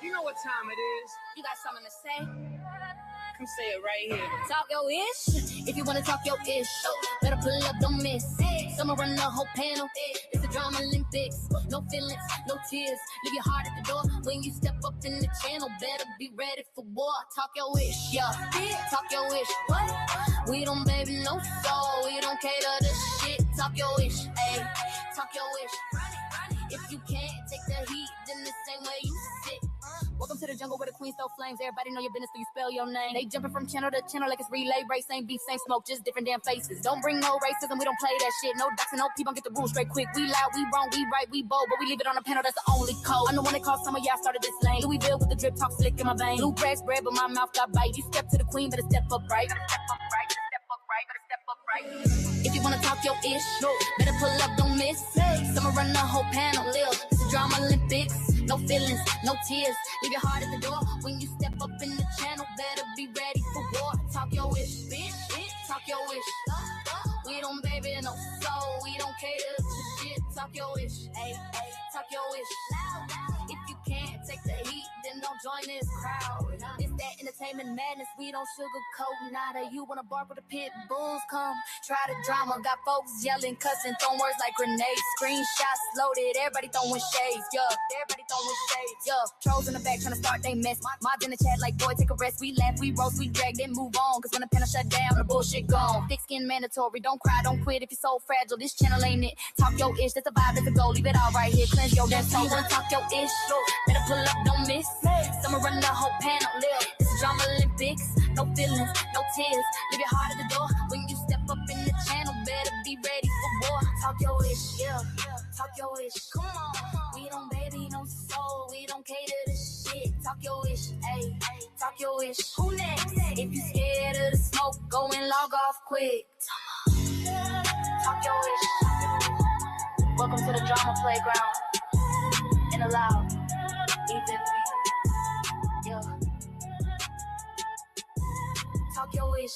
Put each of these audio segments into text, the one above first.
You know what time it is. You got something to say? Come say it right here. Talk your ish. If you wanna talk your ish, better pull up, don't miss. Summer run the whole panel. It's the drama Olympics. No feelings, no tears. Leave your heart at the door when you step up in the channel. Better be ready for war. Talk your ish, yeah. Talk your ish. What? We don't baby no soul. We don't cater to shit. Talk your ish, ayy. Talk your ish. If you can't take the heat, then the same way you sit. Welcome to the jungle where the queen stole flames. Everybody know your business, so you spell your name. They jumping from channel to channel like it's relay race. Same beef, same smoke, just different damn faces. Don't bring no racism, we don't play that shit. No doxing, no people, get the rules straight quick. We loud, we wrong, we right, we bold, but we leave it on the panel, that's the only code. I'm the one that calls some of y'all started this lane. Louisville with the drip talk slick in my vein. Blue grass bread, but my mouth got bite. You step to the queen, better step up right. Better step up right, better step up right, better step up right. If you wanna talk your ish, better pull up, don't miss. Summer run the whole panel, it's the drama Olympics. No feelings, no tears. Leave your heart at the door when you step up in the channel. Better be ready for war. Talk your wish, bitch. Talk your wish. We don't baby no soul. We don't cater to shit. Talk your wish, ayy. Talk your wish. If you can't take the heat, then don't join this crowd. It's that entertainment madness. We don't sugarcoat nada. You wanna bark with the pit bulls come? Try the drama. Got folks yelling, cussing, throwing words like grenades. Screenshots loaded. Everybody throwing shades. Yeah, everybody throwing shades. Yeah, trolls in the back trying to start they mess. Mods in the chat like, boy, take a rest. We laugh, we roast, we drag, then move on. Cause when the panel shut down, the bullshit gone. Thick skin mandatory. Don't cry, don't quit if you're so fragile. This channel ain't it. Talk your ish. That's the vibe, that's the goal. Leave it all right here. Cleanse your damn soul. Talk your ish. Better pull up, don't miss. Summer run the whole panel. It's the drama Olympics. No feelings, no tears. Leave your heart at the door when you step up in the channel. Better be ready for war. Talk your wish, yeah. Talk your wish. Come on. We don't baby no soul. We don't cater to shit. Talk your wish, ayy. Talk your wish. Who next? If you scared of the smoke, go and log off quick. Talk your wish. Welcome to the drama playground. And allow even yeah. Talk your wish.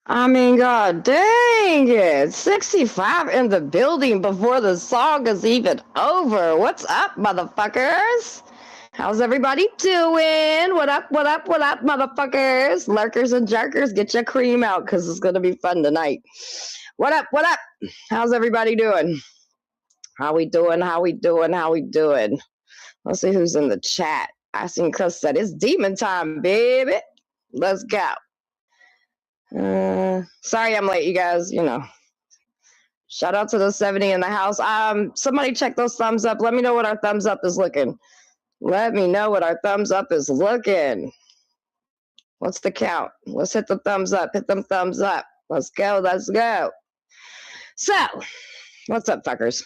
I mean, god dang it. 65 in the building before the song is even over. What's up, motherfuckers? How's everybody doing? What up, what up, what up, motherfuckers? Lurkers and jerkers, get your cream out because it's going to be fun tonight. What up, what up? How's everybody doing? How we doing, how we doing, how we doing? Let's see who's in the chat. I seen Chris said, it's demon time, baby. Let's go. Sorry I'm late, you guys, you know. Shout out to the 70 in the house. Somebody check those thumbs up. Let me know what our thumbs up is looking. Let me know what our thumbs up is looking. What's the count? Let's hit the thumbs up. Hit them thumbs up. Let's go, let's go. So, what's up, fuckers?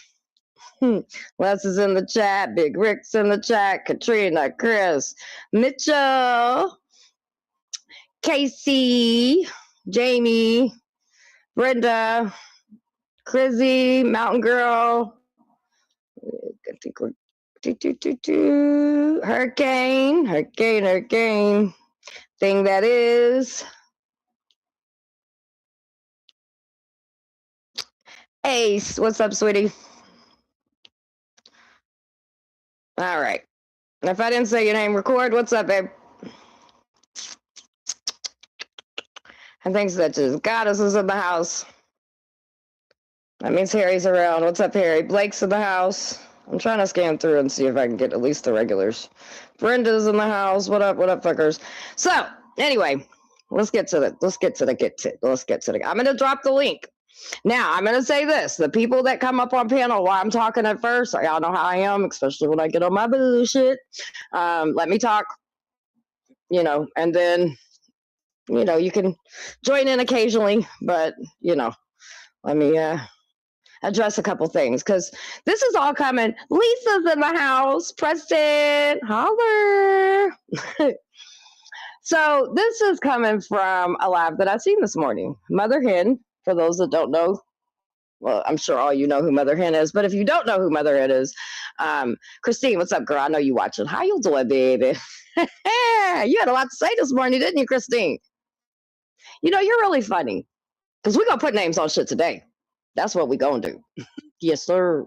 Les is in the chat. Big Rick's in the chat. Katrina, Chris, Mitchell, Casey, Jamie, Brenda, Chrissy, Mountain Girl. I think we're Hurricane. Thing that is. Ace, what's up, sweetie? All right. If I didn't say your name, record. What's up, babe? And thanks that just Goddess is in the house. That means Harry's around. What's up, Harry? Blake's in the house. I'm trying to scan through and see if I can get at least the regulars. Brenda's in the house. What up, fuckers? So, anyway, let's get to it. I'm going to drop the link. Now, I'm going to say this. The people that come up on panel while I'm talking at first, y'all know how I am, especially when I get on my bullshit. Let me talk, you know, and then, you know, you can join in occasionally, but, you know, let me address a couple things, because this is all coming. Lisa's in the house. Preston, holler. So this is coming from a live that I've seen this morning. Mother Hen, for those that don't know, well, I'm sure all you know who Mother Hen is, but if you don't know who Mother Hen is, Christine, what's up, girl? I know you watching. How you doing, baby? You had a lot to say this morning, didn't you, Christine? You know, you're really funny, because we're going to put names on shit today. That's what we're going to do. Yes, sir.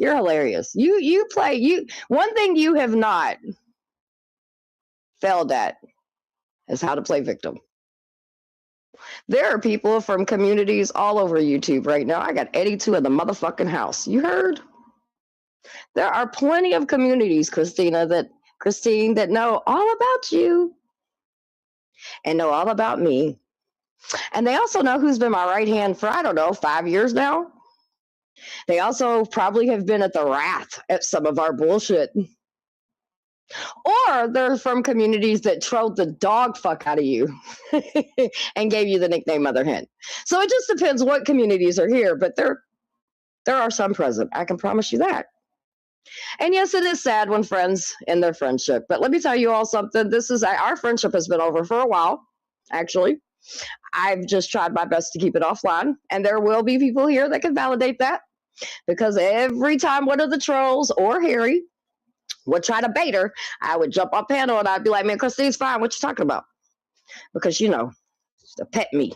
You're hilarious. You play. One thing you have not failed at is how to play victim. There are people from communities all over YouTube right now. I got 82 in the motherfucking house. You heard? There are plenty of communities, Christine, that know all about you and know all about me. And they also know who's been my right hand for, I don't know, 5 years now. They also probably have been at the wrath at some of our bullshit. Or they're from communities that trolled the dog fuck out of you and gave you the nickname Mother Hen. So it just depends what communities are here, but there are some present. I can promise you that. And yes, it is sad when friends end their friendship. But let me tell you all something. Our friendship has been over for a while, actually. I've just tried my best to keep it offline. And there will be people here that can validate that. Because every time one of the trolls or Harry would try to bait her, I would jump on panel and I'd be like, man, Christine's fine. What you talking about? Because, she's a pet me.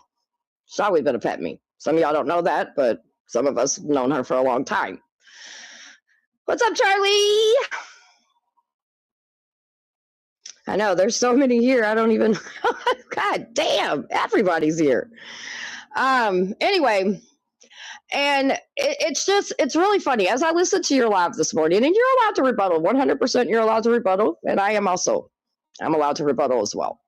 She's always been a pet me. Some of y'all don't know that, but some of us have known her for a long time. What's up, Charlie? I know there's so many here. I don't even, God damn, everybody's here. Anyway, and it's really funny. As I listened to your live this morning, and you're allowed to rebuttal, 100% you're allowed to rebuttal, and I'm allowed to rebuttal as well.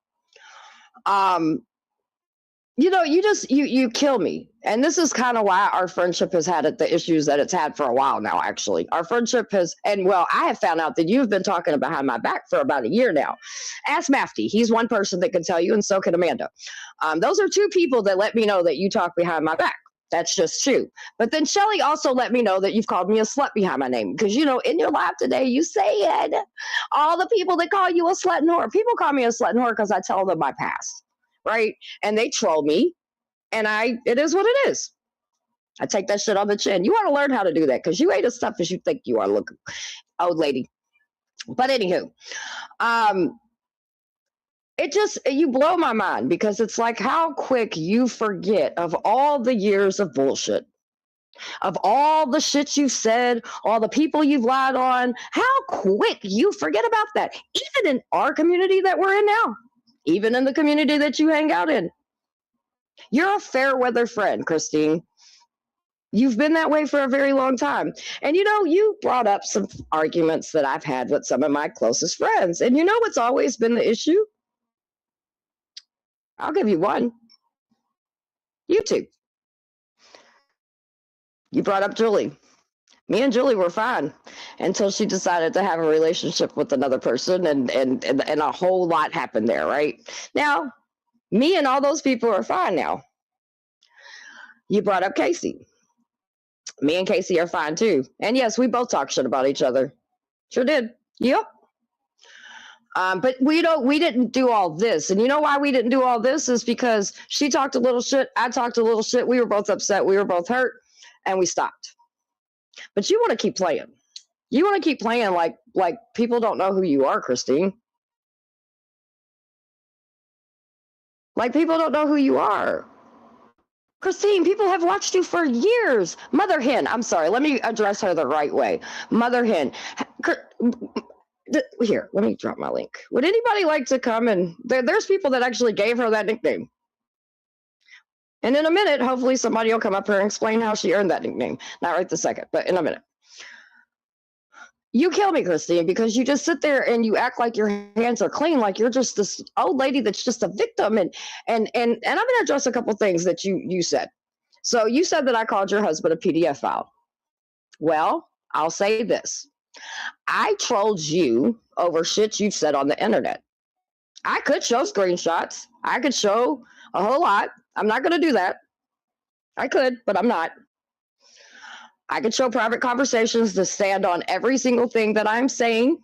You kill me. And this is kind of why our friendship has had the issues that it's had for a while now, actually. Our friendship has, I have found out that you've been talking behind my back for about a year now. Ask Mafty. He's one person that can tell you, and so can Amanda. Those are two people that let me know that you talk behind my back. That's just true. But then Shelly also let me know that you've called me a slut behind my name. Because, in your live today, you said all the people that call you a slut and whore. People call me a slut and whore because I tell them my past, right? And they troll me. And it is what it is. I take that shit on the chin. You want to learn how to do that because you ain't as tough as you think you are, look, old lady. But anywho, you blow my mind because it's like how quick you forget of all the years of bullshit, of all the shit you've said, all the people you've lied on, how quick you forget about that. Even in our community that we're in now, even in the community that you hang out in. You're a fair weather friend, Christine. You've been that way for a very long time. And you brought up some arguments that I've had with some of my closest friends. And what's always been the issue? I'll give you one. YouTube. You brought up Julie. Me and Julie were fine until she decided to have a relationship with another person, and a whole lot happened there, right? Now, me and all those people are fine now. You brought up Casey. Me and Casey are fine too. And yes, we both talk shit about each other. Sure did. Yep. But we didn't do all this. And you know why we didn't do all this is because she talked a little shit. I talked a little shit. We were both upset. We were both hurt and we stopped. But you want to keep playing. You want to keep playing like people don't know who you are, Christine. Like people don't know who you are. Christine, people have watched you for years. Mother Hen, I'm sorry. Let me address her the right way. Mother Hen. Here, let me drop my link. Would anybody like to come and... There's people that actually gave her that nickname. And in a minute, hopefully somebody will come up here and explain how she earned that nickname. Not right this second, but in a minute. You kill me, Christine, because you just sit there and you act like your hands are clean, like you're just this old lady that's just a victim. And I'm going to address a couple things that you said. So you said that I called your husband a PDF file. Well, I'll say this. I trolled you over shit you've said on the internet. I could show screenshots. I could show a whole lot. I'm not going to do that. I could, but I'm not. I could show private conversations to stand on every single thing that I'm saying.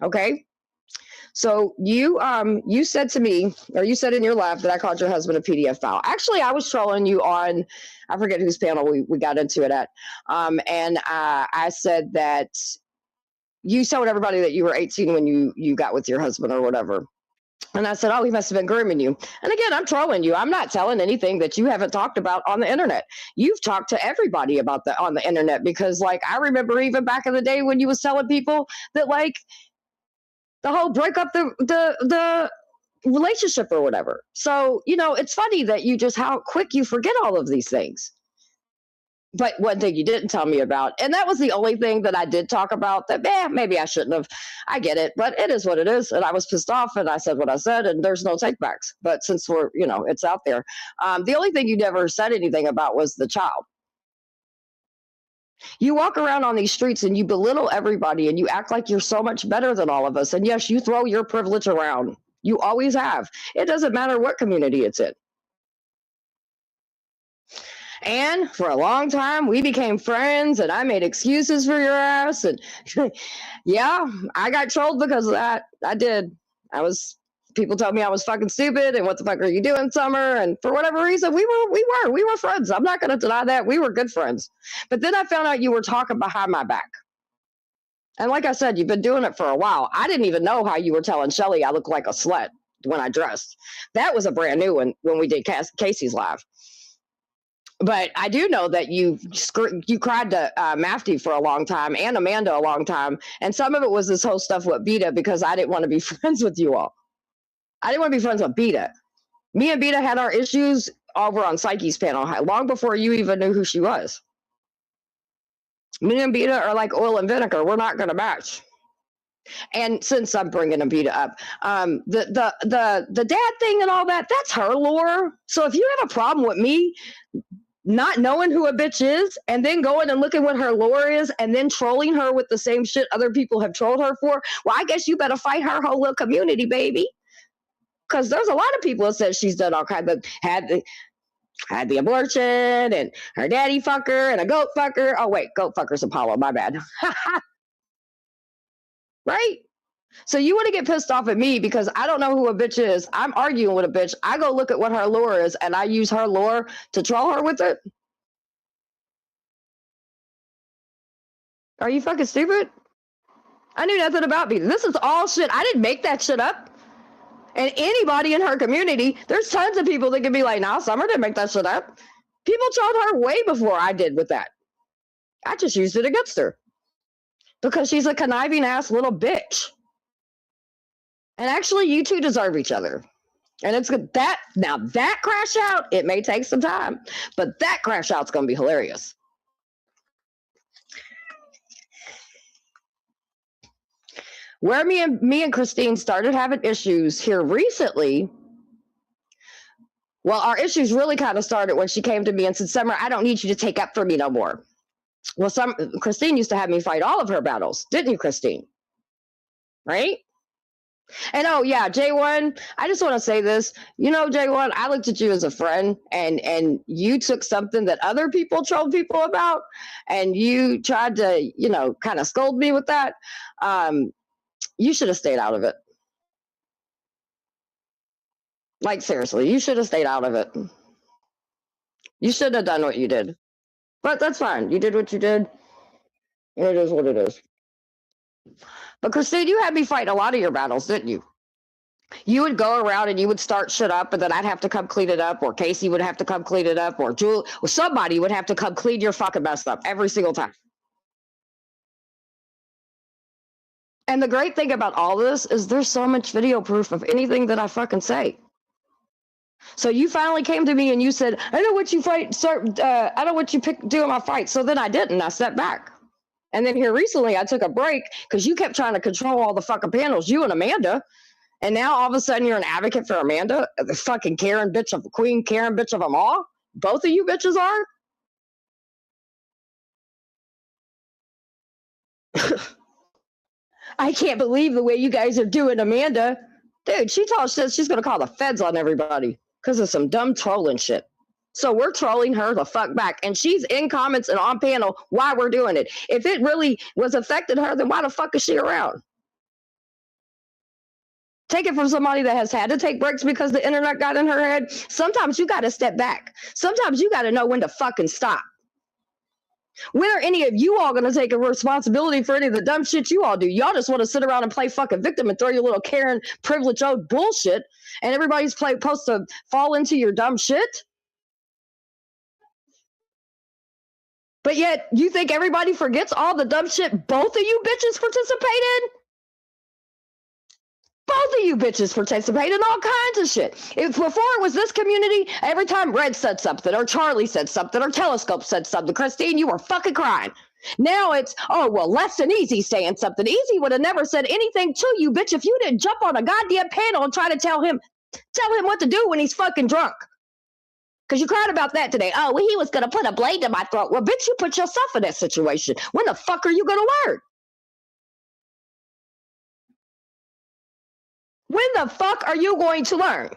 Okay. So you said to me, or you said in your live that I called your husband a PDF file. Actually, I was trolling you on, I forget whose panel we got into it at. And I said that you told everybody that you were 18 when you got with your husband or whatever. And I said, oh, he must have been grooming you. And again, I'm trolling you. I'm not telling anything that you haven't talked about on the internet. You've talked to everybody about on the internet, because like I remember even back in the day when you was telling people that like the whole break up the relationship or whatever. So, you know, it's funny that you just how quick you forget all of these things. But one thing you didn't tell me about, and that was the only thing that I did talk about that, maybe I shouldn't have. I get it, but it is what it is. And I was pissed off and I said what I said, and there's no takebacks. But since we're, you know, it's out there. The only thing you never said anything about was the child. You walk around on these streets and you belittle everybody and you act like you're so much better than all of us. And yes, you throw your privilege around. You always have. It doesn't matter what community it's in. And for a long time, we became friends, and I made excuses for your ass. And yeah, I got trolled because of that. I did. People told me I was fucking stupid, and what the fuck are you doing, Summer? And for whatever reason, we were friends. I'm not going to deny that. We were good friends. But then I found out you were talking behind my back. And like I said, you've been doing it for a while. I didn't even know how you were telling Shelly I look like a slut when I dressed. That was a brand new one when we did Casey's live. But I do know that you cried to Mafty for a long time and Amanda a long time. And some of it was this whole stuff with Beta, because I didn't want to be friends with you all. I didn't want to be friends with Beta. Me and Beta had our issues over on Psyche's panel long before you even knew who she was. Me and Beta are like oil and vinegar. We're not going to match. And since I'm bringing Beta up, the dad thing and all that, that's her lore. So if you have a problem with me not knowing who a bitch is, and then going and looking what her lore is, and then trolling her with the same shit other people have trolled her for, well, I guess you better fight her whole little community, baby. Because there's a lot of people that said she's done all kinds of, had the abortion, and her daddy fucker, and a goat fucker. Oh, wait, goat fucker's Apollo, my bad. Right? So you want to get pissed off at me because I don't know who a bitch is. I'm arguing with a bitch. I go look at what her lore is, and I use her lore to troll her with it. Are you fucking stupid? I knew nothing about me. This is all shit. I didn't make that shit up. And anybody in her community, there's tons of people that can be like, nah, Summer didn't make that shit up. People trolled her way before I did with that. I just used it against her. Because she's a conniving ass little bitch. And actually, you two deserve each other. And it's good. Now that crash out, it may take some time, but that crash out's going to be hilarious. Where me and Christine started having issues here recently, well, our issues really kind of started when she came to me and said, Summer, I don't need you to take up for me no more. Well, Christine used to have me fight all of her battles, didn't you, Christine? Right? And oh yeah, J1, I just want to say this. You know, J1, I looked at you as a friend, and you took something that other people trolled people about, and you tried to, you know, kind of scold me with that. You should have stayed out of it. Like, seriously, you should have stayed out of it. You shouldn't have done what you did. But that's fine. You did what you did. It is what it is. But Christine, you had me fight a lot of your battles, didn't you? You would go around and you would start shit up, and then I'd have to come clean it up, or Casey would have to come clean it up, or somebody would have to come clean your fucking mess up every single time. And the great thing about all this is there's so much video proof of anything that I fucking say. So you finally came to me and you said, I know what you fight, sir. I know what you do in my fight. So then I didn't. I stepped back. And then here recently, I took a break because you kept trying to control all the fucking panels, you and Amanda. And now all of a sudden you're an advocate for Amanda, the fucking Karen bitch of Queen Karen bitch of them all. Both of you bitches are. I can't believe the way you guys are doing Amanda. Dude, she told us she's going to call the feds on everybody because of some dumb trolling shit. So we're trolling her the fuck back. And she's in comments and on panel why we're doing it. If it really was affecting her, then why the fuck is she around? Take it from somebody that has had to take breaks because the internet got in her head. Sometimes you got to step back. Sometimes you got to know when to fucking stop. When are any of you all going to take a responsibility for any of the dumb shit you all do? Y'all just want to sit around and play fucking victim and throw your little Karen privilege owed bullshit, and everybody's supposed to fall into your dumb shit? But yet, you think everybody forgets all the dumb shit both of you bitches participate in? Both of you bitches participate in all kinds of shit. If before it was this community, every time Red said something, or Charlie said something, or Telescope said something, Christine, you were fucking crying. Now it's, oh, well, less than Easy saying something. Easy would have never said anything to you, bitch, if you didn't jump on a goddamn panel and try to tell him what to do when he's fucking drunk. Because you cried about that today. Oh, well, he was going to put a blade to my throat. Well, bitch, you put yourself in that situation. When the fuck are you going to learn? When the fuck are you going to learn?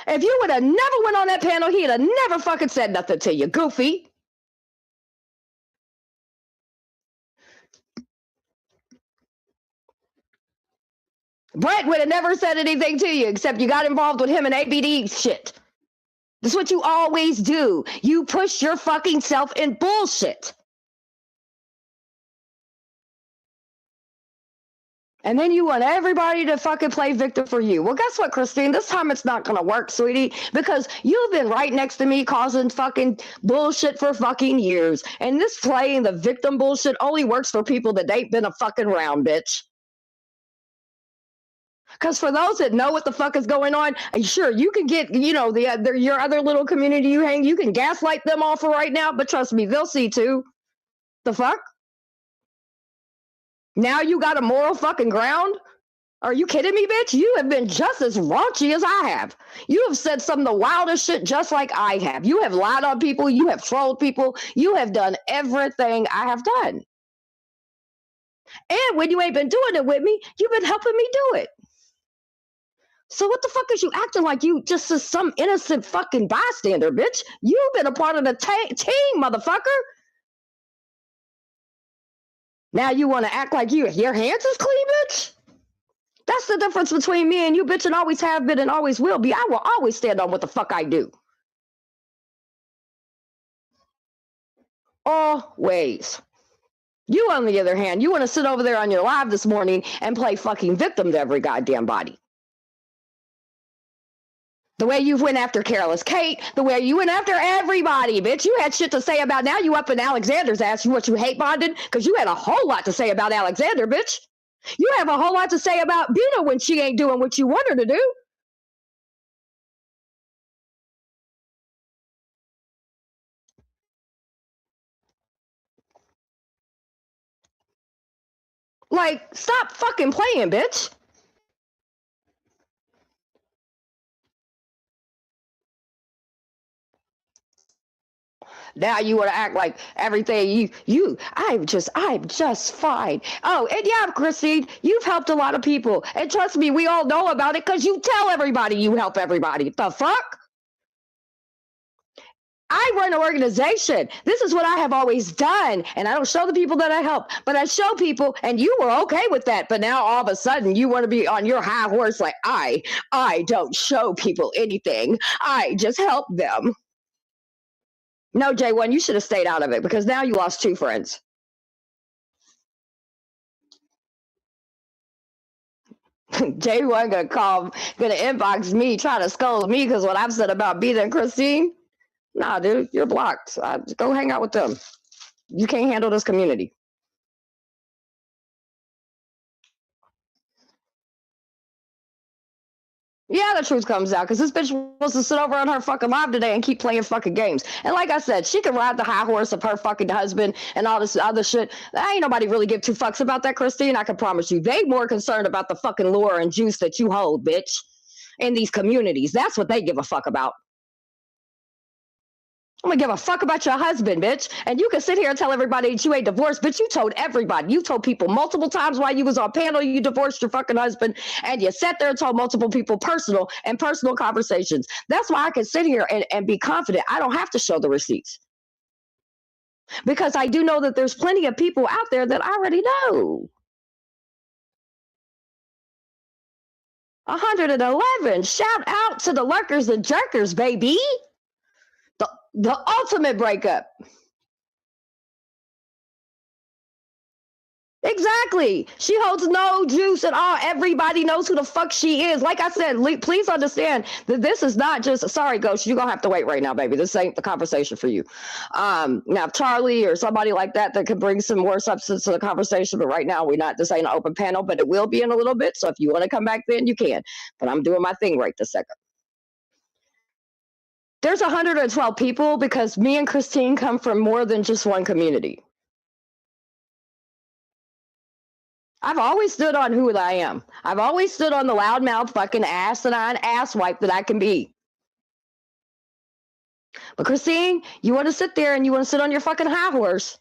If you would have never went on that panel, he'd have never fucking said nothing to you, goofy. Brett would have never said anything to you except you got involved with him and ABD shit. That's what you always do. You push your fucking self in bullshit. And then you want everybody to fucking play victim for you. Well, guess what, Christine? This time it's not going to work, sweetie, because you've been right next to me causing fucking bullshit for fucking years. And this playing the victim bullshit only works for people that ain't been a fucking round, bitch. Because for those that know what the fuck is going on, sure, you can get, you know, your other little community you can gaslight them all for right now, but trust me, they'll see too. The fuck? Now you got a moral fucking ground? Are you kidding me, bitch? You have been just as raunchy as I have. You have said some of the wildest shit just like I have. You have lied on people. You have trolled people. You have done everything I have done. And when you ain't been doing it with me, you've been helping me do it. So what the fuck is you acting like you just as some innocent fucking bystander, bitch? You've been a part of the team, motherfucker. Now you want to act like your hands is clean, bitch? That's the difference between me and you, bitch, and always have been and always will be. I will always stand on what the fuck I do. Always. You, on the other hand, you want to sit over there on your live this morning and play fucking victim to every goddamn body. The way you went after Careless Kate, the way you went after everybody, bitch. You had shit to say about, now you up in Alexander's ass, what you hate bonded, because you had a whole lot to say about Alexander, bitch. You have a whole lot to say about Bina when she ain't doing what you want her to do. Like, stop fucking playing, bitch. Now you want to act like everything I'm just fine. Oh, and yeah, Christine, you've helped a lot of people. And trust me, we all know about it because you tell everybody you help everybody. The fuck? I run an organization. This is what I have always done. And I don't show the people that I help, but I show people, and you were okay with that. But now all of a sudden you want to be on your high horse like, I don't show people anything. I just help them. No, J1, you should have stayed out of it because now you lost 2 friends. J1 gonna inbox me, trying to scold me because what I've said about Beta and Christine. Nah, dude, you're blocked. Go hang out with them. You can't handle this community. Yeah, the truth comes out because this bitch wants to sit over on her fucking live today and keep playing fucking games. And like I said, she can ride the high horse of her fucking husband and all this other shit. Ain't nobody really give 2 fucks about that, Christine. I can promise you. They more concerned about the fucking lure and juice that you hold, bitch, in these communities. That's what they give a fuck about. I'm gonna give a fuck about your husband, bitch. And you can sit here and tell everybody that you ain't divorced, bitch. You told everybody. You told people multiple times while you was on panel you divorced your fucking husband, and you sat there and told multiple people personal conversations. That's why I can sit here and be confident. I don't have to show the receipts. Because I do know that there's plenty of people out there that I already know. 111. Shout out to the lurkers and jerkers, baby. The ultimate breakup. Exactly. She holds no juice at all. Everybody knows who the fuck she is. Like I said, please understand that this is not just, sorry, Ghost, you're going to have to wait right now, baby. This ain't the conversation for you. Now, Charlie or somebody like that could bring some more substance to the conversation, but right now this ain't an open panel, but it will be in a little bit. So if you want to come back then, you can. But I'm doing my thing right this second. There's 112 people because me and Christine come from more than just one community. I've always stood on who I am. I've always stood on the loudmouth fucking asinine asswipe that I can be. But Christine, you want to sit there and you want to sit on your fucking high horse.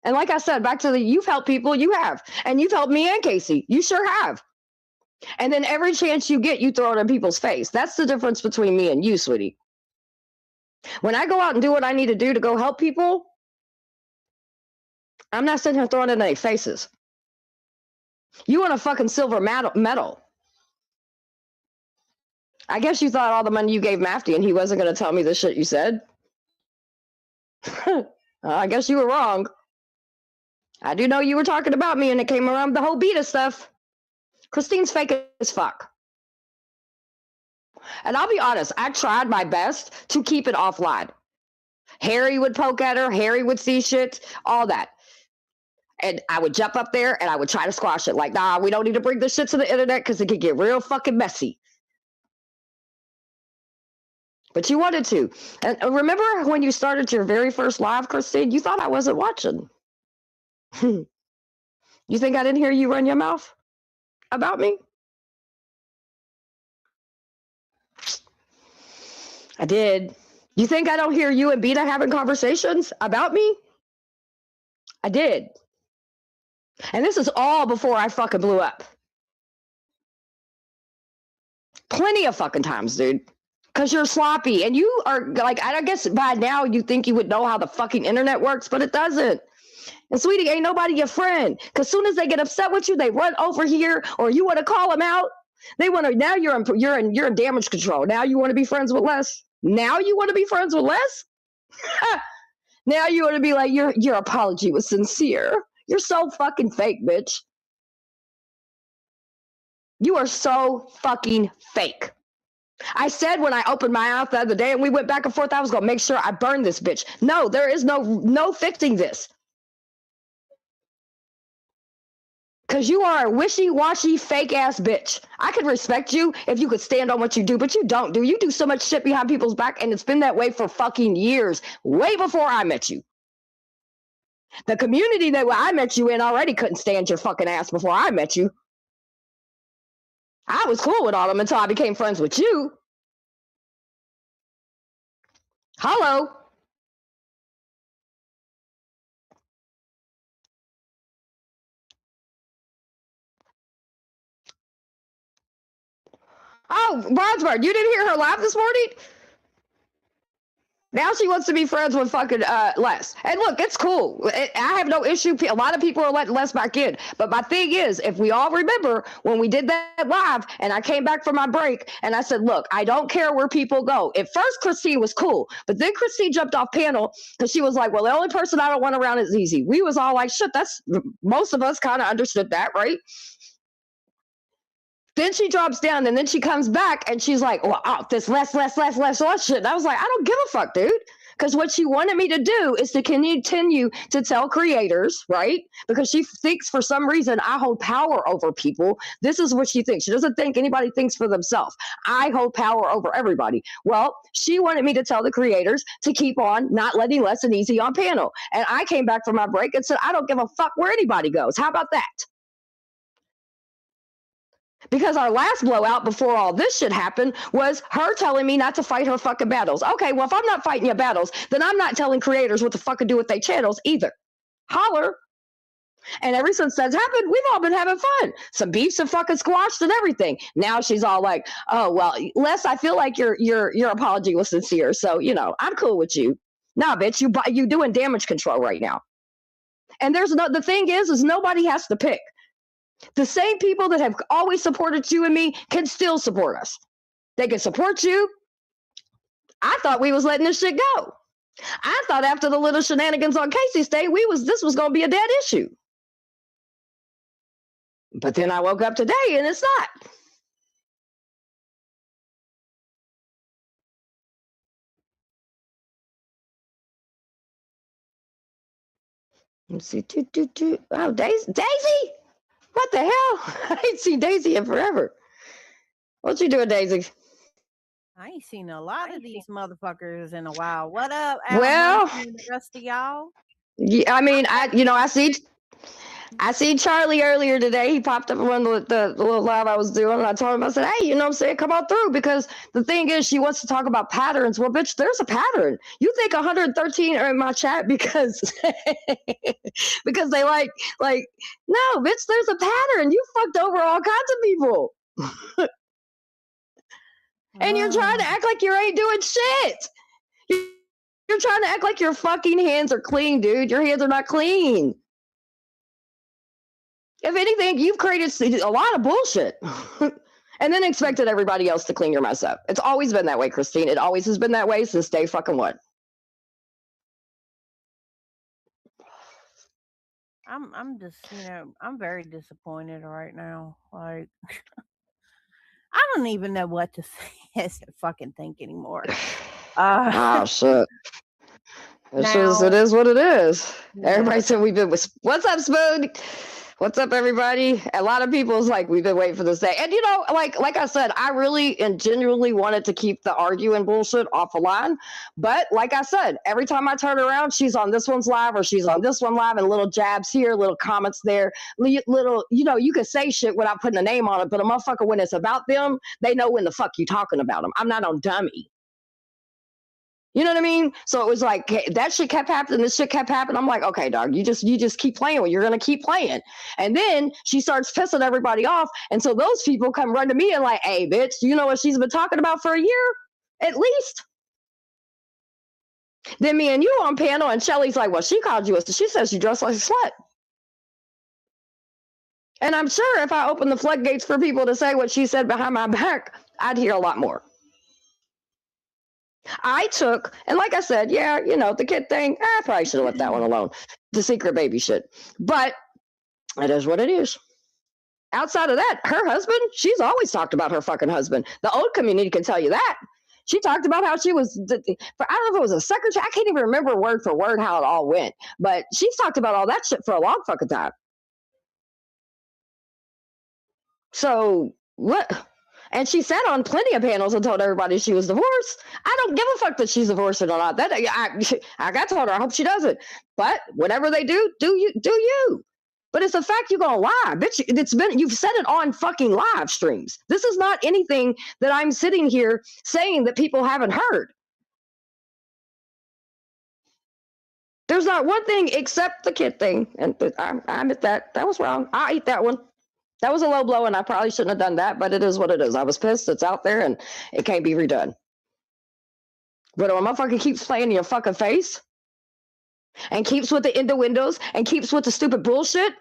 And like I said, back to you've helped people, you have. And you've helped me and Casey. You sure have. And then every chance you get, you throw it in people's face. That's the difference between me and you, sweetie. When I go out and do what I need to do to go help people, I'm not sitting here throwing it in their faces. You want a fucking silver medal. I guess you thought all the money you gave Mafty and he wasn't going to tell me the shit you said. I guess you were wrong. I do know you were talking about me and it came around the whole beta stuff. Christine's fake as fuck. And I'll be honest, I tried my best to keep it offline. Harry would poke at her. Harry would see shit, all that. And I would jump up there and I would try to squash it. Like, nah, we don't need to bring this shit to the internet because it could get real fucking messy. But you wanted to. And remember when you started your very first live, Christine? You thought I wasn't watching. You think I didn't hear you run your mouth about me? I did. You think I don't hear you and Beta having conversations about me? I did. And this is all before I fucking blew up. Plenty of fucking times, dude. Because you're sloppy. And you are, like, I guess by now you think you would know how the fucking internet works, but it doesn't. And sweetie, ain't nobody your friend. Because soon as they get upset with you, they run over here, or you want to call them out. They want to, now you're in damage control. Now you want to be friends with Les? Now you want to be friends with Les? Now you want to be like, your apology was sincere. You're so fucking fake, bitch. You are so fucking fake. I said when I opened my mouth the other day and we went back and forth, I was going to make sure I burned this bitch. No, there is no fixing this. Because you are a wishy-washy, fake-ass bitch. I could respect you if you could stand on what you do, but you don't do. You do so much shit behind people's back, and it's been that way for fucking years, way before I met you. The community that I met you in already couldn't stand your fucking ass before I met you. I was cool with all of them until I became friends with you. Hello. Oh, Broadsburg, you didn't hear her laugh this morning? Now she wants to be friends with fucking Les. And look, it's cool. I have no issue. A lot of people are letting Les back in. But my thing is, if we all remember when we did that live and I came back from my break and I said, look, I don't care where people go. At first, Christine was cool. But then Christine jumped off panel because she was like, well, the only person I don't want around is Easy. We was all like, shit, most of us kind of understood that, right? Then she drops down and then she comes back and she's like, well, this less shit. And I was like, I don't give a fuck, dude. Because what she wanted me to do is to continue to tell creators, right? Because she thinks for some reason I hold power over people. This is what she thinks. She doesn't think anybody thinks for themselves. I hold power over everybody. Well, she wanted me to tell the creators to keep on not letting Les and Easy on panel. And I came back from my break and said, I don't give a fuck where anybody goes. How about that? Because our last blowout before all this shit happened was her telling me not to fight her fucking battles. Okay, well, if I'm not fighting your battles, then I'm not telling creators what to fucking do with their channels either. Holler. And ever since that's happened, we've all been having fun. Some beefs have fucking squashed and everything. Now she's all like, oh, well, Les, I feel like your apology was sincere. So, I'm cool with you. Nah, bitch, you doing damage control right now. And the thing is nobody has to pick. The same people that have always supported you and me can still support us. They can support you. I thought we was letting this shit go. I thought after the little shenanigans on Casey's day, this was going to be a dead issue. But then I woke up today and it's not. Let's see. Oh, Daisy? What the hell? I ain't seen Daisy in forever. What you doing, Daisy? I ain't seen a lot of these motherfuckers in a while. What up, Well, and the rest of y'all? Yeah, I mean, I see Charlie earlier today. He popped up in one of the little live I was doing, and I told him, I said, hey, you know what I'm saying? Come on through, because the thing is, she wants to talk about patterns. Well, bitch, there's a pattern. You think 113 are in my chat because because they like no, bitch, there's a pattern. You fucked over all kinds of people. And you're trying to act like you ain't doing shit. You're trying to act like your fucking hands are clean, dude. Your hands are not clean. If anything, you've created a lot of bullshit. And then expected everybody else to clean your mess up. It's always been that way, Christine. It always has been that way since day fucking one. I'm just, I'm very disappointed right now. Like, I don't even know what to say as a fucking think anymore. Oh shit. It is what it is. Yeah. Everybody said we've been with. What's up, Spoon? What's up, everybody? A lot of people's like, we've been waiting for this day. And like I said, I really and genuinely wanted to keep the arguing bullshit off the line. But like I said, every time I turn around, she's on this one's live or she's on this one live, and little jabs here, little comments there, little, you can say shit without putting a name on it. But a motherfucker, when it's about them, they know when the fuck you talking about them. I'm not on dummy. You know what I mean? So it was like that shit kept happening. This shit kept happening. I'm like, okay, dog, you just keep playing. You're gonna keep playing. And then she starts pissing everybody off, and so those people come run to me and like, hey, bitch, you know what she's been talking about for a year, at least. Then me and you on panel, and Shelly's like, well, she called you she says you dress like a slut. And I'm sure if I open the floodgates for people to say what she said behind my back, I'd hear a lot more. I took, and like I said, yeah, the kid thing, I probably should have left that one alone. The secret baby shit. But it is what it is. Outside of that, her husband, she's always talked about her fucking husband. The old community can tell you that. She talked about how she was, I don't know if it was a secretary. I can't even remember word for word how it all went. But she's talked about all that shit for a long fucking time. So, what? And she sat on plenty of panels and told everybody she was divorced. I don't give a fuck that she's divorced or not. That I got told her. I hope she doesn't. But whatever they do you. But it's a fact you're gonna lie, bitch. You've said it on fucking live streams. This is not anything that I'm sitting here saying that people haven't heard. There's not one thing except the kid thing, and I admit that was wrong. I eat that one. That was a low blow, and I probably shouldn't have done that, but it is what it is. I was pissed. It's out there, and it can't be redone. But when a motherfucker keeps playing in your fucking face and keeps with the innuendos and keeps with the stupid bullshit.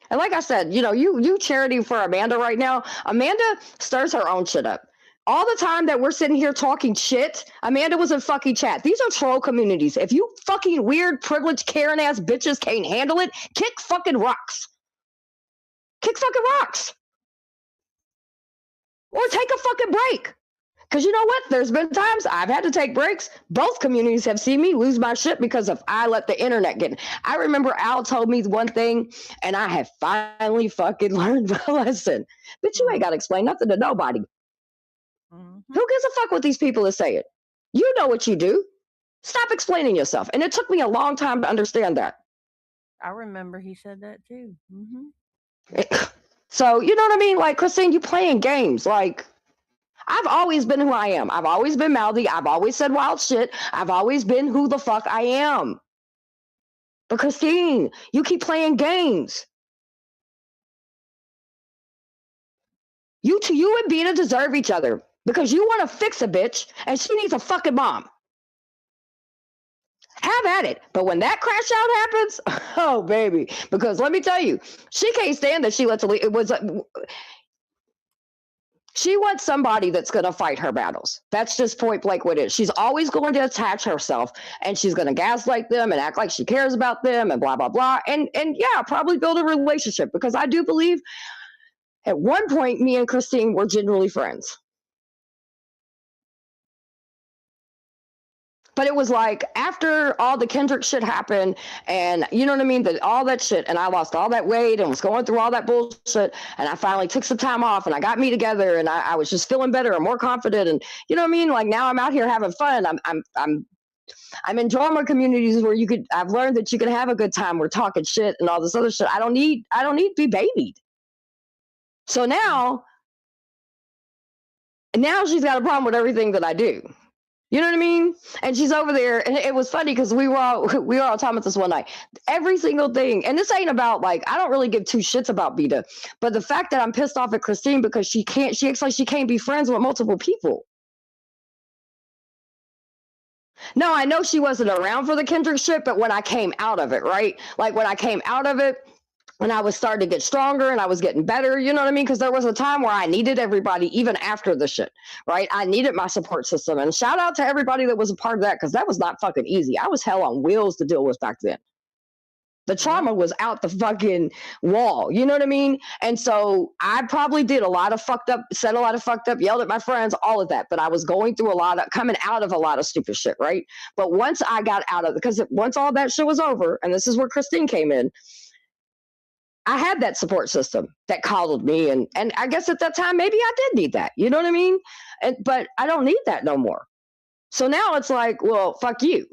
And like I said, you charity for Amanda right now. Amanda stirs her own shit up. All the time that we're sitting here talking shit, Amanda was in fucking chat. These are troll communities. If you fucking weird, privileged, Karen-ass bitches can't handle it, kick fucking rocks. Kick fucking rocks. Or take a fucking break. Because you know what? There's been times I've had to take breaks. Both communities have seen me lose my shit because of I let the internet get in. I remember Al told me one thing, and I have finally fucking learned my lesson. But you ain't got to explain nothing to nobody. Mm-hmm. Who gives a fuck what these people are saying? You know what you do. Stop explaining yourself. And it took me a long time to understand that. I remember he said that too. Mm-hmm. So, you know what I mean? Like, Christine, you playing games. Like, I've always been who I am. I've always been mouthy. I've always said wild shit. I've always been who the fuck I am. But Christine, you keep playing games. You and Bina deserve each other because you want to fix a bitch and she needs a fucking mom. Have at it. But when that crash out happens, oh, baby. Because let me tell you, she can't stand that she lets it was She wants somebody that's going to fight her battles. That's just point blank what it is. She's always going to attach herself, and she's going to gaslight them and act like she cares about them and blah, blah, blah. And yeah, probably build a relationship, because I do believe at one point me and Christine were genuinely friends. But it was like after all the Kendrick shit happened, and you know what I mean, all that shit, and I lost all that weight and was going through all that bullshit, and I finally took some time off and I got me together, and I was just feeling better and more confident, and you know what I mean, like now I'm out here having fun. I'm in drama communities where I've learned that you can have a good time. We're talking shit and all this other shit. I don't need to be babied. So now she's got a problem with everything that I do. You know what I mean? And she's over there, and it was funny because we were all talking about this one night. Every single thing, and this ain't about like, I don't really give two shits about Beta, but the fact that I'm pissed off at Christine because she acts like she can't be friends with multiple people. No, I know she wasn't around for the Kendrick shit, but when I came out of it, right? Like when I came out of it, and I was starting to get stronger and I was getting better, you know what I mean? Because there was a time where I needed everybody, even after the shit, right? I needed my support system. And shout out to everybody that was a part of that, because that was not fucking easy. I was hell on wheels to deal with back then. The trauma was out the fucking wall, you know what I mean? And so I probably did a lot of fucked up, said a lot of fucked up, yelled at my friends, all of that. But I was going through coming out of a lot of stupid shit, right? But once I got out of it, because once all that shit was over, and this is where Christine came in, I had that support system that coddled me. And I guess at that time, maybe I did need that. You know what I mean? But I don't need that no more. So now it's like, well, fuck you.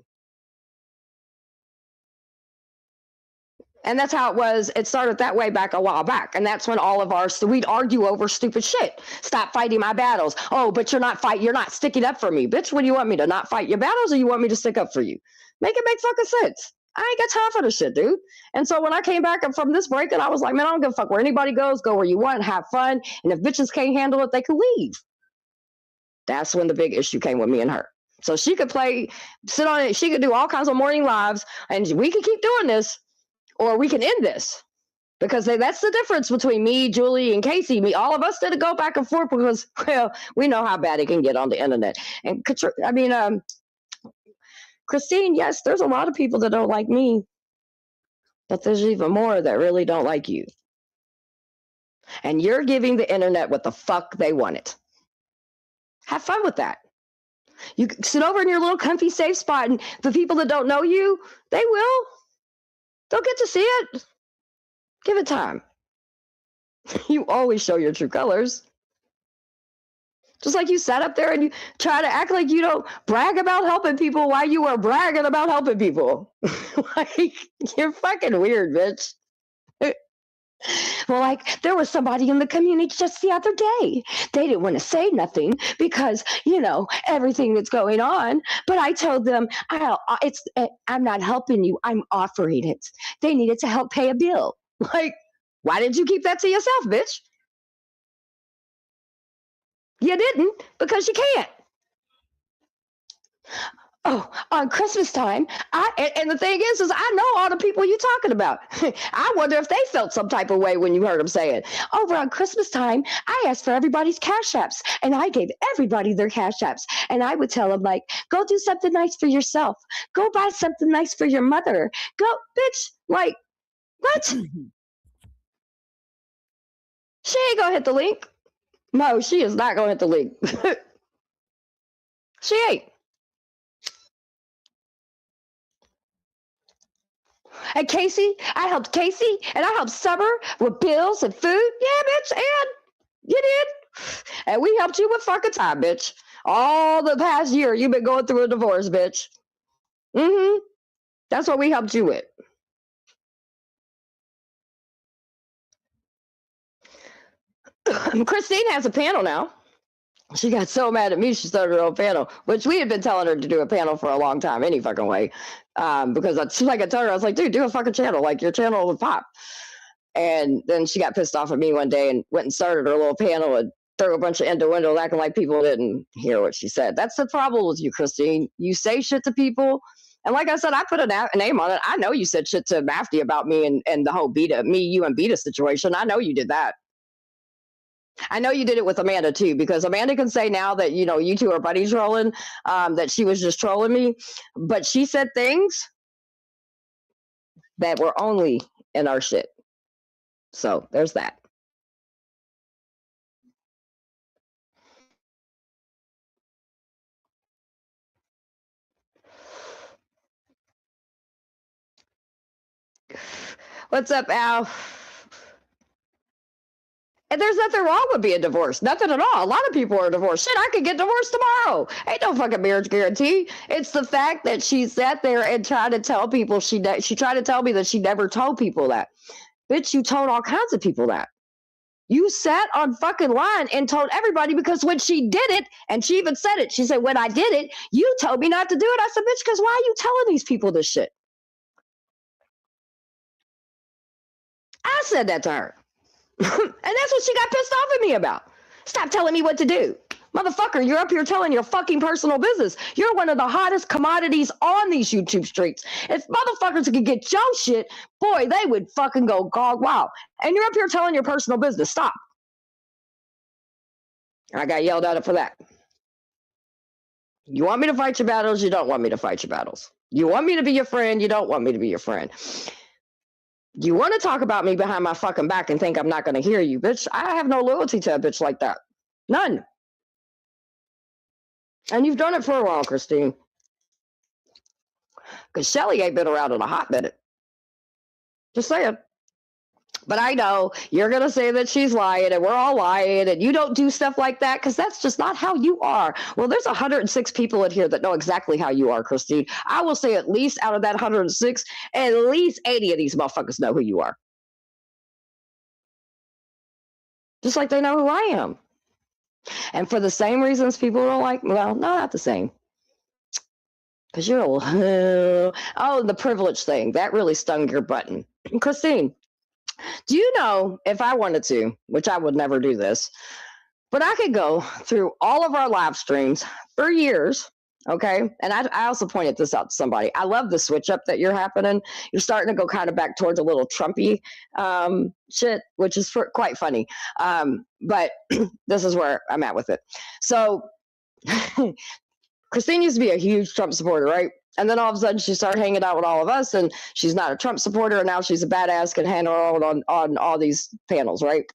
And that's how it was. It started that way back a while back. And that's when we'd argue over stupid shit. Stop fighting my battles. Oh, but you're not sticking up for me. Bitch, what do you want me to not fight your battles, or you want me to stick up for you? Make it make fucking sense. I ain't got time for this shit, dude. And so when I came back from this break, and I was like, man, I don't give a fuck where anybody goes. Go where you want, have fun. And if bitches can't handle it, they can leave. That's when the big issue came with me and her. So she could sit on it. She could do all kinds of morning lives, and we could keep doing this, or we can end this. Because that's the difference between me, Julie, and Casey. All of us didn't go back and forth because, well, we know how bad it can get on the internet. And Christine, yes, there's a lot of people that don't like me, but there's even more that really don't like you. And you're giving the internet what the fuck they wanted. Have fun with that. You sit over in your little comfy safe spot, and the people that don't know you, they'll get to see it. Give it time. You always show your true colors. Just like you sat up there and you try to act like you don't brag about helping people while you were bragging about helping people. Like, you're fucking weird, bitch. Well, like, there was somebody in the community just the other day. They didn't want to say nothing because, everything that's going on. But I told them, I'm not helping you. I'm offering it. They needed to help pay a bill. Like, why did you keep that to yourself, bitch? You didn't, because you can't. Oh, on Christmas time, and the thing is I know all the people you're talking about. I wonder if they felt some type of way when you heard them say it. Over on Christmas time, I asked for everybody's cash apps, and I gave everybody their cash apps. And I would tell them, like, go do something nice for yourself. Go buy something nice for your mother. Go, bitch, like, what? She ain't gonna hit the link. No, she is not gonna hit the link. She ain't. And Casey, I helped Casey, and I helped Summer with bills and food. Yeah, bitch, and you did. And we helped you with fucking time, bitch. All the past year, you've been going through a divorce, bitch. Mm-hmm. That's what we helped you with. Christine has a panel now. She got so mad at me, she started her own panel, which we had been telling her to do a panel for a long time, any fucking way. Because I told her, I was like, dude, do a fucking channel. Like, your channel would pop. And then she got pissed off at me one day and went and started her little panel and threw a bunch of innuendo, acting like people didn't hear what she said. That's the problem with you, Christine. You say shit to people. And like I said, I put a name on it. I know you said shit to Mafty about me and the whole me, you, and Beta situation. I know you did that. I know you did it with Amanda too, because Amanda can say now that, you know, you two are buddy trolling, that she was just trolling me, but she said things that were only in our shit. So there's that. What's up, Al? And there's nothing wrong with being divorced. Nothing at all. A lot of people are divorced. Shit, I could get divorced tomorrow. Ain't no fucking marriage guarantee. It's the fact that she sat there and tried to tell people she tried to tell me that she never told people that. Bitch, you told all kinds of people that. You sat on fucking line and told everybody, because when she did it, and she even said it, she said, when I did it, you told me not to do it. I said, bitch, because why are you telling these people this shit? I said that to her. And that's what she got pissed off at me about. Stop telling me what to do. Motherfucker, you're up here telling your fucking personal business. You're one of the hottest commodities on these YouTube streets. If motherfuckers could get your shit, boy, they would fucking go gog wow. And you're up here telling your personal business. Stop. I got yelled at for that. You want me to fight your battles? You don't want me to fight your battles. You want me to be your friend? You don't want me to be your friend. You want to talk about me behind my fucking back and think I'm not going to hear you, bitch? I have no loyalty to a bitch like that. None. And you've done it for a while, Christine. Because Shelly ain't been around in a hot minute. Just saying. But I know you're going to say that she's lying and we're all lying and you don't do stuff like that because that's just not how you are. Well, there's 106 people in here that know exactly how you are, Christine. I will say at least out of that 106, at least 80 of these motherfuckers know who you are. Just like they know who I am. And for the same reasons people don't like, well, no, not the same. Because you're oh, the privilege thing. That really stung your button. Christine, do you know, if I wanted to, which I would never do this, but I could go through all of our live streams for years, okay? And I also pointed this out to somebody. I love the switch up that you're happening. You're starting to go kind of back towards a little Trumpy shit, which is quite funny. But this is where I'm at with it. So Christine used to be a huge Trump supporter, right? And then all of a sudden she started hanging out with all of us and she's not a Trump supporter and now she's a badass, can handle on all these panels, right?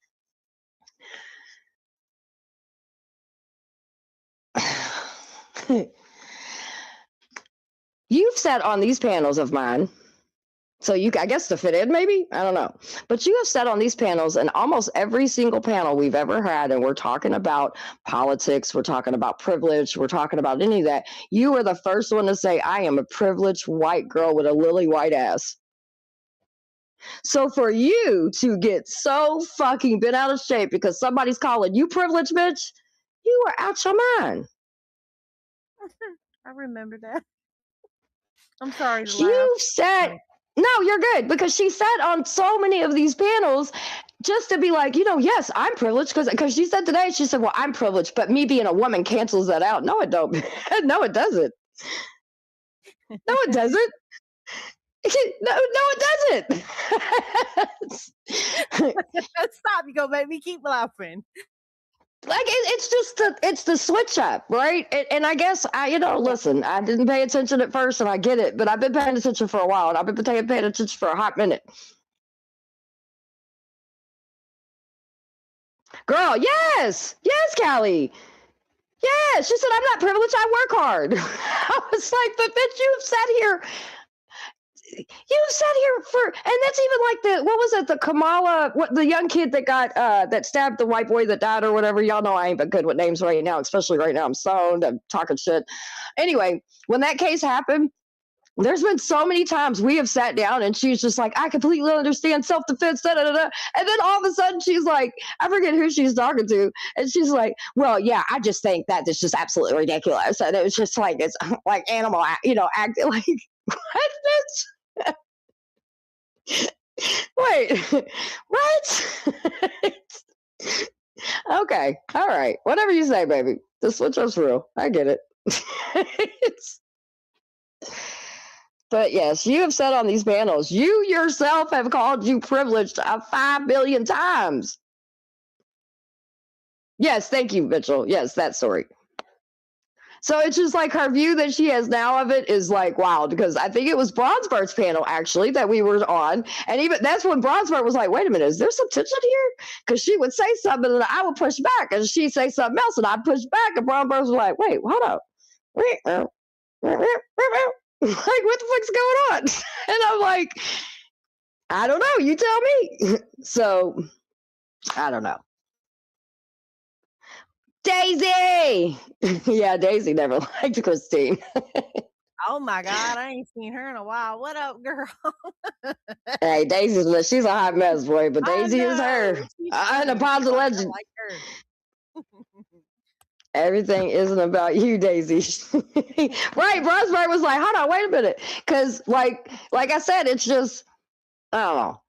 You've sat on these panels of mine. So you, I guess to fit in maybe, I don't know. But you have sat on these panels and almost every single panel we've ever had, and we're talking about politics, we're talking about privilege, we're talking about any of that. You were the first one to say, I am a privileged white girl with a lily white ass. So for you to get so fucking bent out of shape because somebody's calling you privileged, bitch, you are out your mind. I remember that. I'm sorry to laugh. You said... No, you're good, because she sat on so many of these panels just to be like, you know, yes, I'm privileged, because she said today, she said, well, I'm privileged, but me being a woman cancels that out. No, it don't. No, it doesn't. No, it doesn't. No, it doesn't. Stop, you go, baby. Keep laughing. Like it's just it's the switch up, right? And I guess listen, I didn't pay attention at first, and I get it, but I've been paying attention for a while, and I've been paying attention for a hot minute. Girl, yes, Callie. Yeah, she said I'm not privileged. I work hard. I was like, but bitch, you've sat here for, and that's even like what was it, the Kamala, the young kid that got that stabbed the white boy that died or whatever. Y'all know I ain't been good with names right now, especially right now. I'm stoned, I'm talking shit. Anyway, when that case happened, there's been so many times we have sat down and she's just like, I completely understand self-defense, da, da, da, da. And then all of a sudden she's like, I forget who she's talking to, and she's like, well, yeah, I just think that it's just absolutely ridiculous, and it was just like, it's like animal, acting like, what, bitch? Wait, what? Okay, all right, whatever you say, baby. The switch up's real. I get it. But yes, you have said on these panels, you yourself have called you privileged 5 billion times. Yes, thank you, Mitchell. Yes, that story. So it's just like her view that she has now of it is like wild, because I think it was Bronsberg's panel actually that we were on, and even that's when Bronsberg was like, "Wait a minute, is there some tension here?" Because she would say something and I would push back, and she'd say something else and I'd push back, and Bronsberg was like, "Wait, hold up, wait, like what the fuck's going on?" And I'm like, "I don't know. You tell me." So I don't know. Daisy. Yeah, Daisy never liked Christine. Oh my God, I ain't seen her in a while. What up, girl? Hey, she's a hot mess, boy, but I Daisy is know. her. She's And cool. upon the I legend, like her. everything isn't about you, Daisy. Right, Brosberg was like, hold on, wait a minute. Because, like I said, it's just, I don't know.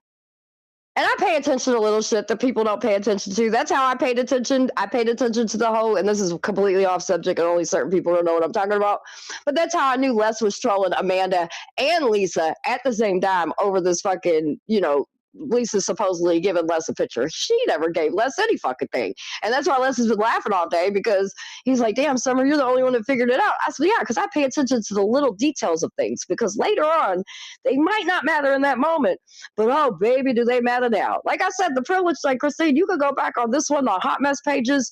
And I pay attention to little shit that people don't pay attention to. That's how I paid attention. I paid attention to the whole, and this is completely off subject, and only certain people don't know what I'm talking about. But that's how I knew Les was trolling Amanda and Lisa at the same time over this fucking, Lisa supposedly giving Les a picture. She never gave Les any fucking thing. And that's why Les has been laughing all day, because he's like, damn, Summer, you're the only one that figured it out. I said, yeah, because I pay attention to the little details of things, because later on, they might not matter in that moment. But oh, baby, do they matter now. Like I said, the privilege, like Christine, you could go back on this one, the hot mess pages,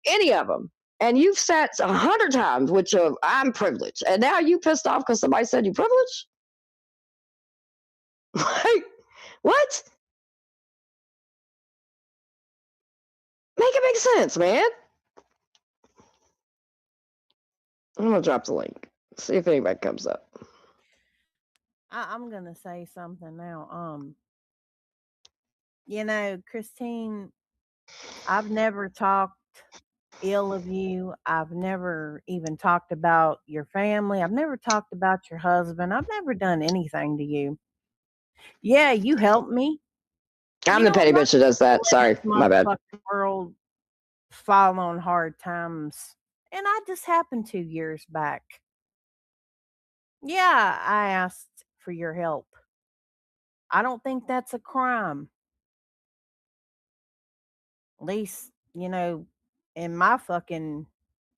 any of them. And you've sat 100 times with your, I'm privileged. And now you pissed off because somebody said you privileged? Like, what? Make it make sense, man. I'm going to drop the link. See if anybody comes up. I'm gonna say something now. Christine, I've never talked ill of you. I've never even talked about your family. I've never talked about your husband. I've never done anything to you. Yeah, you helped me. I'm You the know, a petty lot bitch that of does that. people in Sorry, this my bad. motherfucking world fall on hard times. And I just happened 2 years back. Yeah, I asked for your help. I don't think that's a crime. At least, in my fucking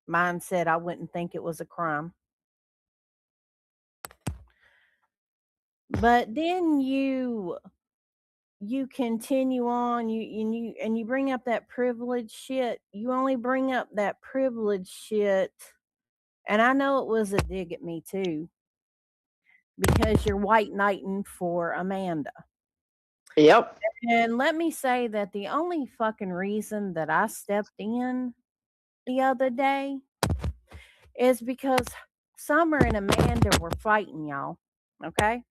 mindset, I wouldn't think it was a crime. But then you continue on, you bring up that privilege shit. You only bring up that privilege shit, and I know it was a dig at me too, because you're white knighting for Amanda. Yep. And let me say that the only fucking reason that I stepped in the other day is because Summer and Amanda were fighting, y'all. Okay?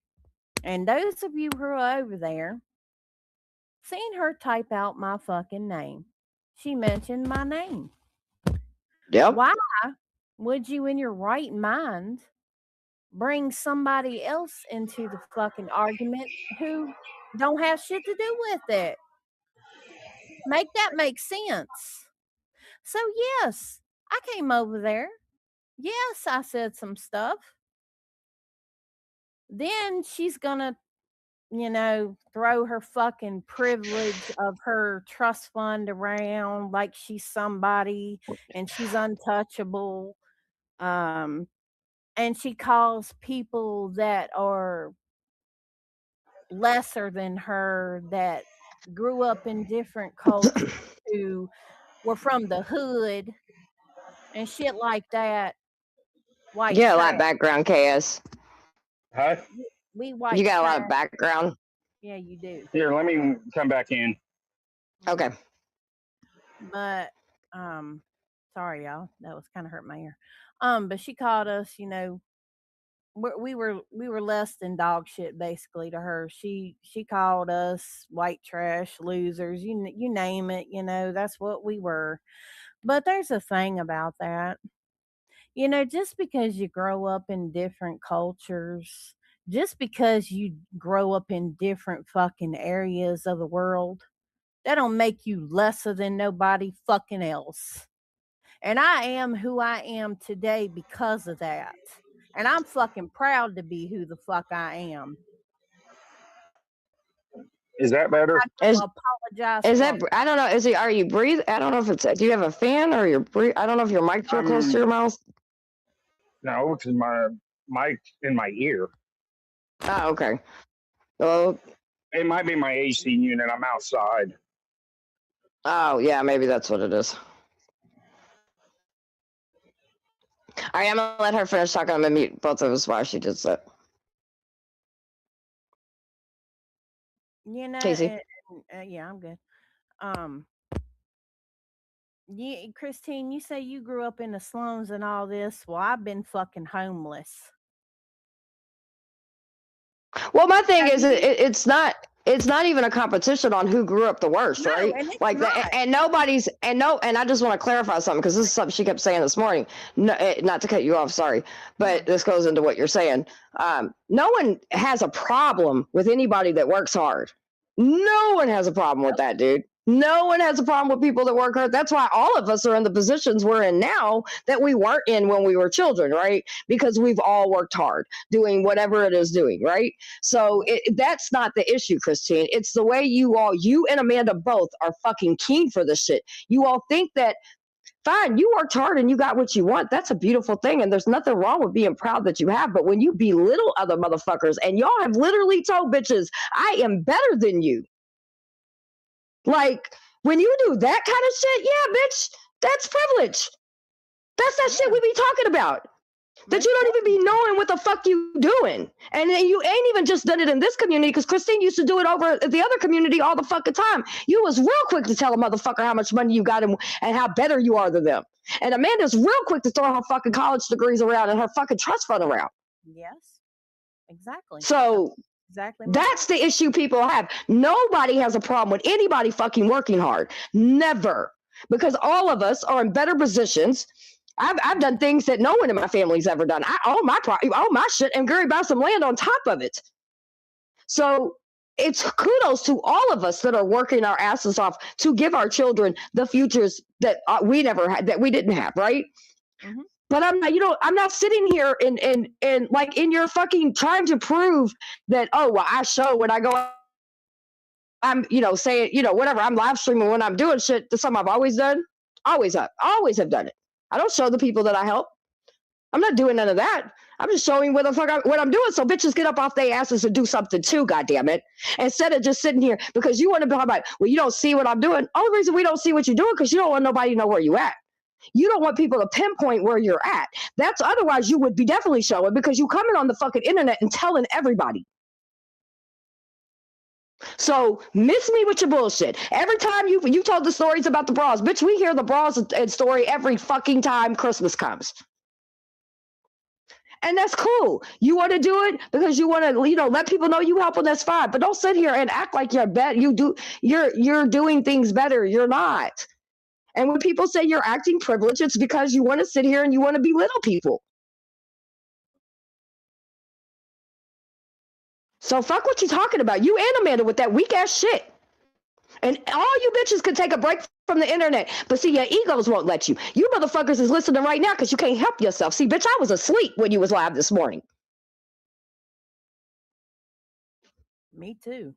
And those of you who are over there seen her type out my fucking name. She mentioned my name. Yep. Why would you, in your right mind, bring somebody else into the fucking argument who don't have shit to do with it? Make that make sense. So, yes, I came over there. Yes, I said some stuff. Then she's gonna, throw her fucking privilege of her trust fund around like she's somebody and she's untouchable. Um, and she calls people that are lesser than her, that grew up in different cultures, who were from the hood and shit like that, white You got a lot trash. of background, KS. Huh? We white You got a trash. lot of background. Yeah, you do. Here, let me come back in. Okay. But sorry y'all, that was kind of hurt my ear. But she called us, we were less than dog shit basically to her. She called us white trash, losers, you name it, that's what we were. But there's a thing about that. Just because you grow up in different cultures, just because you grow up in different fucking areas of the world, that don't make you lesser than nobody fucking else. And I am who I am today because of that. And I'm fucking proud to be who the fuck I am. Is that better? Apologize. Is that? I don't know. Is it? Are you breathing? I don't know if it's. Do you have a fan or you're breathing? I don't know if your mic's real close to your mouth. No, because my mic's in my ear. Oh, okay. Well, it might be my AC unit. I'm outside. Oh, yeah, maybe that's what it is. All right, I'm going to let her finish talking. I'm going to mute both of us while she does that. You know, Casey? yeah, I'm good. Yeah, Christine, you say you grew up in the slums and all this. Well, I've been fucking homeless. Well, my thing is, it's not even a competition on who grew up the worst, No, right? and it's Like, not. and I just want to clarify something because this is something she kept saying this morning. No, not to cut you off, sorry, but this goes into what you're saying. No one has a problem with anybody that works hard. No one has a problem with that, dude. No one has a problem with people that work hard. That's why all of us are in the positions we're in now that we weren't in when we were children, right? Because we've all worked hard doing whatever it is doing, right? So that's not the issue, Christine. It's the way you and Amanda both are fucking keen for this shit. You all think that, fine, you worked hard and you got what you want. That's a beautiful thing. And there's nothing wrong with being proud that you have. But when you belittle other motherfuckers, and y'all have literally told bitches, I am better than you. Like, when you do that kind of shit, yeah, bitch, that's privilege. That's that shit we be talking about. That you don't even be knowing what the fuck you doing. And then you ain't even just done it in this community, because Christine used to do it over at the other community all the fucking time. You was real quick to tell a motherfucker how much money you got and how better you are than them. And Amanda's real quick to throw her fucking college degrees around and her fucking trust fund around. Yes, exactly. So that's the issue people have. Nobody has a problem with anybody fucking working hard. Never. Because all of us are in better positions. I've done things that no one in my family's ever done. I own my property, own my shit, and Gary buy some land on top of it. So it's kudos to all of us that are working our asses off to give our children the futures that we never had, that we didn't have, right? Mm-hmm. But I'm not, I'm not sitting here and like in your fucking trying to prove that, oh, well, I show when I go, I'm, saying, whatever, I'm live streaming when I'm doing shit. That's something I've always done. Always have done it. I don't show the people that I help. I'm not doing none of that. I'm just showing what I'm doing, so bitches get up off their asses and do something too, goddammit. Instead of just sitting here because you want to be like, well, you don't see what I'm doing. Only reason we don't see what you're doing because you don't want nobody to know where you at. You don't want people to pinpoint where you're at. That's otherwise you would be definitely showing because you coming on the fucking internet and telling everybody. So miss me with your bullshit. Every time you told the stories about the bras, bitch, we hear the bras story every fucking time Christmas comes. And that's cool. You want to do it because you want to, let people know you helping. That's fine. But don't sit here and act like you're doing things better. You're not. And when people say you're acting privileged, it's because you want to sit here and you want to belittle people. So fuck what you talking about. You and Amanda with that weak ass shit. And all you bitches can take a break from the internet. But see, your egos won't let you. You motherfuckers is listening right now because you can't help yourself. See, bitch, I was asleep when you was live this morning. Me too.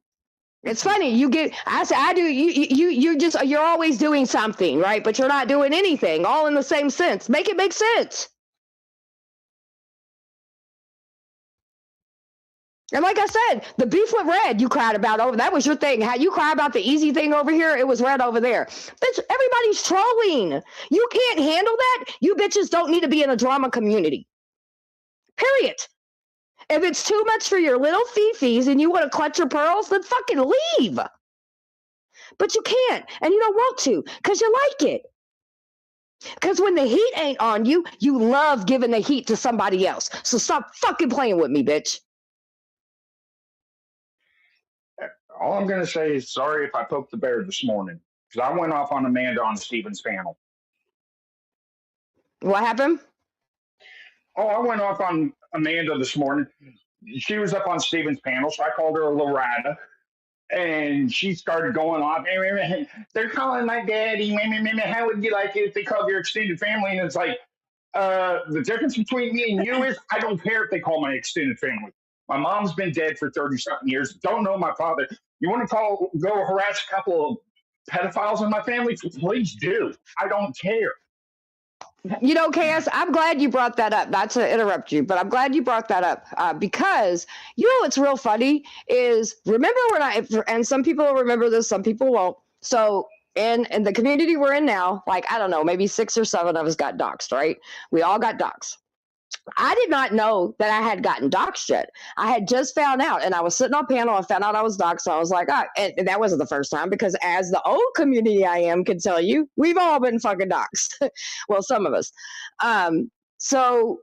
It's funny. I do. You're always doing something, right? But you're not doing anything, all in the same sense. Make it make sense. And like I said, the beef with red you cried about over, that was your thing. How you cry about the easy thing over here, it was red over there. Bitch, everybody's trolling. You can't handle that. You bitches don't need to be in a drama community. Period. If it's too much for your little fifis and you want to clutch your pearls, then fucking leave. But you can't, and you don't want to, because you like it. Because when the heat ain't on you, you love giving the heat to somebody else. So stop fucking playing with me, bitch. All I'm going to say is sorry if I poked the bear this morning, because I went off on Amanda on Steven's panel. What happened? Oh, I went off on Amanda this morning. She was up on Steven's panel, so I called her a Loretta. And she started going off. They're calling my daddy. How would you like it if they called your extended family? And it's like, the difference between me and you is I don't care if they call my extended family. My mom's been dead for 30-something years. Don't know my father. You want to go harass a couple of pedophiles in my family? Please do. I don't care. You know, KS, I'm glad you brought that up. Not to interrupt you, but I'm glad you brought that up because you know what's real funny is remember and some people will remember this, some people won't. So in the community we're in now, like, I don't know, maybe 6 or 7 of us got doxxed, right? We all got doxxed. I did not know that I had gotten doxxed yet. I had just found out, and I was sitting on panel and found out I was doxxed. So I was like, and that wasn't the first time because, as the old community I am can tell you, we've all been fucking doxxed. Well, some of us. So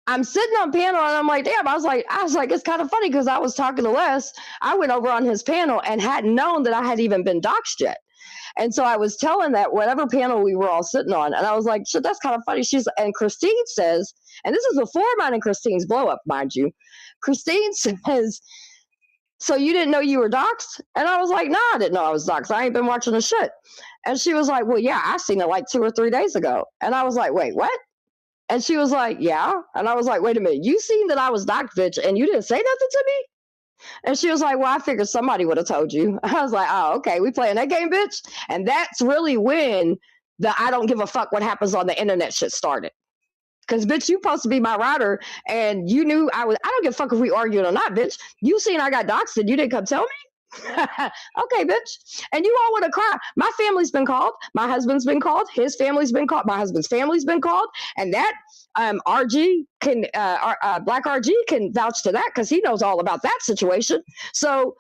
I'm sitting on panel and I'm like, damn. I was like, it's kind of funny because I was talking to Les. I went over on his panel and hadn't known that I had even been doxxed yet. And so I was telling that whatever panel we were all sitting on, and I was like, shit, that's kind of funny. And Christine says, and this is before mine and Christine's blow up, mind you. Christine says, so you didn't know you were doxxed? And I was like, nah, I didn't know I was doxxed. I ain't been watching the shit. And she was like, well, yeah, I seen it like 2 or 3 days ago. And I was like, wait, what? And she was like, yeah. And I was like, wait a minute, you seen that I was doxxed, bitch, and you didn't say nothing to me? And she was like, well, I figured somebody would have told you. I was like, oh, okay, we playing that game, bitch? And that's really when the I don't give a fuck what happens on the internet shit started. Because, bitch, you supposed to be my rider, and you knew I don't give a fuck if we argued or not, bitch. You seen I got doxxed and you didn't come tell me? Okay, bitch. And you all want to cry. My family's been called. My husband's been called. His family's been called. My husband's family's been called. And that RG can, Black RG can vouch to that because he knows all about that situation. So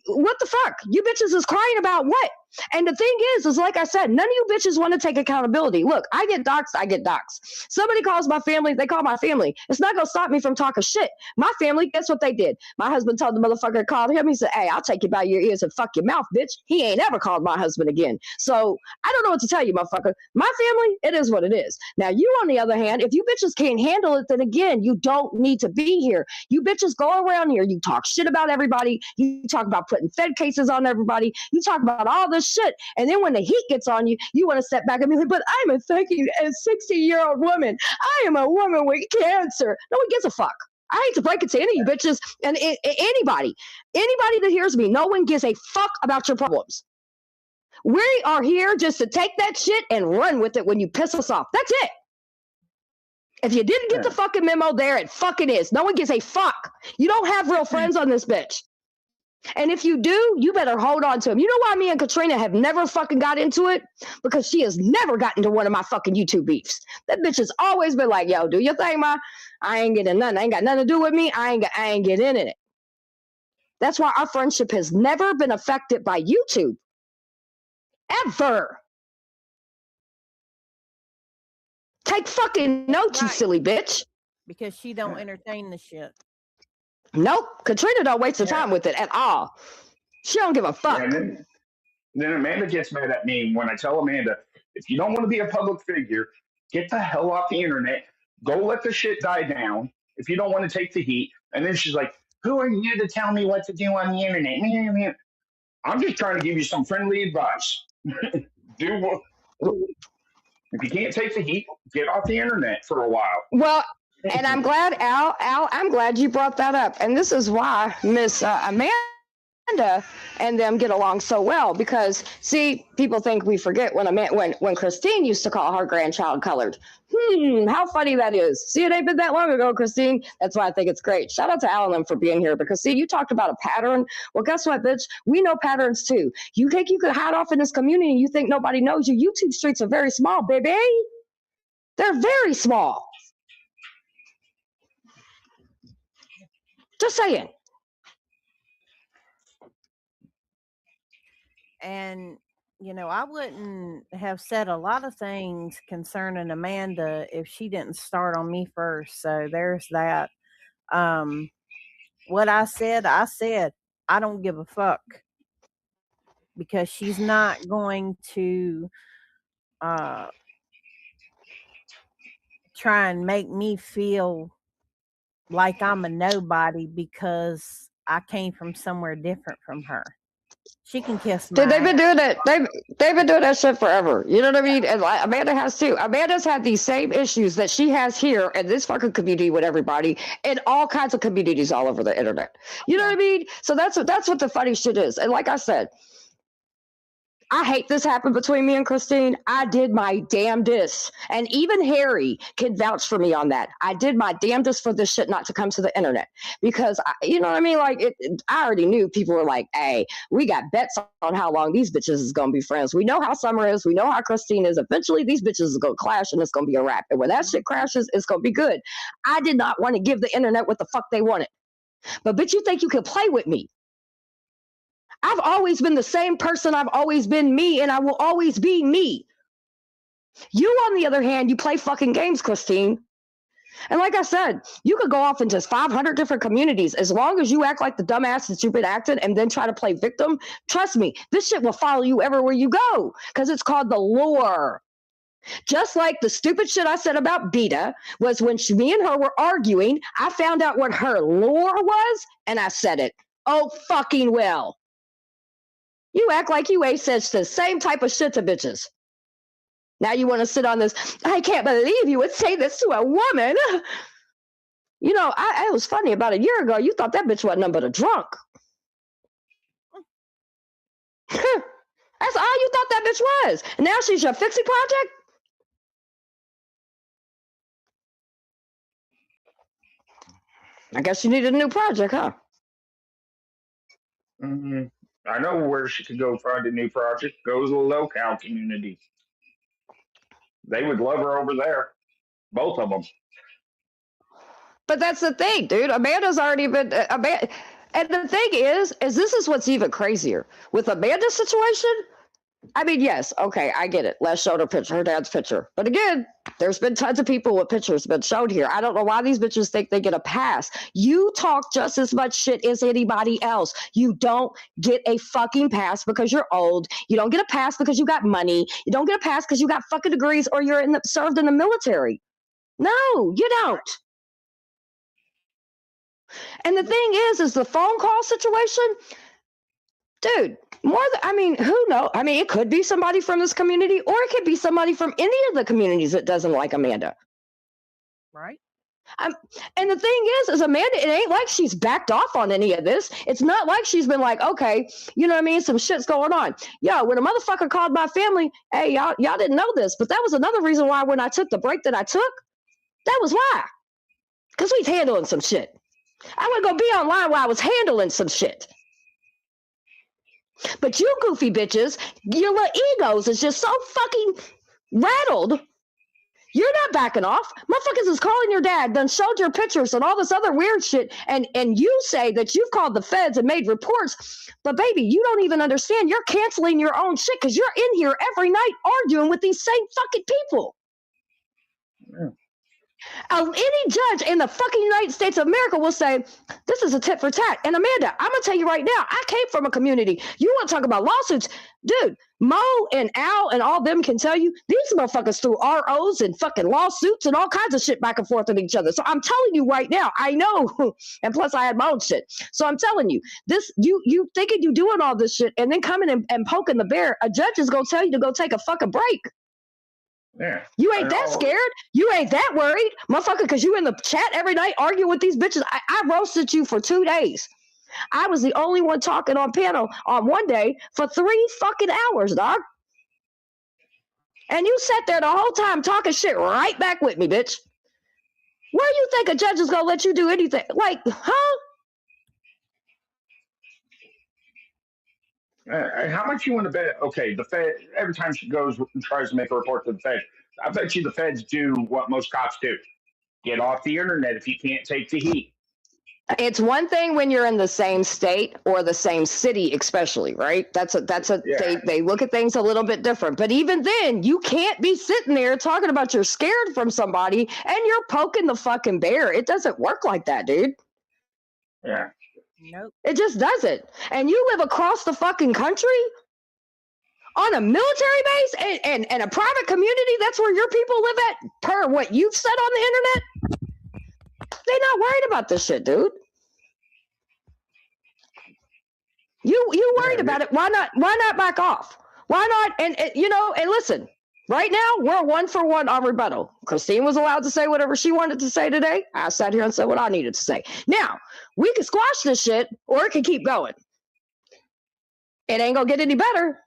what the fuck? You bitches is crying about what? And the thing is like I said, none of you bitches want to take accountability. Look, I get doxxed. Somebody calls my family, they call my family. It's not going to stop me from talking shit. My family, guess what they did? My husband told the motherfucker that called him, he said, hey, I'll take you by your ears and fuck your mouth, bitch. He ain't ever called my husband again. So I don't know what to tell you, motherfucker. My family, it is what it is. Now, you, on the other hand, if you bitches can't handle it, then again, you don't need to be here. You bitches go around here, you talk shit about everybody. You talk about putting Fed cases on everybody. You talk about all this shit. And then when the heat gets on you, you want to step back and be like, but I'm a fucking 60-year-old woman. I am a woman with cancer. No one gives a fuck. I hate to break it to any of you bitches and anybody that hears me, no one gives a fuck about your problems. We are here just to take that shit and run with it when you piss us off. That's it. If you didn't get the fucking memo, there it fucking is. No one gives a fuck. You don't have real friends on this bitch. And if you do, you better hold on to him. You know why me and Katrina have never fucking got into it? Because she has never gotten to one of my fucking YouTube beefs. That bitch has always been like, yo, do your thing, ma. I ain't getting nothing. I ain't got nothing to do with me. I ain't getting in it. That's why our friendship has never been affected by YouTube. Ever. Take fucking notes, you silly bitch. Because she don't entertain the shit. Nope. Katrina don't waste her time with it at all. She don't give a fuck. And then Amanda gets mad at me when I tell Amanda, if you don't want to be a public figure, get the hell off the internet. Go let the shit die down if you don't want to take the heat. And then she's like, who are you to tell me what to do on the internet? I'm just trying to give you some friendly advice. Do what. If you can't take the heat, get off the internet for a while. Well, and I'm glad, Al, I'm glad you brought that up. And this is why Miss Amanda and them get along so well, because see, people think we forget when Christine used to call her grandchild colored. How funny that is. See, it ain't been that long ago, Christine. That's why I think it's great. Shout out to Alan for being here, because see, you talked about a pattern. Well, guess what, bitch? We know patterns too. You think you could hide off in this community and you think nobody knows you? YouTube streets are very small, baby. They're very small. Just saying. And, you know, I wouldn't have said a lot of things concerning Amanda if she didn't start on me first. So there's that. What I said, I don't give a fuck. Because she's not going to try and make me feel like I'm a nobody because I came from somewhere different from her. She can kiss my Dude, they've been ass. doing it. They've been doing that shit forever. You know what I mean? And like, Amanda has too. Amanda's had these same issues that she has here in this fucking community with everybody, and all kinds of communities all over the internet. You know what I mean? So that's what the funny shit is. And like I said, I hate this happened between me and Christine. I did my damnedest. And even Harry can vouch for me on that. I did my damnedest for this shit not to come to the internet. Because, you know what I mean? Like, I already knew people were like, hey, we got bets on how long these bitches is going to be friends. We know how Summer is. We know how Christine is. Eventually, these bitches is going to clash and it's going to be a wrap. And when that shit crashes, it's going to be good. I did not want to give the internet what the fuck they wanted. But bitch, you think you could play with me? I've always been the same person. I've always been me, and I will always be me. You, on the other hand, you play fucking games, Christine. And like I said, you could go off into 500 different communities. As long as you act like the dumbass that you've been acting and then try to play victim, trust me, this shit will follow you everywhere you go because it's called the lore. Just like the stupid shit I said about Beta was when me and her were arguing, I found out what her lore was, and I said it. Oh, fucking well. You act like you ain't said the same type of shit to bitches. Now you want to sit on this, I can't believe you would say this to a woman. You know, it was funny, about a year ago, you thought that bitch wasn't nothing but a drunk. That's all you thought that bitch was. And now she's your fixie project? I guess you needed a new project, huh? Mm-hmm. I know where she could go find a new project. Go to the low-cal community. They would love her over there. Both of them. But that's the thing, dude. Amanda's already been... and the thing is this is what's even crazier. With Amanda's situation, I mean, yes, okay, I get it. Les showed her picture, her dad's picture. But again, there's been tons of people with pictures been shown here. I don't know why these bitches think they get a pass. You talk just as much shit as anybody else. You don't get a fucking pass because you're old. You don't get a pass because you got money. You don't get a pass because you got fucking degrees or you're served in the military. No, you don't. And the thing is the phone call situation, dude, who knows? I mean, it could be somebody from this community or it could be somebody from any of the communities that doesn't like Amanda. Right. And the thing is Amanda, it ain't like she's backed off on any of this. It's not like she's been like, okay, you know what I mean? Some shit's going on. Yo, when a motherfucker called my family, hey, y'all didn't know this, but that was another reason why when I took the break that I took, that was why. Because we was handling some shit. I wasn't going to be online while I was handling some shit. But you goofy bitches, your little egos is just so fucking rattled. You're not backing off. Motherfuckers is calling your dad, then showed your pictures and all this other weird shit. And you say that you've called the feds and made reports. But baby, you don't even understand. You're canceling your own shit because you're in here every night arguing with these same fucking people. Yeah. Any judge in the fucking United States of America will say, this is a tit for tat. And Amanda, I'm going to tell you right now, I came from a community. You want to talk about lawsuits? Dude, Mo and Al and all them can tell you, these motherfuckers threw ROs and fucking lawsuits and all kinds of shit back and forth at each other. So I'm telling you right now, I know. And plus I had my own shit. So I'm telling you, this, you thinking you doing all this shit and then coming and poking the bear, a judge is going to tell you to go take a fucking break. Yeah. You ain't that scared. You ain't that worried, motherfucker, because you in the chat every night arguing with these bitches. I roasted you for 2 days. I was the only one talking on panel on one day for 3 fucking hours, dog. And you sat there the whole time talking shit right back with me, bitch. Where do you think a judge is going to let you do anything? Like, huh? How much you want to bet? Okay, the Fed, every time she goes and tries to make a report to the Fed, I bet you the Feds do what most cops do. Get off the internet if you can't take the heat. It's one thing when you're in the same state or the same city, especially, right? Yeah. They look at things a little bit different. But even then, you can't be sitting there talking about you're scared from somebody and you're poking the fucking bear. It doesn't work like that, dude. Yeah. Nope. It just doesn't. And you live across the fucking country on a military base and a private community. That's where your people live at, per what you've said on the internet. They're not worried about this shit, dude. You worried about it. Why not back off? Why not? And you know, and listen, right now we're 1-for-1 on rebuttal. Christine was allowed to say whatever she wanted to say today. I sat here and said what I needed to say. Now, we can squash this shit or it can keep going. It ain't gonna get any better.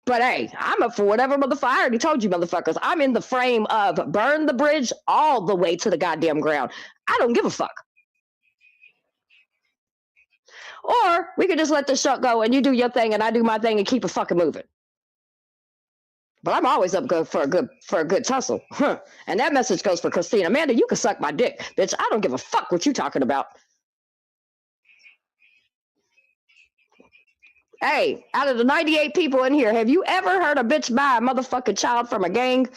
But hey, I'm up for whatever motherfucker. I already told you motherfuckers, I'm in the frame of burn the bridge all the way to the goddamn ground. I don't give a fuck. Or we could just let the show go and you do your thing and I do my thing and keep it fucking moving. But I'm always up for a good tussle. Huh. And that message goes for Christine. Amanda, you can suck my dick, bitch. I don't give a fuck what you talking about. Hey, out of the 98 people in here, have you ever heard a bitch buy a motherfucking child from a gang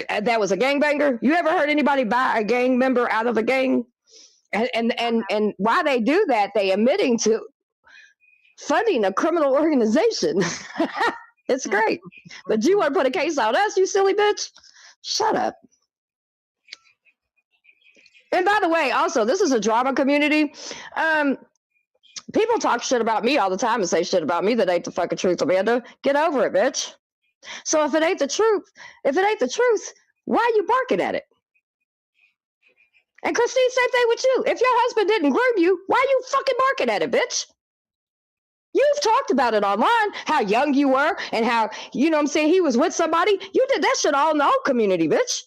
that was a gangbanger? You ever heard anybody buy a gang member out of a gang? And why they do that, they admitting to funding a criminal organization. It's great. But you want to put a case on us, you silly bitch? Shut up. And by the way, also, this is a drama community. People talk shit about me all the time and say shit about me that ain't the fucking truth, Amanda. Get over it, bitch. So if it ain't the truth, why are you barking at it? And Christine, same thing with you. If your husband didn't groom you, why are you fucking barking at it, bitch? You've talked about it online, how young you were and how, you know what I'm saying, he was with somebody. You did that shit all in the whole community, bitch.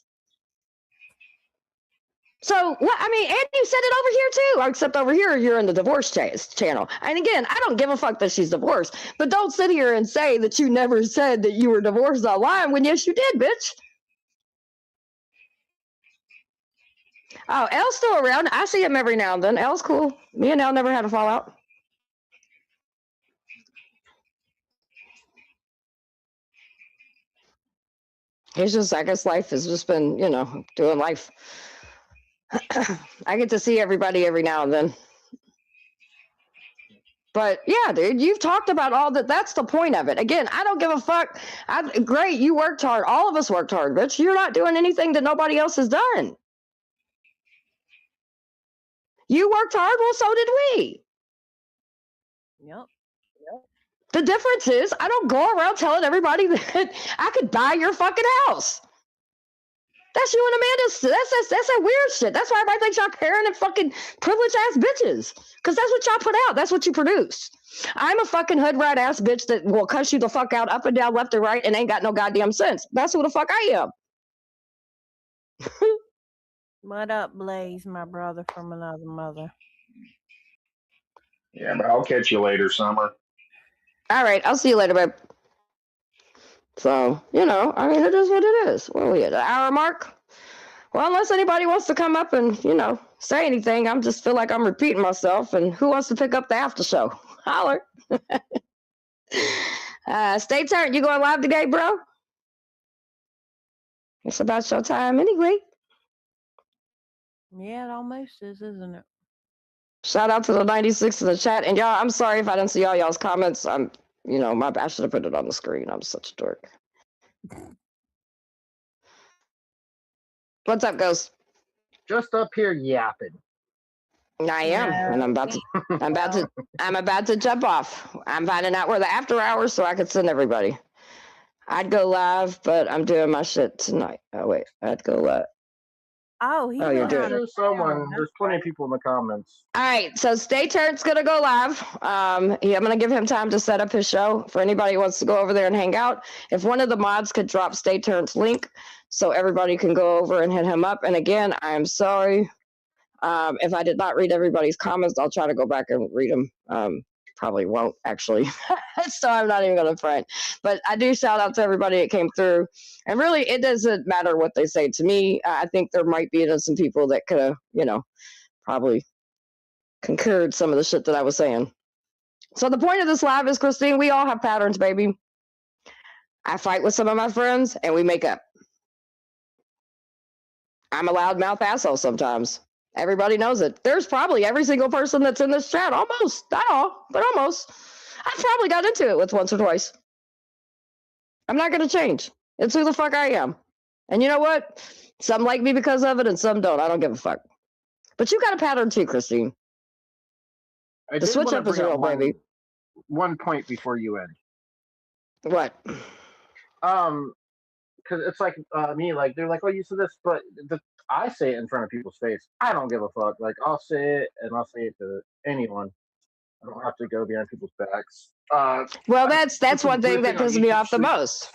So, what? I mean, and you said it over here too, except over here you're in the divorce channel. And again, I don't give a fuck that she's divorced, but don't sit here and say that you never said that you were divorced online when yes, you did, bitch. Oh, Elle's still around. I see him every now and then. Elle's cool. Me and Elle never had a fallout. It's just, I guess life has just been, you know, doing life. I get to see everybody every now and then. But yeah, dude, you've talked about all that. That's the point of it. Again, I don't give a fuck. Great, you worked hard. All of us worked hard, bitch. You're not doing anything that nobody else has done. You worked hard, well, so did we. Yep. The difference is I don't go around telling everybody that I could buy your fucking house. That's you and Amanda. That's that weird shit. That's why everybody thinks y'all caring and fucking privileged ass bitches. Because that's what y'all put out. That's what you produce. I'm a fucking hood rat ass bitch that will cuss you the fuck out up and down, left and right, and ain't got no goddamn sense. That's who the fuck I am. What up, Blaze, my brother from another mother? Yeah, but I'll catch you later, Summer. All right, I'll see you later, babe. So, you know, I mean, it is what it is. Where are we at? The hour mark? Well, unless anybody wants to come up and, you know, say anything, I just feel like I'm repeating myself. And who wants to pick up the after show? Holler. Stay tuned. You going live today, bro? It's about showtime anyway. Yeah, it almost is, isn't it? Shout out to the 96 in the chat. And y'all, I'm sorry if I didn't see all y'all's comments. I'm, you know, I should have put it on the screen. I'm such a dork. What's up, Ghost? Just up here yapping. I am, and I'm about to jump off. I'm finding out where the after hours so I could send everybody. I'd go live, but I'm doing my shit tonight. Oh wait, I'd go live. Oh, you're doing it. Someone. There's plenty of people in the comments. All right, so Stay Turned's gonna go live. I'm gonna give him time to set up his show. For anybody who wants to go over there and hang out, if one of the mods could drop Stay Turned's link, so everybody can go over and hit him up. And again, I'm sorry if I did not read everybody's comments. I'll try to go back and read them. Probably won't actually, so I'm not even gonna front. But I do shout out to everybody that came through. And really, it doesn't matter what they say to me. I think there might be some people that could have, you know, probably concurred some of the shit that I was saying. So the point of this live is, Christine, we all have patterns, baby. I fight with some of my friends, and we make up. I'm a loudmouth asshole sometimes. Everybody knows it. There's probably every single person that's in this chat, almost, not all, but almost. I've probably got into it with once or twice. I'm not going to change. It's who the fuck I am. And you know what? Some like me because of it and some don't. I don't give a fuck. But you got a pattern too, Christine. The switch up is real, baby. one point before you end. What? Because it's like me, like they're like, "Oh, you said this," but I say it in front of people's face. I don't give a fuck. Like I'll say it, and I'll say it to anyone. I don't have to go behind people's backs. Well, that's one thing that on pissed me YouTube off the Street. most.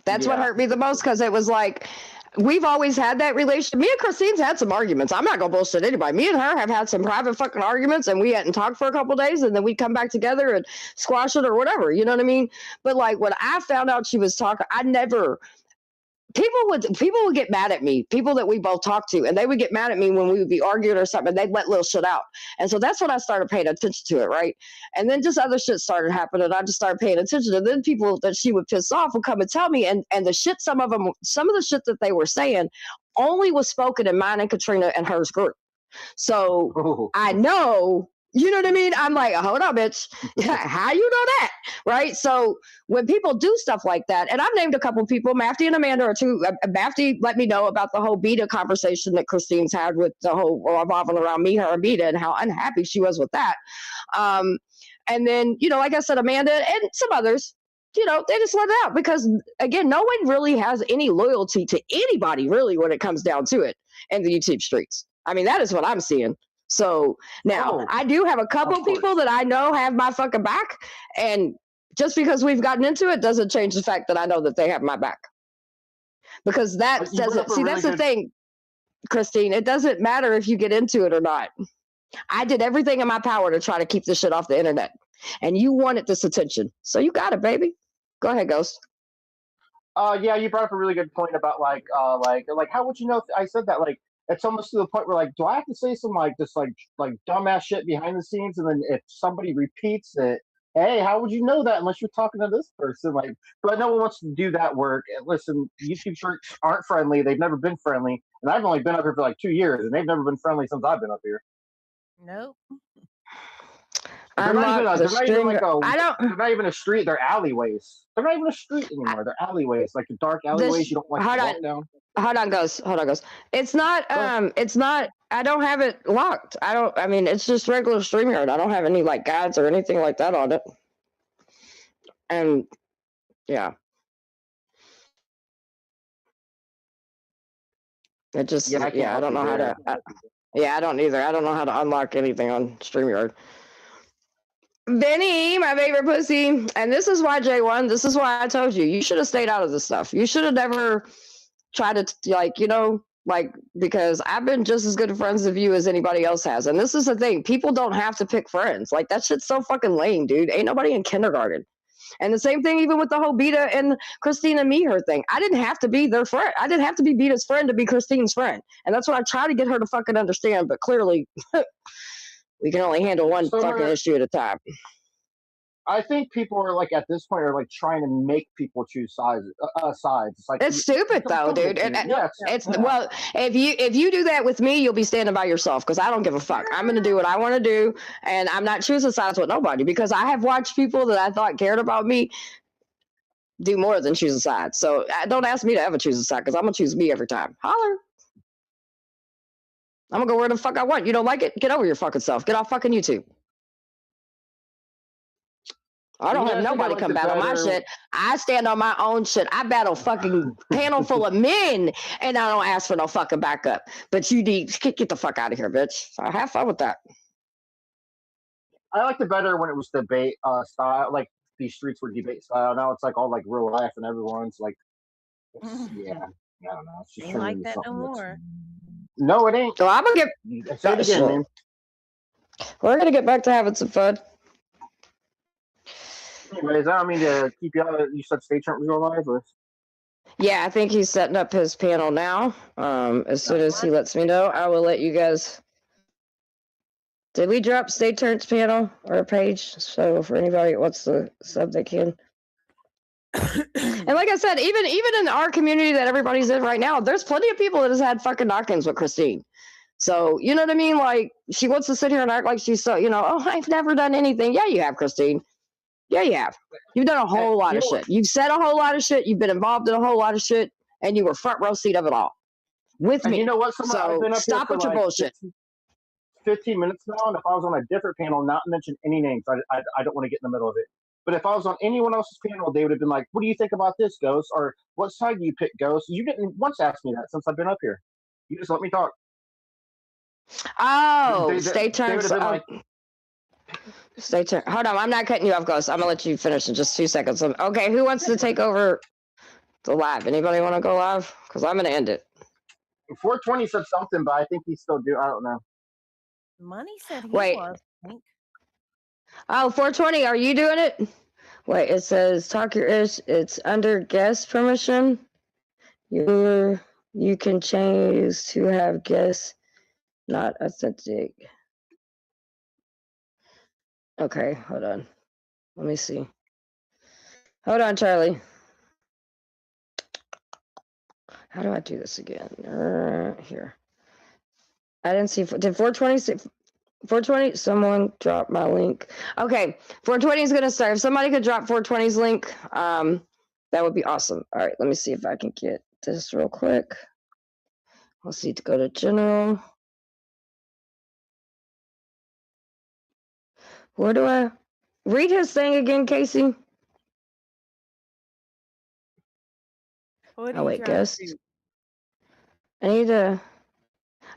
That's what Yeah. hurt me the most, because it was like, we've always had that relationship. Me and Christine's had some arguments. I'm not gonna bullshit anybody. Me and her have had some private fucking arguments, and we hadn't talked for a couple days, and then we come back together and squash it or whatever. You know what I mean? But like when I found out she was talking, I never. People would get mad at me, people that we both talked to, and they would get mad at me when we would be arguing or something. They'd let little shit out. And so that's when I started paying attention to it, right? And then just other shit started happening. I just started paying attention. And then people that she would piss off would come and tell me, and the shit, some of the shit that they were saying only was spoken in mine and Katrina and hers group. So I know, you know what I mean? I'm like, hold on, bitch. How you know that? Right? So when people do stuff like that, and I've named a couple people, Mafty and Amanda are two. Mafty let me know about the whole Beta conversation that Christine's had with the whole revolving around me, her, and Beta, and how unhappy she was with that. And then, you know, like I said, Amanda and some others, you know, they just let it out because, again, no one really has any loyalty to anybody, really, when it comes down to it in the YouTube streets. I mean, that is what I'm seeing. So now I do have a couple people that I know have my fucking back, and just because we've gotten into it doesn't change the fact that I know that they have my back. Because that doesn't, see, that's the thing, Christine, it doesn't matter if you get into it or not. I did everything in my power to try to keep this shit off the internet, and you wanted this attention. So you got it, baby. Go ahead, Ghost. Yeah, you brought up a really good point about like how would you know if I said that? Like, it's almost to the point where like, do I have to say some like this like dumbass shit behind the scenes, and then if somebody repeats it, hey, how would you know that unless you're talking to this person? Like, but no one wants to do that work. And listen, YouTube shirts aren't friendly. They've never been friendly, and I've only been up here for like 2 years, and they've never been friendly since I've been up here. Nope. They're not even a street. They're alleyways. They're not even a street anymore. They're alleyways, like the dark alleyways you don't like to walk down. Hold on, Ghost. It's not, I don't have it locked. I mean, it's just regular StreamYard. I don't have any like guides or anything like that on it. And yeah. It just, I don't know how to, I don't either. I don't know how to unlock anything on StreamYard. Benny, my favorite pussy. And this is why, J1, this is why I told you, you should have stayed out of this stuff. You should have never tried to, like, you know, like, because I've been just as good of friends with you as anybody else has. And this is the thing. People don't have to pick friends. Like, that shit's so fucking lame, dude. Ain't nobody in kindergarten. And the same thing even with the whole Beta and Christine and me, her thing. I didn't have to be their friend. I didn't have to be Beta's friend to be Christine's friend. And that's what I try to get her to fucking understand. But clearly, we can only handle one fucking issue at a time. I think people are like at this point are like trying to make people choose sides. It's like it's stupid though, dude. Well, if you do that with me, you'll be standing by yourself because I don't give a fuck. I'm gonna do what I want to do, and I'm not choosing sides with nobody because I have watched people that I thought cared about me do more than choose a side. So don't ask me to ever choose a side because I'm gonna choose me every time. Holler. I'm gonna go where the fuck I want. You don't like it? Get over your fucking self. Get off fucking YouTube. I don't have nobody come battle my shit. I stand on my own shit. I battle fucking panel full of men, and I don't ask for no fucking backup. But you need get the fuck out of here, bitch. So have fun with that. I liked it better when it was debate style, like these streets were debate style. Now it's like all like real life, and everyone's like, I don't know. It's just ain't like that no more. No, it ain't. So I'm gonna get. Say it again, man. We're gonna get back to having some fun. Anyways, I don't mean to keep you out. You said State Trump was going live, or? Yeah, I think he's setting up his panel now. As soon as he lets me know, I will let you guys. Did we drop State Turn's panel or a page? So for anybody that wants to sub, they can. And like I said, even in our community that everybody's in right now, there's plenty of people that has had fucking knock-ins with Christine. So, you know what I mean? Like, she wants to sit here and act like she's so, you know, oh, I've never done anything. Yeah, you have, Christine. Yeah, you have. You've done a whole lot of shit. You've said a whole lot of shit. You've been involved in a whole lot of shit. And you were front row seat of it all. With me. You know what? So stop with your bullshit. 15 minutes now, and if I was on a different panel, not mention any names, I don't want to get in the middle of it. But if I was on anyone else's panel, they would have been like, "What do you think about this, Ghost?" Or "What side do you pick, Ghost?" You didn't once ask me that since I've been up here. You just let me talk. Oh, They stay turned. would have been like, stay turned. Hold on, I'm not cutting you off, Ghost. I'm gonna let you finish in just 2 seconds. Okay, who wants to take over the live? Anybody want to go live? Because I'm gonna end it. 420 said something, but I think he still do. I don't know. Money said he Wait. was. I think. Oh, 420, are you doing it? Wait, it says talk your ish. It's under guest permission. You can change to have guests not authentic. Okay, hold on. Let me see. Hold on, Charlie. How do I do this again? Here. I didn't see. Did 420 say 420? Someone dropped my link. Okay, 420 is gonna start. If somebody could drop 420's link, that would be awesome. All right, let me see if I can get this real quick. Let's see to go to general. Where do I read his thing again, Casey? What Oh are you wait, trying guest. to do? I need to.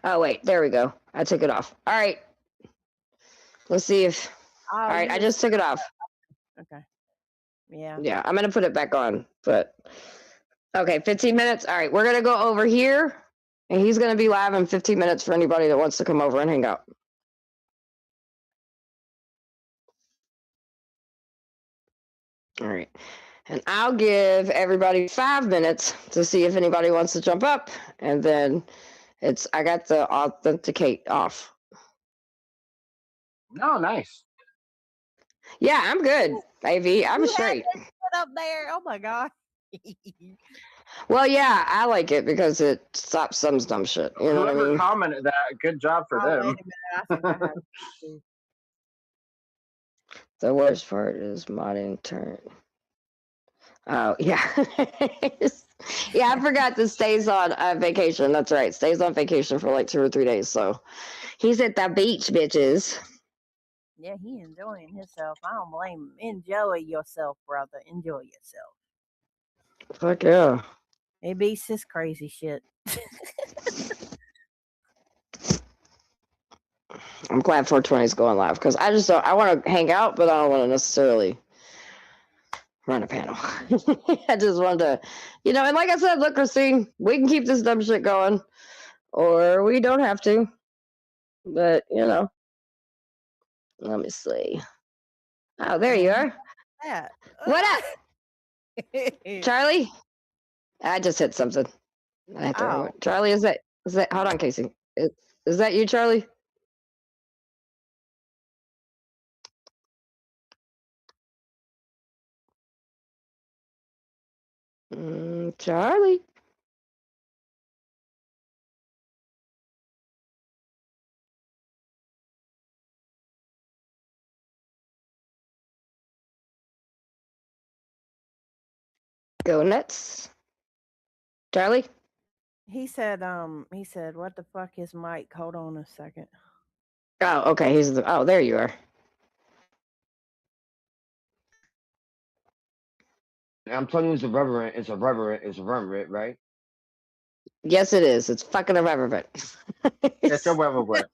Oh wait, there we go. I took it off. All right. Let's see if. Oh, All right, you I just took it off. Okay. Yeah. Yeah, I'm gonna put it back on. But okay, 15 minutes. All right, we're gonna go over here, and he's gonna be live in 15 minutes for anybody that wants to come over and hang out. All right, and I'll give everybody 5 minutes to see if anybody wants to jump up, and then I got the authenticate off. No, nice. Yeah, I'm good, AV. I'm You straight. had that up there. Oh my god. Well, yeah, I like it because it stops some dumb shit. You know what I Whoever mean? commented that, good job for Oh, wait a them. minute. I think I have to. The worst part is modding turn. Oh, yeah. Yeah, I forgot that Stays on vacation. That's right. Stays on vacation for like 2 or 3 days. So he's at the beach, bitches. Yeah, he enjoying himself. I don't blame him. Enjoy yourself, brother. Enjoy yourself. Fuck yeah. It beats this crazy shit. I'm glad 420 is going live because I just don't. I want to hang out, but I don't want to necessarily run a panel. I just wanted to, and like I said, look, Christine, we can keep this dumb shit going, or we don't have to. But, let me see. Oh, there you are. Yeah. What up, Charlie? I just hit something. I hit the wrong one. Charlie, is that? Hold on, Casey. Is that you, Charlie? Charlie. Go nuts. Charlie? He said, what the fuck is Mike? Hold on a second. Oh, okay. Oh, there you are. I'm telling you, it's irreverent. It's irreverent, right? Yes, it is. It's fucking irreverent. It's irreverent.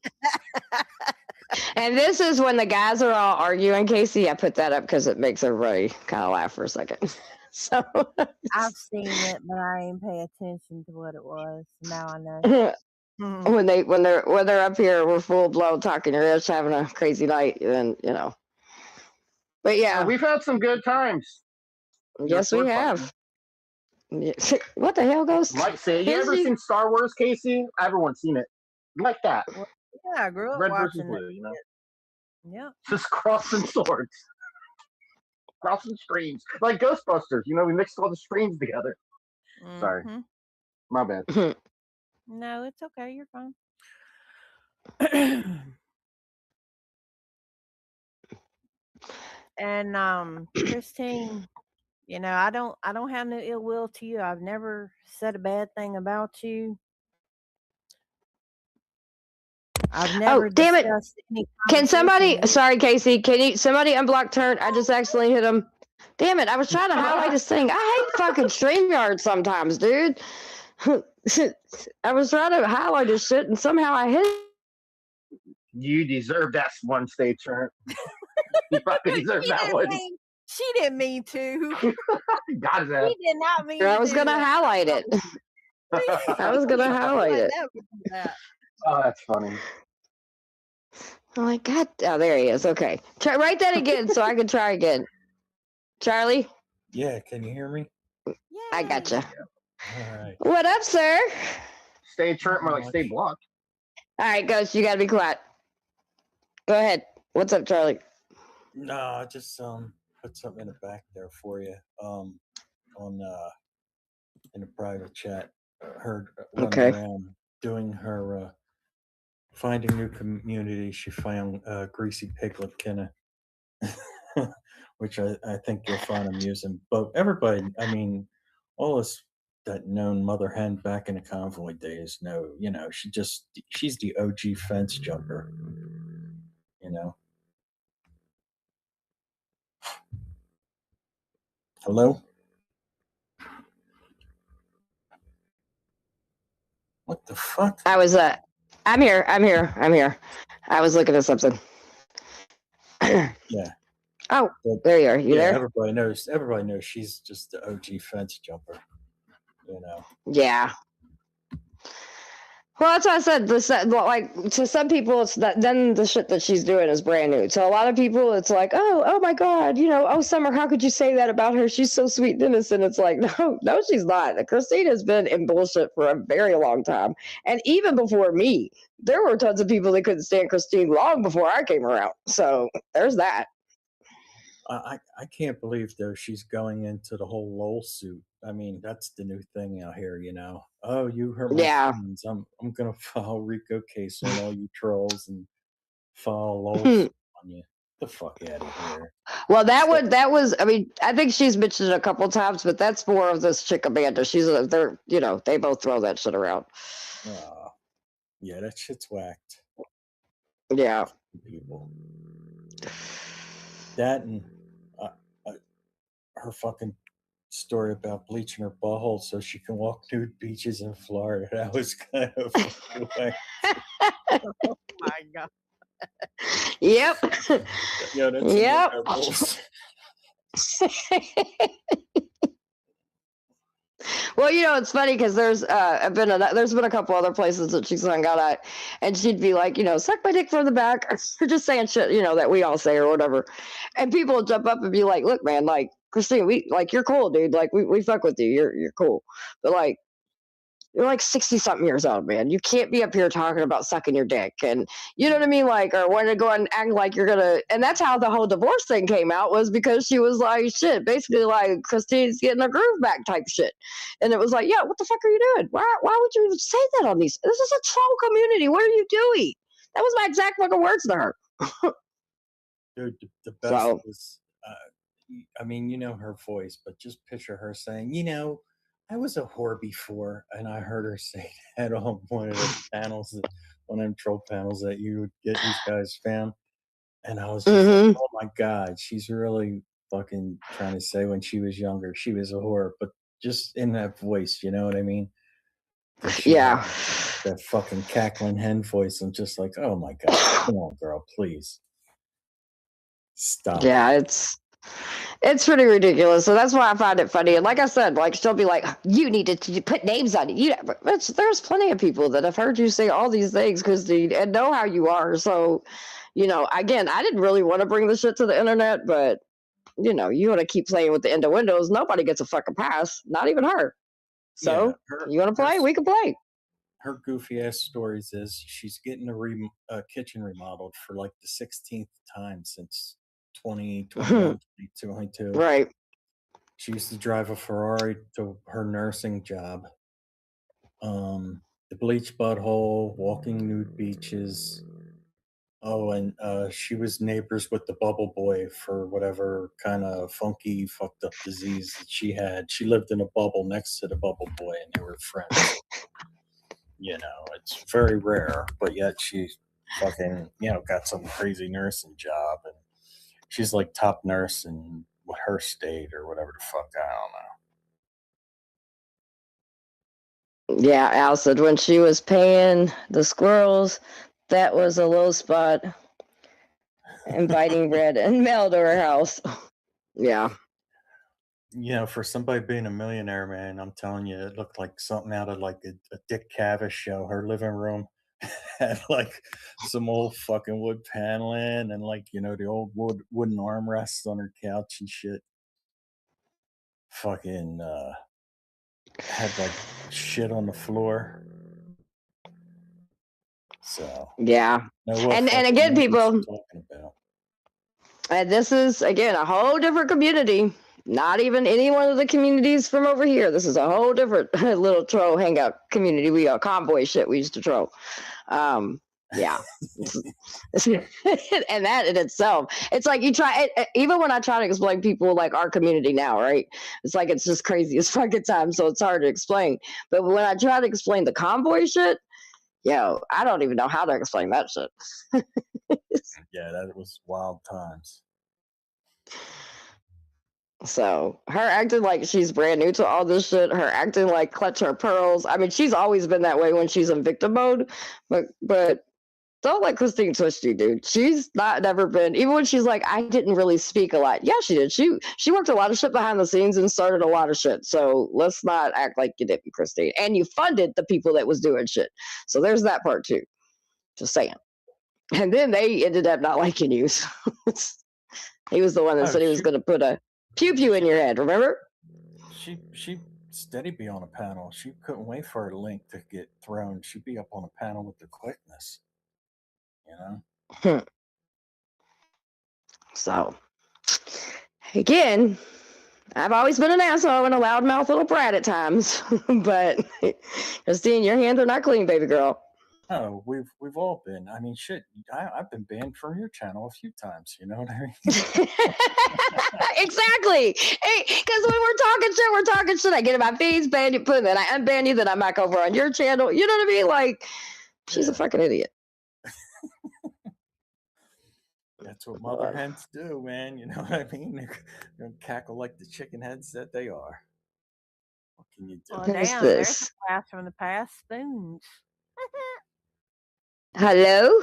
And this is when the guys are all arguing, Casey. I put that up because it makes everybody kind of laugh for a second. So I've seen it, but I ain't pay attention to what it was. Now I know. when they're up here, we're full blown talking your ish, having a crazy night, then But yeah, we've had some good times. Yes, we have. What the hell, Ghost? Mike said, "You ever seen Star Wars, Casey? Everyone's seen it. Like that. Well, yeah, I grew up Red watching versus blue. Yeah. Just crossing swords, crossing streams, like Ghostbusters. We mixed all the streams together. Mm-hmm. Sorry, my bad. No, it's okay. You're fine. And Christine, I don't have no ill will to you. I've never said a bad thing about you. I've never damn it. discussed any Can somebody, conversation. sorry, Casey, somebody unblock Turn? I just accidentally hit him. Damn it, I was trying to highlight this thing. I hate fucking StreamYard sometimes, dude. I was trying to highlight this shit and somehow I hit it. You deserve that one, Stay Trent. You fucking deserve that one. She didn't mean to. Got that. She did not mean I to. was gonna highlight it. I was gonna highlight it. Oh, that's funny. I'm like, God, oh, there he is. Okay. Write that again so I can try again. Charlie? Yeah, can you hear me? I gotcha. All right. What up, sir? Stay Trent, more like stay blocked. All right, Ghost, you gotta be quiet. Go ahead. What's up, Charlie? No, I just put something in the back there for you. On in a private chat. Heard running around doing her finding new community. She found Greasy Piglet Kinna, which I think you'll find amusing. But everybody, I mean, all us that known Mother Hen back in the convoy days know, you know, she's the OG fence jumper, you know. Hello? What the fuck? I was I'm here. I was looking at something. Yeah. Oh, there you are. You there? Everybody knows she's just the OG fence jumper. You know. Yeah. Well, that's what I said. Like to some people, it's that then the shit that she's doing is brand new. To a lot of people, it's like, oh my God, you know, oh Summer, how could you say that about her? She's so sweet and innocent. It's like, no, she's not. Christine has been in bullshit for a very long time, and even before me, there were tons of people that couldn't stand Christine long before I came around. So there's that. I can't believe though she's going into the whole LOL suit. I mean, that's the new thing out here, you know. Oh, you hurt my feelings. I'm gonna file RICO case on all you trolls and file LOL suit on you. The fuck out of here. Well, that was. I mean, I think she's mentioned it a couple times, but that's more of this chick Amanda. They're, you know, they both throw that shit around. Yeah, that shit's whacked. Yeah. People. That and her fucking story about bleaching her butthole so she can walk nude beaches in Florida. That was kind of whacked. Oh my God. Yep. Yeah, that's yep. Well, you know, it's funny because there's been a couple other places that she's hung out at, and she'd be like, you know, suck my dick from the back, or just saying shit, you know, that we all say or whatever, and people would jump up and be like, look, man, like Christine, you're cool, dude, like we fuck with you, you're cool, but like you're like 60 something years old, man. You can't be up here talking about sucking your dick. And you know what I mean? Like, or want to go and act like you're going to, and that's how the whole divorce thing came out, was because she was like, shit, basically like Christine's getting her groove back type shit. And it was like, yeah, what the fuck are you doing? Why would you say that on these? This is a troll community. What are you doing? That was my exact fucking words to her. Dude, the best was, I mean, you know her voice, but just picture her saying, you know, I was a whore before, and I heard her say that on one of the panels, one of them troll panels that you guys found, and I was just like, oh my God, she's really fucking trying to say when she was younger she was a whore, but just in that voice, you know what I mean? Yeah. That fucking cackling hen voice. I'm just like, oh my God, come on, girl, please stop. Yeah, it's pretty ridiculous. So that's why I find it funny. And like I said, like she'll be like, you need to put names on it. There's plenty of people that have heard you say all these things, Christine, and know how you are. So, you know, again, I didn't really want to bring this shit to the internet, but you know, you want to keep playing with the innuendos. Nobody gets a fucking pass, not even her. So you want to play? We can play. Her goofy ass stories is she's getting a kitchen remodeled for like the 16th time since 2021, 2022. Right. She used to drive a Ferrari to her nursing job. The bleach butthole, walking nude beaches. Oh, and she was neighbors with the bubble boy for whatever kind of funky, fucked up disease that she had. She lived in a bubble next to the bubble boy, and they were friends. You know, it's very rare, but yet she fucking, got some crazy nursing job, and she's like top nurse in her state or whatever the fuck. I don't know. Yeah, Al said when she was paying the squirrels, that was a low spot. Inviting bread and mail to her house. Yeah. For somebody being a millionaire, man, I'm telling you, it looked like something out of like a Dick Cavett show. Her living room had like some old fucking wood paneling and like, the old wooden armrests on her couch and shit. Fucking had like shit on the floor. So yeah. And again, people, talking about. And this is again a whole different community. Not even any one of the communities from over here. This is a whole different little troll hangout community. We convoy shit we used to troll. Yeah. And that in itself, it's like you try even when I try to explain people like our community now, right? It's like it's just crazy as fucking time, so it's hard to explain. But when I try to explain the convoy shit, I don't even know how to explain that shit. Yeah, that was wild times. So her acting like she's brand new to all this shit, her acting like clutch her pearls. I mean, she's always been that way when she's in victim mode, but don't let Christine twist you, dude. She's never been, even when she's like, I didn't really speak a lot. Yeah, she did. She worked a lot of shit behind the scenes and started a lot of shit. So let's not act like you didn't, Christine. And you funded the people that was doing shit. So there's that part too. Just saying. And then they ended up not liking you. So he was the one that said he was going to put a pew pew in your head. Remember? She steady be on a panel. She couldn't wait for her link to get thrown. She'd be up on a panel with the quickness. So, again, I've always been an asshole and a loudmouth little brat at times, but Christine, your hands are not clean, baby girl. Oh, we've all been. I mean, shit. I've been banned from your channel a few times. You know what I mean? Exactly. Hey, because when we're talking shit. I get in my face, ban you, then I unban you, then I'm back over on your channel. You know what I mean? Like, she's a fucking idiot. That's what mother hens do, man. You know what I mean? They're gonna cackle like the chicken heads that they are. What can you do? Well, damn, there's a blast from the past. Spoons. Hello?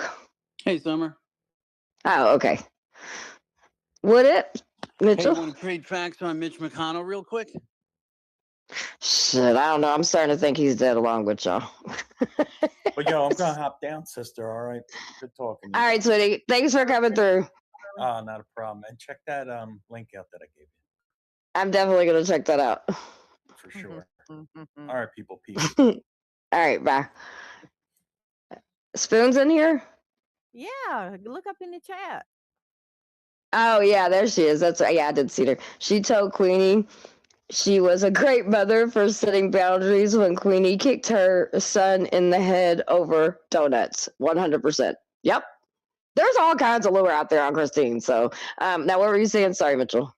Hey, Summer. Oh, okay. What it, Mitchell? Hey, want to trade facts on Mitch McConnell real quick? Shit, I don't know. I'm starting to think he's dead along with y'all. But I'm gonna hop down, sister. All right. Good talking to you. All right, sweetie. Thanks for coming through. Not a problem. And check that link out that I gave you. I'm definitely gonna check that out. For sure. All right, people. Peace. All right, bye. Spoon's in here? Yeah, look up in the chat. Oh yeah, there she is. I did see her. She told Queenie she was a great mother for setting boundaries when Queenie kicked her son in the head over donuts. 100%. Yep. There's all kinds of lure out there on Christine. So now what were you saying? Sorry, Mitchell.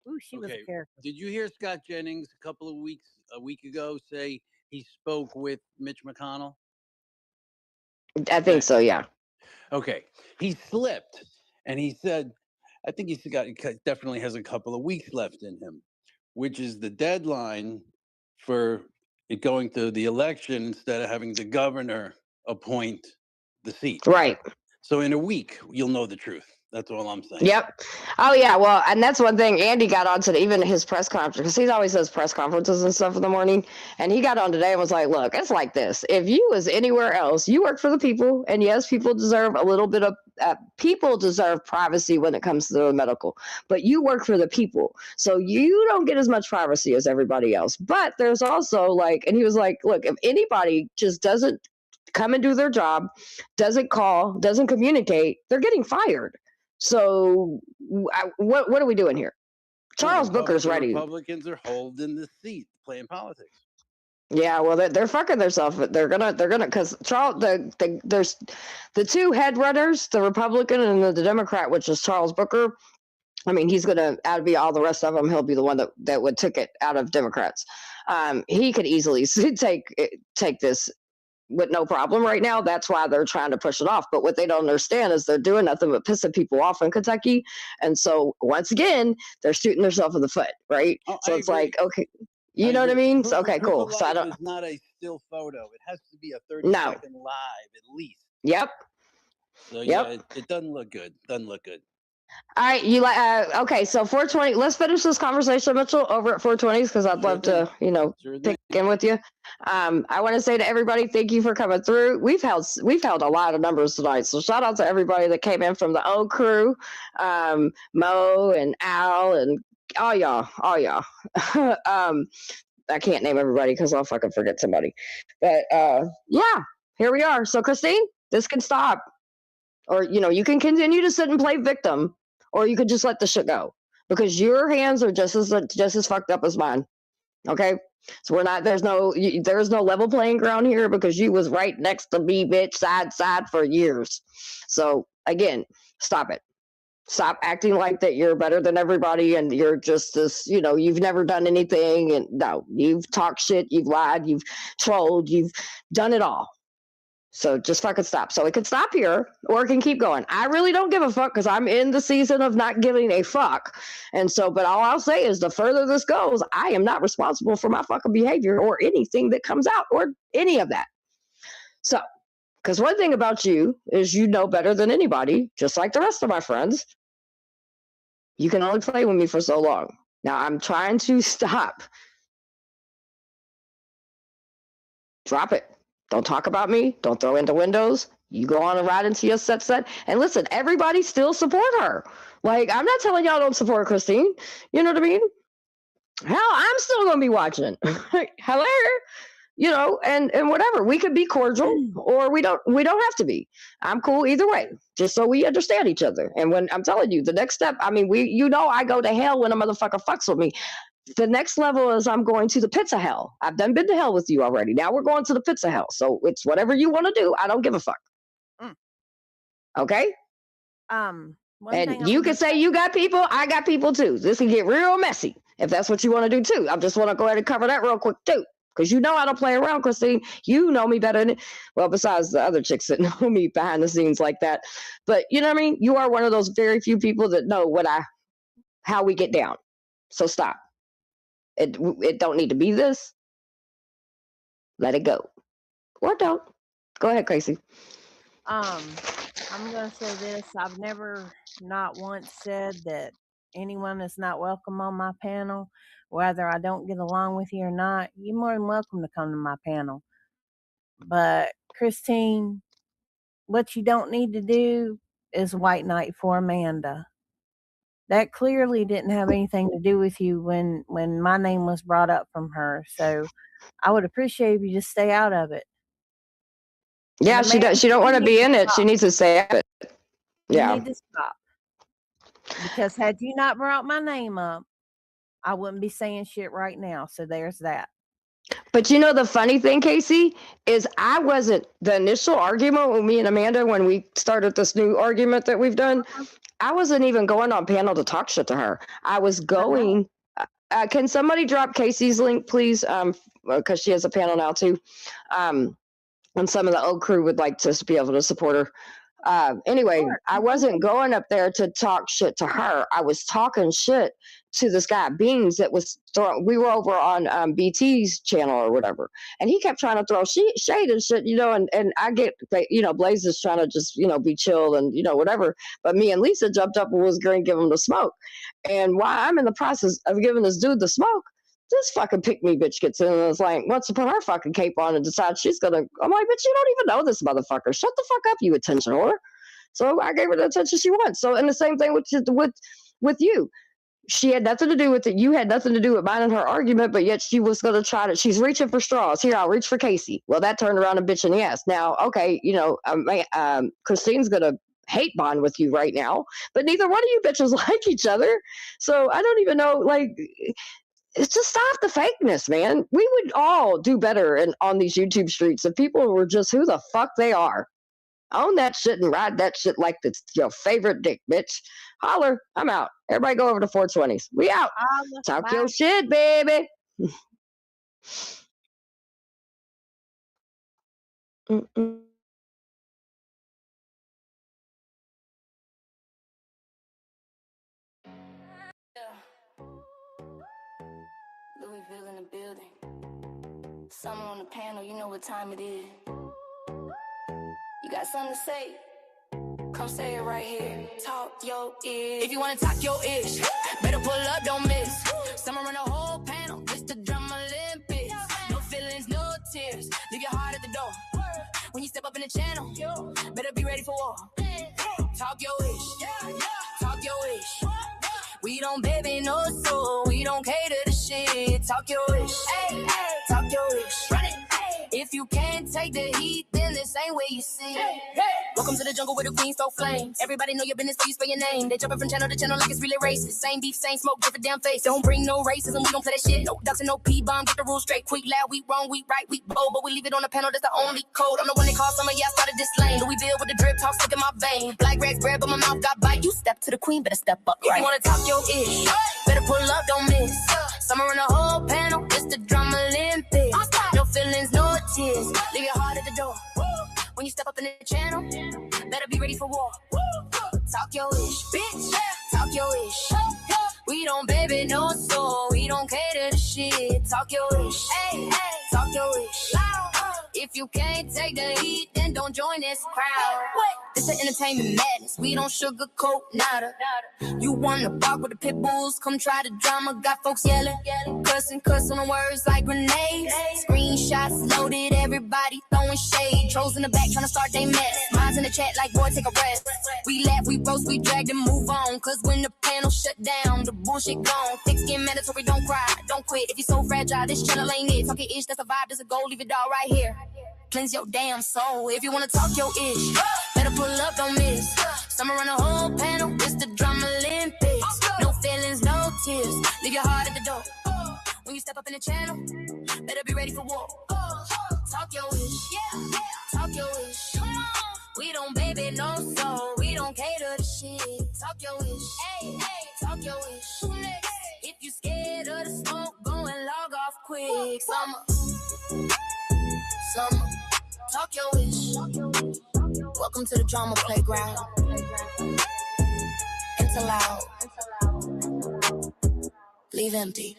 Ooh, she was a character. Did you hear Scott Jennings a week ago say he spoke with Mitch McConnell? I think so, yeah. Okay. He slipped and he said, I think definitely has a couple of weeks left in him, which is the deadline for it going to the election instead of having the governor appoint the seat. Right. So in a week, you'll know the truth. That's all I'm saying. Yep. Oh, yeah. Well, and that's one thing Andy got on today, even his press conference, because he always does press conferences and stuff in the morning. And he got on today and was like, look, it's like this. If you was anywhere else, you work for the people. And yes, people deserve a little bit of people deserve privacy when it comes to the medical. But you work for the people. So you don't get as much privacy as everybody else. But there's also and he was like, look, if anybody just doesn't come and do their job, doesn't call, doesn't communicate, they're getting fired. So what are we doing here? Charles Booker's ready. Republicans are holding the seat, playing politics. Yeah, well, they're fucking themselves. They're gonna because Charles there's the two head runners, the Republican and the Democrat, which is Charles Booker. I mean, he's gonna out of all the rest of them, he'll be the one that would take it out of Democrats. He could easily take this with no problem right now. That's why they're trying to push it off. But what they don't understand is they're doing nothing but pissing people off in Kentucky. And so once again, they're shooting themselves in the foot, right? Oh, so I it's agree. like, okay, you know what I mean? So, okay, cool. Her So I life don't. is not a still photo. It has to be a 30-second live at least. Yep. So yeah, it doesn't look good. Doesn't look good. All right, you like okay, so 420. Let's finish this conversation, Mitchell, over at 420s because I'd love to, pick in with you. I want to say to everybody, thank you for coming through. We've held a lot of numbers tonight, so shout out to everybody that came in from the old crew, Mo and Al and all y'all. I can't name everybody because I'll fucking forget somebody. But yeah, here we are. So Christine, this can stop, or you can continue to sit and play victim. Or you could just let the shit go because your hands are just as fucked up as mine. Okay, so we're not. There's no level playing ground here because you was right next to me, bitch, side for years. So again, stop it. Stop acting like that you're better than everybody and you're just this. You've never done anything, and no, you've talked shit, you've lied, you've trolled, you've done it all. So just fucking stop. So it can stop here or it can keep going. I really don't give a fuck because I'm in the season of not giving a fuck. And so, but all I'll say is the further this goes, I am not responsible for my fucking behavior or anything that comes out or any of that. So, because one thing about you is you know better than anybody, just like the rest of my friends. You can only play with me for so long. Now I'm trying to stop. Drop it. Don't talk about me. Don't throw into windows. You go on and ride into your set. And listen, everybody still support her. Like, I'm not telling y'all don't support Christine. You know what I mean? Hell, I'm still going to be watching. Hello? And whatever. We could be cordial or we don't have to be. I'm cool either way, just so we understand each other. And when I'm telling you, the next step, I mean, I go to hell when a motherfucker fucks with me. The next level is I'm going to the pits of hell. I've been to hell with you already. Now we're going to the pits of hell. So it's whatever you want to do. I don't give a fuck. Okay? And you can say you got people. I got people too. This can get real messy if that's what you want to do too. I just want to go ahead and cover that real quick too. Because I don't play around, Christine. You know me better than, well, besides the other chicks that know me behind the scenes like that. But you know what I mean? You are one of those very few people that know how we get down. So stop. It don't need to be this. Let it go. Or don't. Go ahead, Casey. I'm gonna say this. I've never not once said that anyone is not welcome on my panel, whether I don't get along with you or not. You're more than welcome to come to my panel. But Christine, what you don't need to do is white knight for Amanda. That clearly didn't have anything to do with you when my name was brought up from her. So I would appreciate if you just stay out of it. Yeah, she does. She don't want to be in it. She needs to stay out of it. Yeah. You need to stop. Because had you not brought my name up, I wouldn't be saying shit right now. So there's that. But the funny thing, Casey, is I wasn't the initial argument with me and Amanda when we started this new argument that we've done. I wasn't even going on panel to talk shit to her. I was going. Can somebody drop Casey's link, please? Because she has a panel now too. And some of the old crew would like to be able to support her. Anyway, I wasn't going up there to talk shit to her. I was talking shit to this guy Beans that was we were over on BT's channel or whatever, and he kept trying to throw shade and shit, and I get, Blaze is trying to just be chill and whatever, but me and Lisa jumped up and was going to give him the smoke, and while I'm in the process of giving this dude the smoke, this fucking pick me bitch gets in and is like, wants to put her fucking cape on and decides she's gonna. I'm like, bitch, you don't even know this motherfucker. Shut the fuck up, you attention whore. So I gave her the attention she wants. So, and the same thing with you. She had nothing to do with it. You had nothing to do with mine and her argument, but yet she was going to try to. She's reaching for straws. Here, I'll reach for Casey. Well, that turned around and bitch in the ass. Now, okay, Christine's going to hate bond with you right now, but neither one of you bitches like each other. So I don't even know, it's just stop the fakeness, man. We would all do better on these YouTube streets if people were just who the fuck they are. Own that shit and ride that shit like it's your favorite dick, bitch. Holler. I'm out. Everybody go over to 420s. We out. Talk your shit, baby. Louisville in the building. Summer on the panel, you know what time it is. You got something to say? Come say it right here. Talk your ish. If you wanna talk your ish, better pull up, don't miss. Summer on the whole panel, it's the Drum Olympics. No feelings, no tears. Leave your heart at the door. When you step up in the channel, better be ready for war. Talk your ish, talk your ish. We don't baby no soul, we don't cater to shit. Talk your ish, talk your ish. Run it. If you can't take the heat, then this ain't where you see. Welcome to the jungle where the queens throw flames. Everybody know your business, so you spell your name. They jumping from channel to channel like it's really racist. Same beef, same smoke, different damn face. Don't bring no racism, we don't play that shit. No ducks and no P-bomb, get the rules straight. Quick, loud, we wrong, we right, we bold. But we leave it on the panel, that's the only code. I'm the one they call summer, yeah, I started this lane. Louisville with the drip, talk stuck in my vein. Black rags bread, but my mouth got bite. You step to the queen, better step up, right? If you wanna talk your ish, better pull up, don't miss. Summer on the whole panel, it's the Drum Olympics. No feelings, no tears. Leave your heart at the door. When you step up in the channel, better be ready for war. Talk your ish, bitch. Talk your ish. We don't baby no soul. We don't cater to shit. Talk your ish. Talk your ish. If you can't take the heat, then don't join this crowd. This is entertainment madness. We don't sugarcoat nada. You wanna bark with the pit bulls? Come try the drama. Got folks yelling, cussing on words like grenades. Screenshots loaded, everybody throwing shade. Trolls in the back trying to start they mess. Minds in the chat like, boy, take a rest. We laugh, we roast, we drag and move on. Cause when the panel shut down, the bullshit gone. Thick skin mandatory, don't cry, don't quit. If you're so fragile, this channel ain't it. Talking ish, that's a vibe, that's a goal. Leave it all right here. Cleanse your damn soul. If you wanna talk your ish, better pull up, don't miss. Summer on the whole panel, it's the Drum Olympics. No feelings, no tears. Leave your heart at the door. When you step up in the channel, better be ready for war. Talk your ish, talk your ish. We don't baby no soul, we don't cater to shit. Talk your ish, talk your ish. If you scared of the smoke, go and log off quick. Summer, talk your wish. Welcome to the drama playground. Enter loud, leave empty.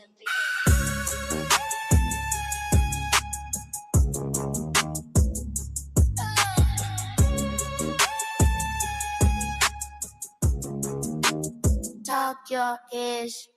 Talk your ish.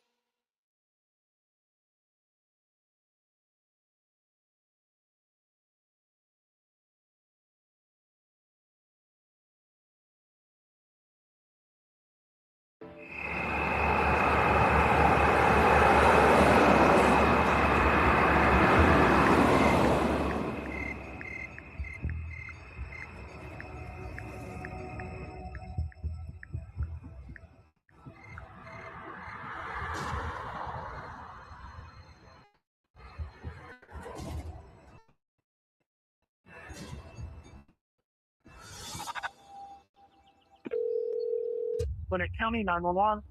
Gwinnett County 911.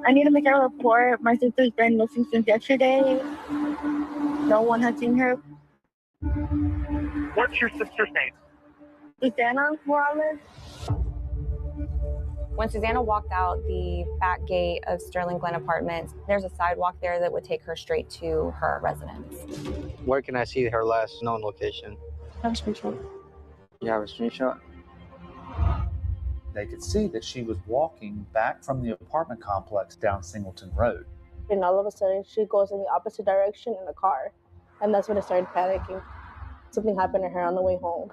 I need to make a report. My sister's been missing since yesterday. No one has seen her. What's your sister's name? Susanna Morales. When Susanna walked out the back gate of Sterling Glen Apartments, there's a sidewalk there that would take her straight to her residence. Where can I see her last known location? Have a screenshot. You have a screenshot? They could see that she was walking back from the apartment complex down Singleton Road. And all of a sudden, she goes in the opposite direction in the car. And that's when I started panicking. Something happened to her on the way home.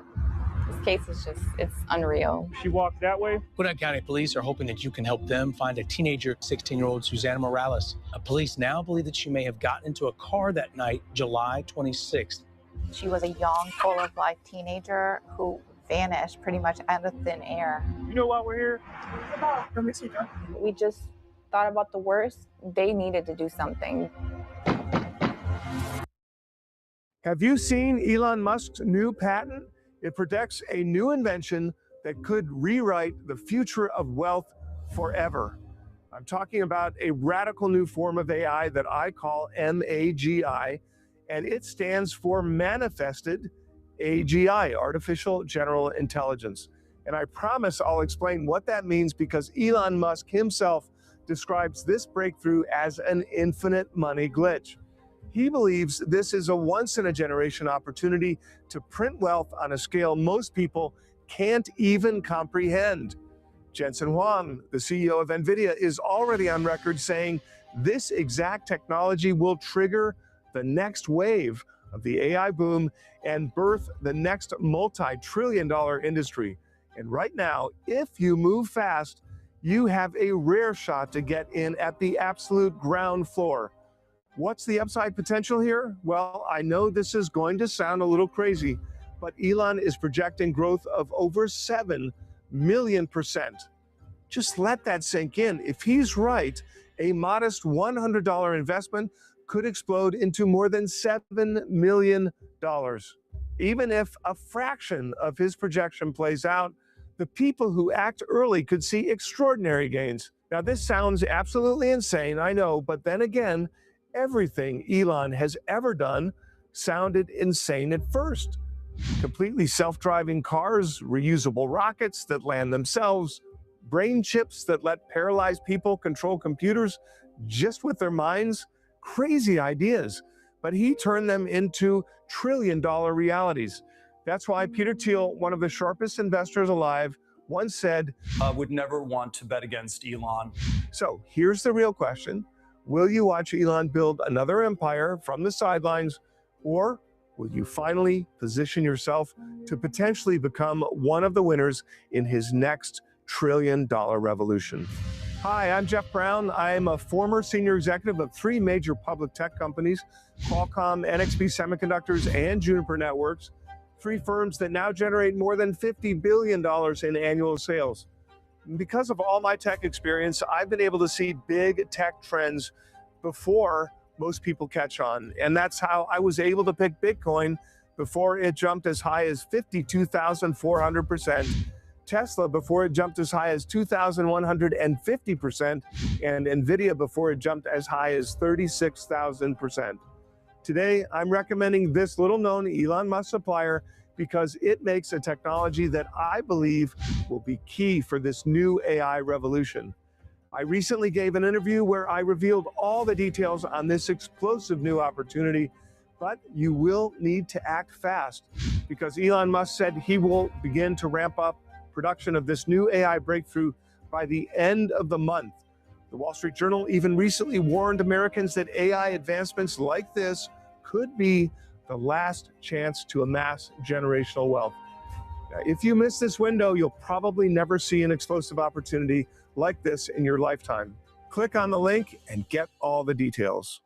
This case is it's unreal. She walked that way? Gwinnett County Police are hoping that you can help them find a teenager, 16-year-old Susanna Morales. Police now believe that she may have gotten into a car that night, July 26th. She was a young, full-of-life teenager who vanished pretty much out of thin air. You know why we're here? We just thought about the worst. They needed to do something. Have you seen Elon Musk's new patent? It protects a new invention that could rewrite the future of wealth forever. I'm talking about a radical new form of AI that I call MAGI, and it stands for Manifested AGI, Artificial General Intelligence. And I promise I'll explain what that means because Elon Musk himself describes this breakthrough as an infinite money glitch. He believes this is a once-in-a-generation opportunity to print wealth on a scale most people can't even comprehend. Jensen Huang, the CEO of NVIDIA, is already on record saying this exact technology will trigger the next wave of the AI boom and birth the next multi-trillion-dollar industry. And right now, if you move fast, you have a rare shot to get in at the absolute ground floor. What's the upside potential here? Well, I know this is going to sound a little crazy, but Elon is projecting growth of over 7 million %. Just let that sink in. If he's right, a modest $100 investment could explode into more than $7 million. Even if a fraction of his projection plays out, the people who act early could see extraordinary gains. Now, this sounds absolutely insane, I know, but then again, everything Elon has ever done sounded insane at first. Completely self-driving cars, reusable rockets that land themselves, brain chips that let paralyzed people control computers just with their minds. Crazy ideas, but he turned them into trillion-dollar realities. That's why Peter Thiel, one of the sharpest investors alive, once said, I would never want to bet against Elon. So here's the real question. Will you watch Elon build another empire from the sidelines, or will you finally position yourself to potentially become one of the winners in his next trillion-dollar revolution? Hi, I'm Jeff Brown. I'm a former senior executive of 3 major public tech companies, Qualcomm, NXP Semiconductors, and Juniper Networks, 3 firms that now generate more than $50 billion in annual sales. Because of all my tech experience, I've been able to see big tech trends before most people catch on. And that's how I was able to pick Bitcoin before it jumped as high as 52,400%, Tesla before it jumped as high as 2,150%, and NVIDIA before it jumped as high as 36,000%. Today, I'm recommending this little-known Elon Musk supplier because it makes a technology that I believe will be key for this new AI revolution. I recently gave an interview where I revealed all the details on this explosive new opportunity, but you will need to act fast because Elon Musk said he will begin to ramp up production of this new AI breakthrough by the end of the month. The Wall Street Journal even recently warned Americans that AI advancements like this could be the last chance to amass generational wealth. Now, if you miss this window, you'll probably never see an explosive opportunity like this in your lifetime. Click on the link and get all the details.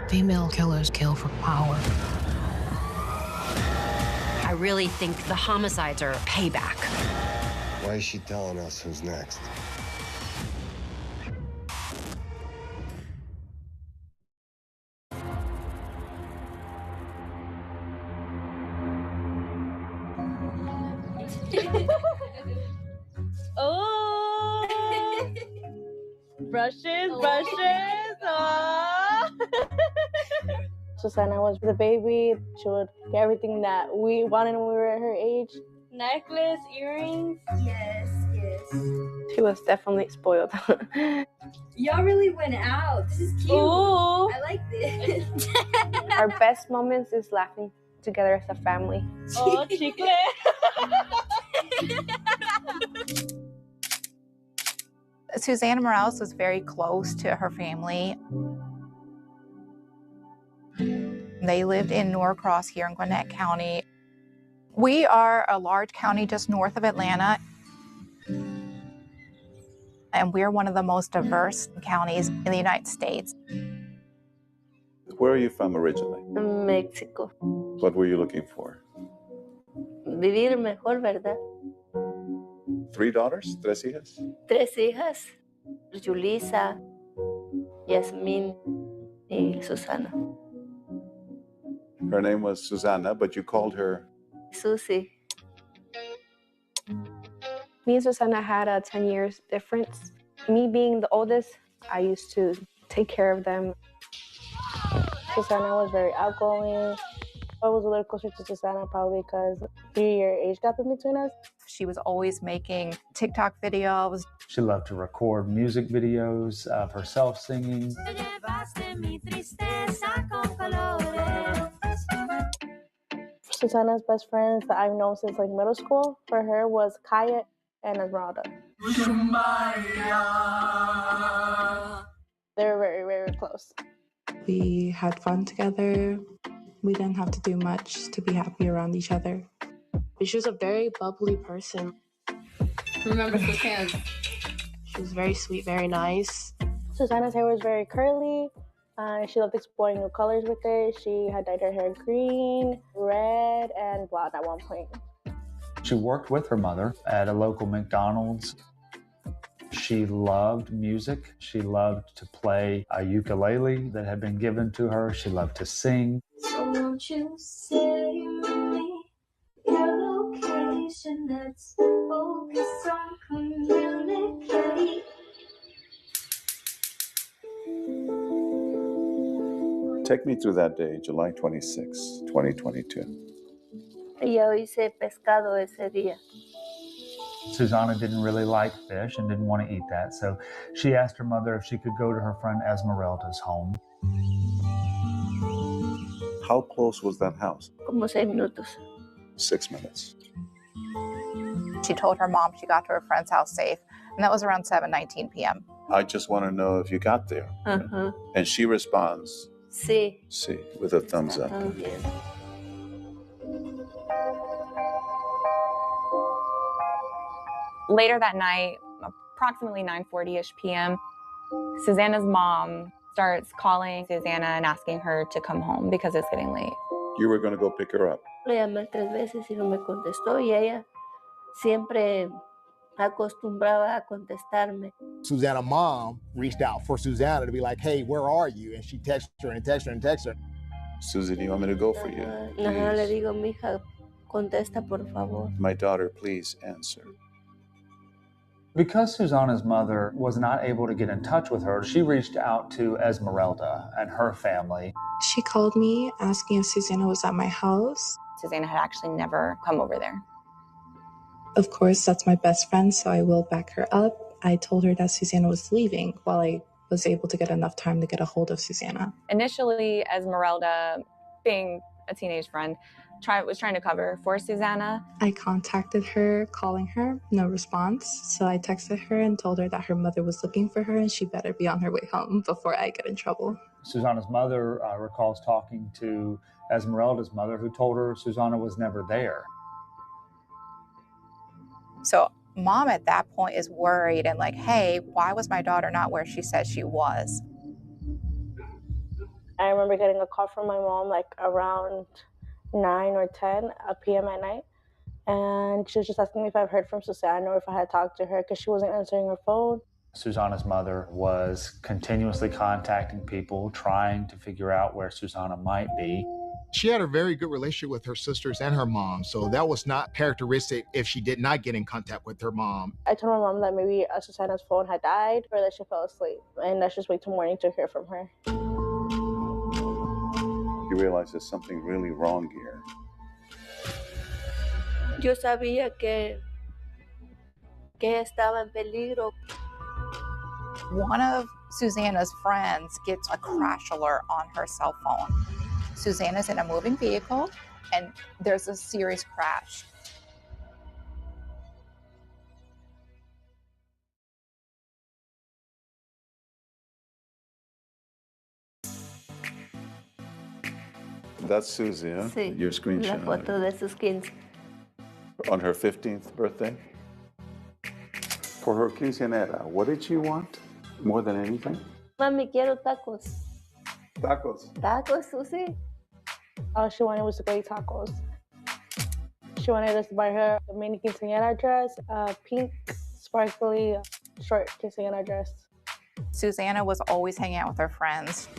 Female killers kill for power. I really think the homicides are payback. Why is she telling us who's next? Oh, brushes. Oh. Susanna was the baby. She would get everything that we wanted when we were at her age. Necklace, earrings. Yes. She was definitely spoiled. Y'all really went out. This is cute. Ooh. I like this. Our best moments is laughing together as a family. Oh, chicle. Susanna Morales was very close to her family. They lived in Norcross here in Gwinnett County. We are a large county just north of Atlanta, and we're one of the most diverse counties in the United States. Where are you from originally? Mexico. What were you looking for? Vivir mejor, ¿verdad? 3 daughters? 3 hijas? 3 hijas. Julissa, Yasmin, y Susana. Her name was Susanna, but you called her? Susie. Me and Susanna had a 10 years difference. Me being the oldest, I used to take care of them. Susanna was very outgoing. I was a little closer to Susanna probably because 3-year age gap in between us. She was always making TikTok videos. She loved to record music videos of herself singing. Susanna's best friends that I've known since like middle school for her was Kaya and Esmeralda. They were very, very close. We had fun together. We didn't have to do much to be happy around each other. She was a very bubbly person. Remember Susanna's? She was very sweet, very nice. Susanna's hair was very curly. She loved exploring new colors with it. She had dyed her hair green, red, and blonde at one point. She worked with her mother at a local McDonald's. She loved music. She loved to play a ukulele that had been given to her. She loved to sing. So won't you say me your location? Let's focus on communicate. Take me through that day, July 26, 2022. Yo hice pescado ese día. Susanna didn't really like fish and didn't want to eat that, so she asked her mother if she could go to her friend Esmeralda's home. How close was that house? Como 6 minutos. 6 minutes. She told her mom she got to her friend's house safe, and that was around 7:19 p.m. I just want to know if you got there. Uh-huh. And she responds, Sí. sí, with a thumbs up. Bien. Later that night, approximately 9:40-ish p.m., Susanna's mom starts calling Susanna and asking her to come home because it's getting late. You were going to go pick her up. Le llamé 3 veces y no me contestó y ella siempre acostumbraba a contestarme. Susanna's mom reached out for Susanna to be like, hey, where are you? And she texted her and texted her and texted her. Susie, do you want me to go for you? Ajá, le digo, mija, contesta por favor. My daughter, please answer. Because Susanna's mother was not able to get in touch with her, she reached out to Esmeralda and her family. She called me asking if Susanna was at my house. Susanna had actually never come over there. Of course, that's my best friend, so I will back her up. I told her that Susanna was leaving while I was able to get enough time to get a hold of Susanna. Initially, Esmeralda, being a teenage friend, was trying to cover for Susanna. I contacted her, calling her, no response. So I texted her and told her that her mother was looking for her and she better be on her way home before I get in trouble. Susanna's mother recalls talking to Esmeralda's mother, who told her Susanna was never there. So mom at that point is worried and like, hey, why was my daughter not where she said she was? I remember getting a call from my mom like around 9 or 10 p.m. at night. And she was just asking me if I've heard from Susanna or if I had talked to her because she wasn't answering her phone. Susanna's mother was continuously contacting people, trying to figure out where Susanna might be. She had a very good relationship with her sisters and her mom, so that was not characteristic if she did not get in contact with her mom. I told my mom that maybe Susanna's phone had died or that she fell asleep, and let's just wait till morning to hear from her. You realize there's something really wrong here. Yo sabía que estaba en peligro. One of Susanna's friends gets a crash alert on her cell phone. Susanna's in a moving vehicle and there's a serious crash. That's Susie, huh? Sí, Your la screenshot. foto de sus 15. On her 15th birthday? For her quinceañera, what did she want more than anything? Mami, quiero tacos. Tacos. Tacos, Susie? All she wanted was to go eat tacos. She wanted us to buy her a mini quinceañera dress, a pink, sparkly, short quinceañera dress. Susanna was always hanging out with her friends.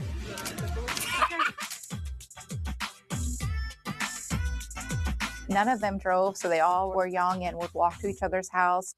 None of them drove, so they all were young and would walk to each other's house.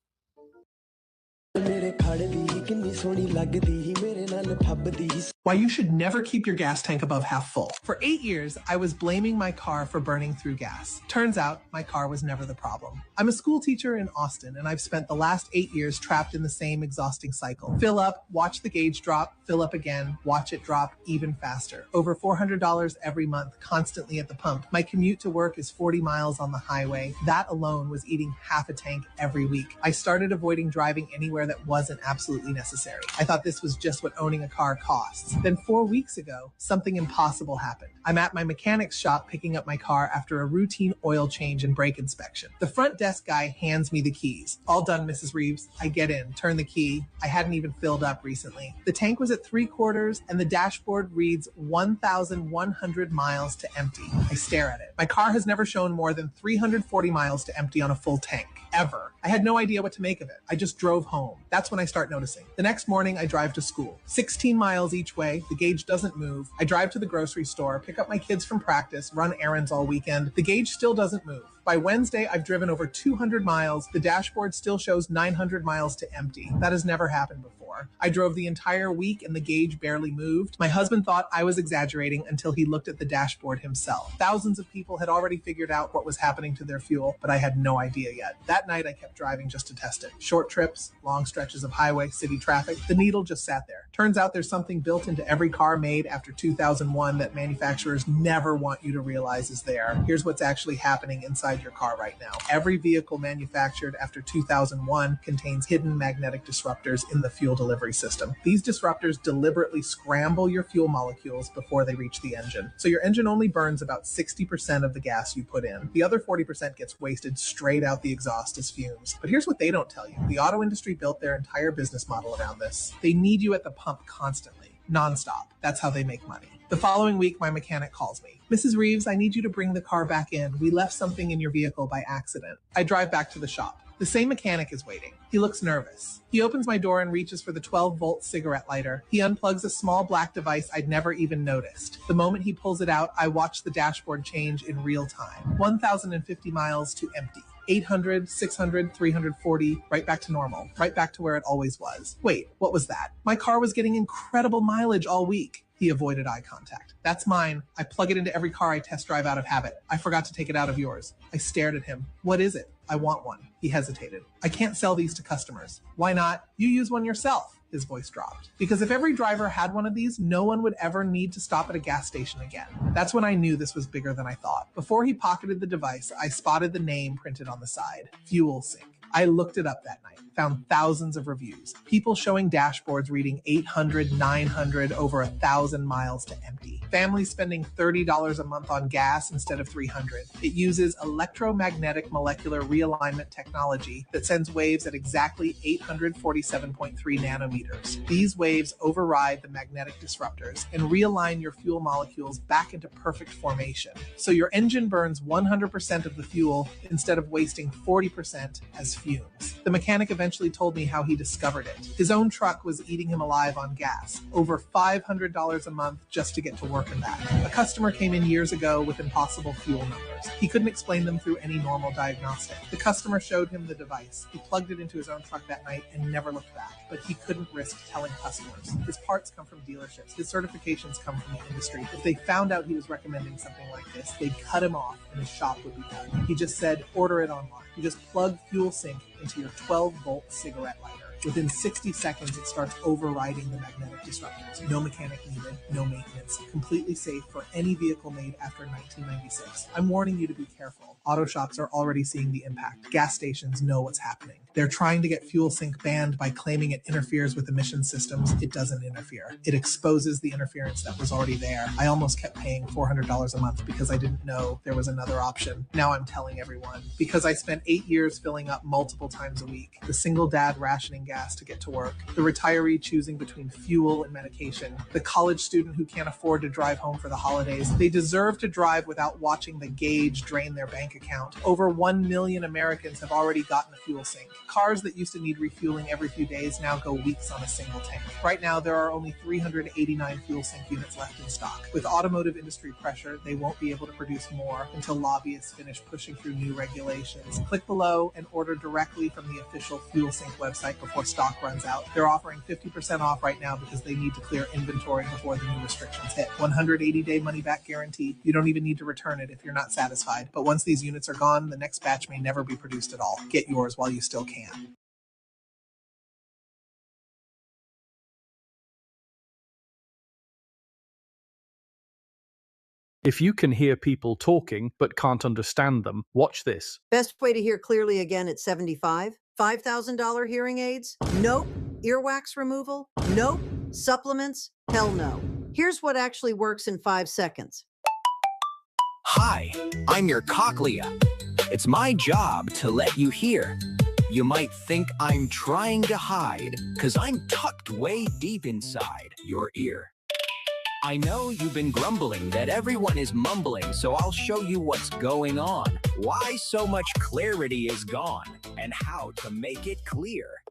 Why you should never keep your gas tank above half full. For 8 years, I was blaming my car for burning through gas. Turns out, my car was never the problem. I'm a school teacher in Austin, and I've spent the last 8 years trapped in the same exhausting cycle. Fill up, watch the gauge drop, fill up again, watch it drop even faster. Over $400 every month, constantly at the pump. My commute to work is 40 miles on the highway. That alone was eating half a tank every week. I started avoiding driving anywhere that wasn't absolutely necessary. I thought this was just what owning a car costs. Then 4 weeks ago, something impossible happened. I'm at my mechanic's shop picking up my car after a routine oil change and brake inspection. The front desk guy hands me the keys. All done, Mrs. Reeves. I get in, turn the key. I hadn't even filled up recently. The tank was at 3/4 and the dashboard reads 1,100 miles to empty. I stare at it. My car has never shown more than 340 miles to empty on a full tank. Ever. I had no idea what to make of it. I just drove home. That's when I start noticing. The next morning, I drive to school. 16 miles each way. The gauge doesn't move. I drive to the grocery store, pick up my kids from practice, run errands all weekend. The gauge still doesn't move. By Wednesday, I've driven over 200 miles. The dashboard still shows 900 miles to empty. That has never happened before. I drove the entire week and the gauge barely moved. My husband thought I was exaggerating until he looked at the dashboard himself. Thousands of people had already figured out what was happening to their fuel, but I had no idea yet. That night, I kept driving just to test it. Short trips, long stretches of highway, city traffic. The needle just sat there. Turns out there's something built into every car made after 2001 that manufacturers never want you to realize is there. Here's what's actually happening inside your car right now. Every vehicle manufactured after 2001 contains hidden magnetic disruptors in the fuel delivery system. These disruptors deliberately scramble your fuel molecules before they reach the engine. So your engine only burns about 60% of the gas you put in. The other 40% gets wasted straight out the exhaust as fumes. But here's what they don't tell you. The auto industry built their entire business model around this. They need you at the pump constantly, nonstop. That's how they make money. The following week, my mechanic calls me. Mrs. Reeves, I need you to bring the car back in. We left something in your vehicle by accident. I drive back to the shop. The same mechanic is waiting. He looks nervous. He opens my door and reaches for the 12-volt cigarette lighter. He unplugs a small black device I'd never even noticed. The moment he pulls it out, I watch the dashboard change in real time. 1,050 miles to empty. 800, 600, 340, right back to normal, right back to where it always was. Wait, what was that? My car was getting incredible mileage all week. He avoided eye contact. That's mine. I plug it into every car I test drive out of habit. I forgot to take it out of yours. I stared at him. What is it? I want one. He hesitated. I can't sell these to customers. Why not? You use one yourself. His voice dropped. Because if every driver had one of these, no one would ever need to stop at a gas station again. That's when I knew this was bigger than I thought. Before he pocketed the device, I spotted the name printed on the side, Fuel Sync. I looked it up that night, found thousands of reviews, people showing dashboards reading 800, 900, over 1,000 miles to empty. Families spending $30 a month on gas instead of $300. It uses electromagnetic molecular realignment technology that sends waves at exactly 847.3 nanometers. These waves override the magnetic disruptors and realign your fuel molecules back into perfect formation. So your engine burns 100% of the fuel instead of wasting 40% as fumes. The mechanic eventually told me how he discovered it. His own truck was eating him alive on gas, over $500 a month just to get to work and back. A customer came in years ago with impossible fuel numbers. He couldn't explain them through any normal diagnostic. The customer showed him the device. He plugged it into his own truck that night and never looked back. But he couldn't risk telling customers. His parts come from dealerships. His certifications come from the industry. If they found out he was recommending something like this, they'd cut him off and his shop would be done. He just said, order it online. You just plug Fuel Sync into your 12-volt cigarette lighter. Within 60 seconds, it starts overriding the magnetic disruptors. No mechanic needed, no maintenance. Completely safe for any vehicle made after 1996. I'm warning you to be careful. Auto shops are already seeing the impact. Gas stations know what's happening. They're trying to get Fuel Sync banned by claiming it interferes with emission systems. It doesn't interfere. It exposes the interference that was already there. I almost kept paying $400 a month because I didn't know there was another option. Now I'm telling everyone. Because I spent 8 years filling up multiple times a week. The single dad rationing gas to get to work. The retiree choosing between fuel and medication. The college student who can't afford to drive home for the holidays. They deserve to drive without watching the gauge drain their bank account. Over 1 million Americans have already gotten a Fuel Sync. Cars that used to need refueling every few days now go weeks on a single tank. Right now, there are only 389 Fuel Sync units left in stock. With automotive industry pressure, they won't be able to produce more until lobbyists finish pushing through new regulations. Click below and order directly from the official Fuel Sync website before before stock runs out. They're offering 50% off right now because they need to clear inventory before the new restrictions hit. 180-day money-back guarantee. You don't even need to return it if you're not satisfied. But once these units are gone, the next batch may never be produced at all. Get yours while you still can. If you can hear people talking but can't understand them, watch this. Best way to hear clearly again at 75? $5,000 hearing aids? Nope. Earwax removal? Nope. Supplements? Hell no. Here's what actually works in 5 seconds. Hi, I'm your cochlea. It's my job to let you hear. You might think I'm trying to hide, 'cause I'm tucked way deep inside your ear. I know you've been grumbling that everyone is mumbling, so I'll show you what's going on, why so much clarity is gone, and how to make it clear.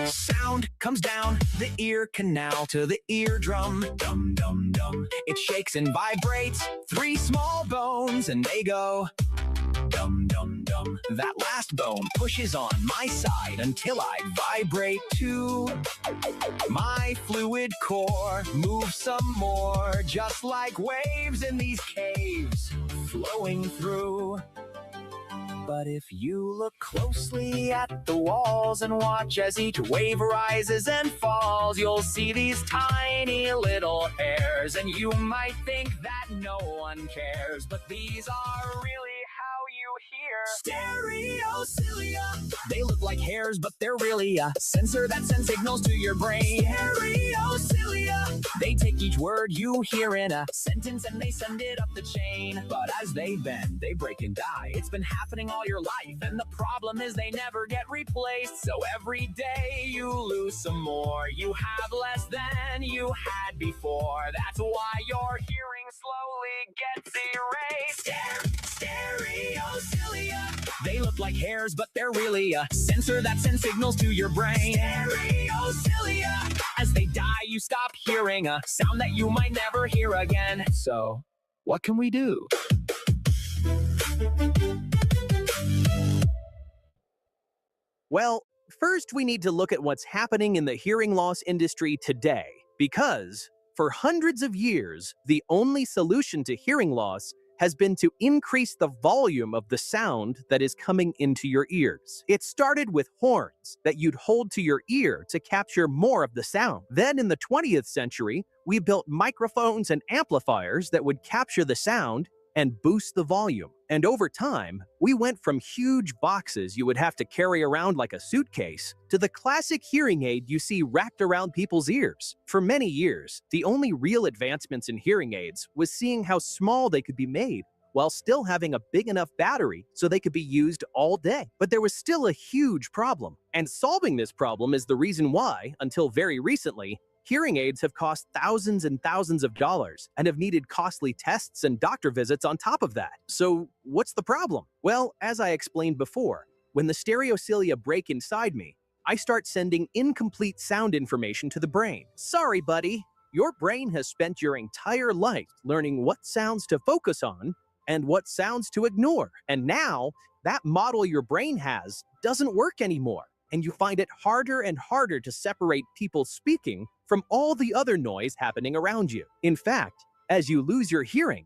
Sound comes down the ear canal to the eardrum. Dum, dum, dum. It shakes and vibrates 3 small bones, and they go dum, dum, dum. That last bone pushes on my side until I vibrate too. My fluid core moves some more, just like waves in these caves flowing through. But if you look closely at the walls and watch as each wave rises and falls, you'll see these tiny little hairs, and you might think that no one cares, but these are really how you hear. Stereocilia. They look like hairs, but they're really a sensor that sends signals to your brain. Stereocilia. They take each word you hear in a sentence and they send it up the chain. But as they bend, they break and die. It's been happening all your life, and the problem is they never get replaced. So every day you lose some more. You have less than you had before. That's why your hearing slowly gets erased. Stereocilia. They look like hairs, but they're really a sensor that sends signals to your brain. Stereocilia. As they die, you stop hearing a sound that you might never hear again. So, what can we do? Well, first we need to look at what's happening in the hearing loss industry today, because for hundreds of years, the only solution to hearing loss has been to increase the volume of the sound that is coming into your ears. It started with horns that you'd hold to your ear to capture more of the sound. Then in the 20th century, we built microphones and amplifiers that would capture the sound and boost the volume. And over time, we went from huge boxes you would have to carry around like a suitcase to the classic hearing aid you see wrapped around people's ears. For many years, the only real advancements in hearing aids was seeing how small they could be made while still having a big enough battery so they could be used all day. But there was still a huge problem, and solving this problem is the reason why, until very recently, hearing aids have cost thousands and thousands of dollars and have needed costly tests and doctor visits on top of that. So what's the problem? Well, as I explained before, when the stereocilia break inside me, I start sending incomplete sound information to the brain. Sorry, buddy. Your brain has spent your entire life learning what sounds to focus on and what sounds to ignore. And now, that model your brain has doesn't work anymore, and you find it harder and harder to separate people speaking from all the other noise happening around you. In fact, as you lose your hearing,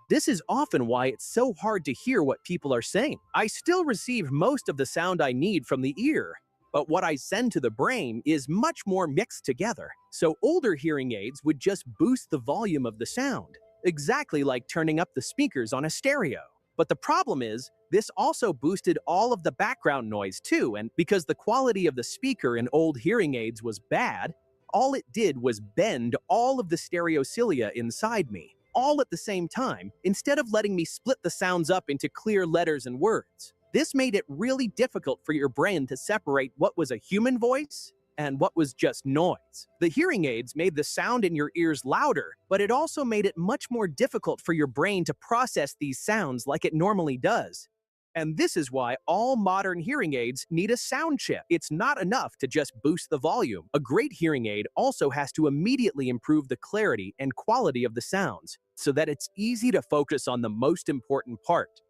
this is often why it's so hard to hear what people are saying. I still receive most of the sound I need from the ear, but what I send to the brain is much more mixed together. So older hearing aids would just boost the volume of the sound, exactly like turning up the speakers on a stereo. But the problem is, this also boosted all of the background noise too, and because the quality of the speaker in old hearing aids was bad, all it did was bend all of the stereocilia inside me, all at the same time, instead of letting me split the sounds up into clear letters and words. This made it really difficult for your brain to separate what was a human voice and what was just noise. The hearing aids made the sound in your ears louder, but it also made it much more difficult for your brain to process these sounds like it normally does. And this is why all modern hearing aids need a sound chip. It's not enough to just boost the volume. A great hearing aid also has to immediately improve the clarity and quality of the sounds so that it's easy to focus on the most important part,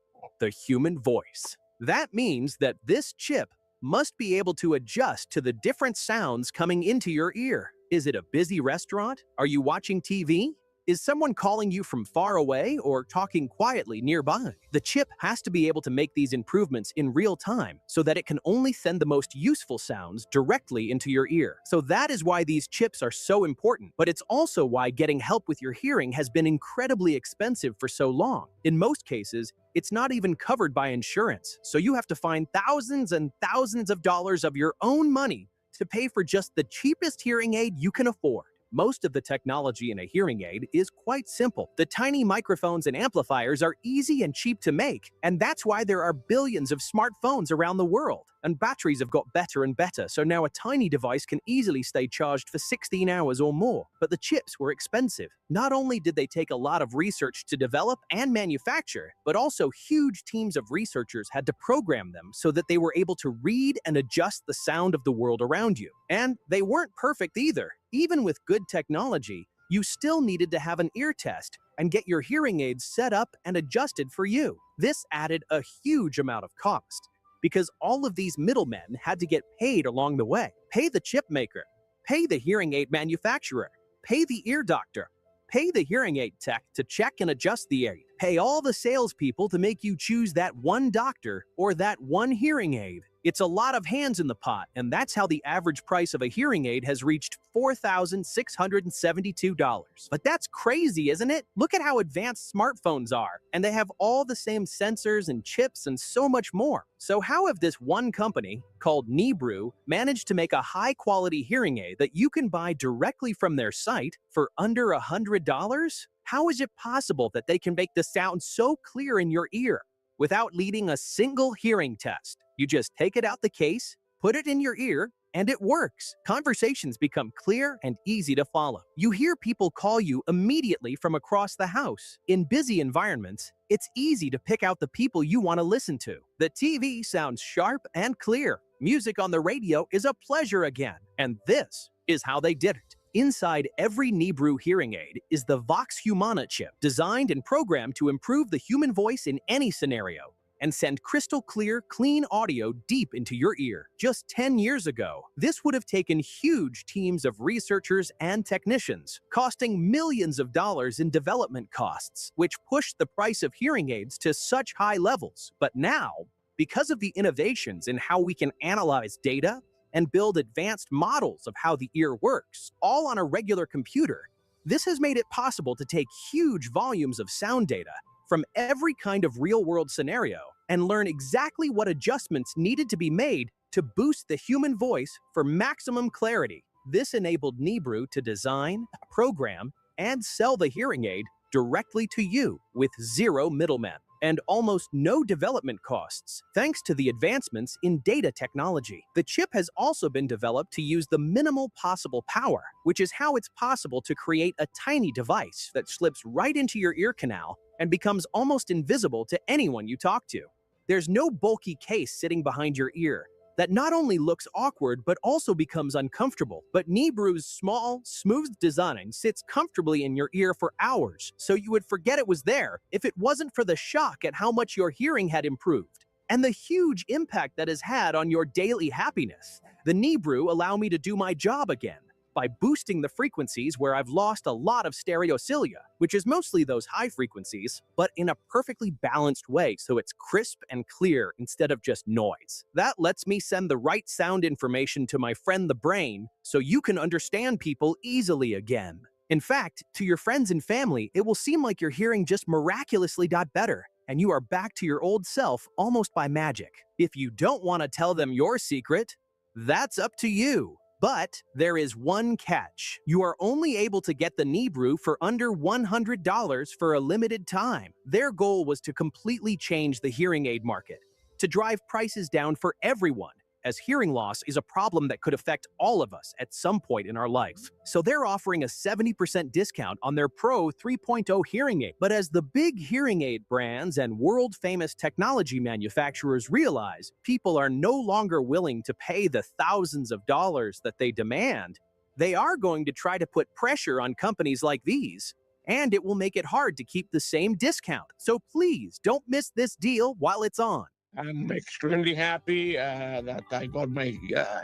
the human voice. That means that this chip must be able to adjust to the different sounds coming into your ear. Is it a busy restaurant? Are you watching TV? Is someone calling you from far away or talking quietly nearby? The chip has to be able to make these improvements in real time so that it can only send the most useful sounds directly into your ear. So that is why these chips are so important, but it's also why getting help with your hearing has been incredibly expensive for so long. In most cases, it's not even covered by insurance, so you have to find thousands and thousands of dollars of your own money to pay for just the cheapest hearing aid you can afford. Most of the technology in a hearing aid is quite simple. The tiny microphones and amplifiers are easy and cheap to make, and that's why there are billions of smartphones around the world. And batteries have got better and better, so now a tiny device can easily stay charged for 16 hours or more. But the chips were expensive. Not only did they take a lot of research to develop and manufacture, but also huge teams of researchers had to program them so that they were able to read and adjust the sound of the world around you. And they weren't perfect either. Even with good technology, you still needed to have an ear test and get your hearing aids set up and adjusted for you. This added a huge amount of cost, because all of these middlemen had to get paid along the way. Pay the chip maker, pay the hearing aid manufacturer, pay the ear doctor, pay the hearing aid tech to check and adjust the aid, pay all the salespeople to make you choose that one doctor or that one hearing aid. It's a lot of hands in the pot, and that's how the average price of a hearing aid has reached $4,672. But that's crazy, isn't it? Look at how advanced smartphones are, and they have all the same sensors and chips and so much more. So how have this one company, called Nebrew, managed to make a high-quality hearing aid that you can buy directly from their site for under $100? How is it possible that they can make the sound so clear in your ear without needing a single hearing test? You just take it out the case, put it in your ear, and it works. Conversations become clear and easy to follow. You hear people call you immediately from across the house. In busy environments, it's easy to pick out the people you want to listen to. The TV sounds sharp and clear. Music on the radio is a pleasure again. And this is how they did it. Inside every Nebrew hearing aid is the Vox Humana chip, designed and programmed to improve the human voice in any scenario and send crystal clear, clean audio deep into your ear. Just 10 years ago, this would have taken huge teams of researchers and technicians, costing millions of dollars in development costs, which pushed the price of hearing aids to such high levels. But now, because of the innovations in how we can analyze data and build advanced models of how the ear works, all on a regular computer, this has made it possible to take huge volumes of sound data from every kind of real-world scenario and learn exactly what adjustments needed to be made to boost the human voice for maximum clarity. This enabled Nebrew to design, program, and sell the hearing aid directly to you with zero middlemen and almost no development costs, thanks to the advancements in data technology. The chip has also been developed to use the minimal possible power, which is how it's possible to create a tiny device that slips right into your ear canal and becomes almost invisible to anyone you talk to. There's no bulky case sitting behind your ear that not only looks awkward but also becomes uncomfortable. But Nebrew's small, smooth design sits comfortably in your ear for hours, so you would forget it was there if it wasn't for the shock at how much your hearing had improved and the huge impact that has had on your daily happiness. The Nebrew allow me to do my job again by boosting the frequencies where I've lost a lot of stereocilia, which is mostly those high frequencies, but in a perfectly balanced way so it's crisp and clear instead of just noise. That lets me send the right sound information to my friend the brain so you can understand people easily again. In fact, to your friends and family, it will seem like your hearing just miraculously got better, and you are back to your old self almost by magic. If you don't want to tell them your secret, that's up to you. But there is one catch. You are only able to get the Nebrew for under $100 for a limited time. Their goal was to completely change the hearing aid market, to drive prices down for everyone, as hearing loss is a problem that could affect all of us at some point in our life. So they're offering a 70% discount on their Pro 3.0 hearing aid. But as the big hearing aid brands and world-famous technology manufacturers realize people are no longer willing to pay the thousands of dollars that they demand, they are going to try to put pressure on companies like these, and it will make it hard to keep the same discount. So please don't miss this deal while it's on. I'm extremely happy that I got my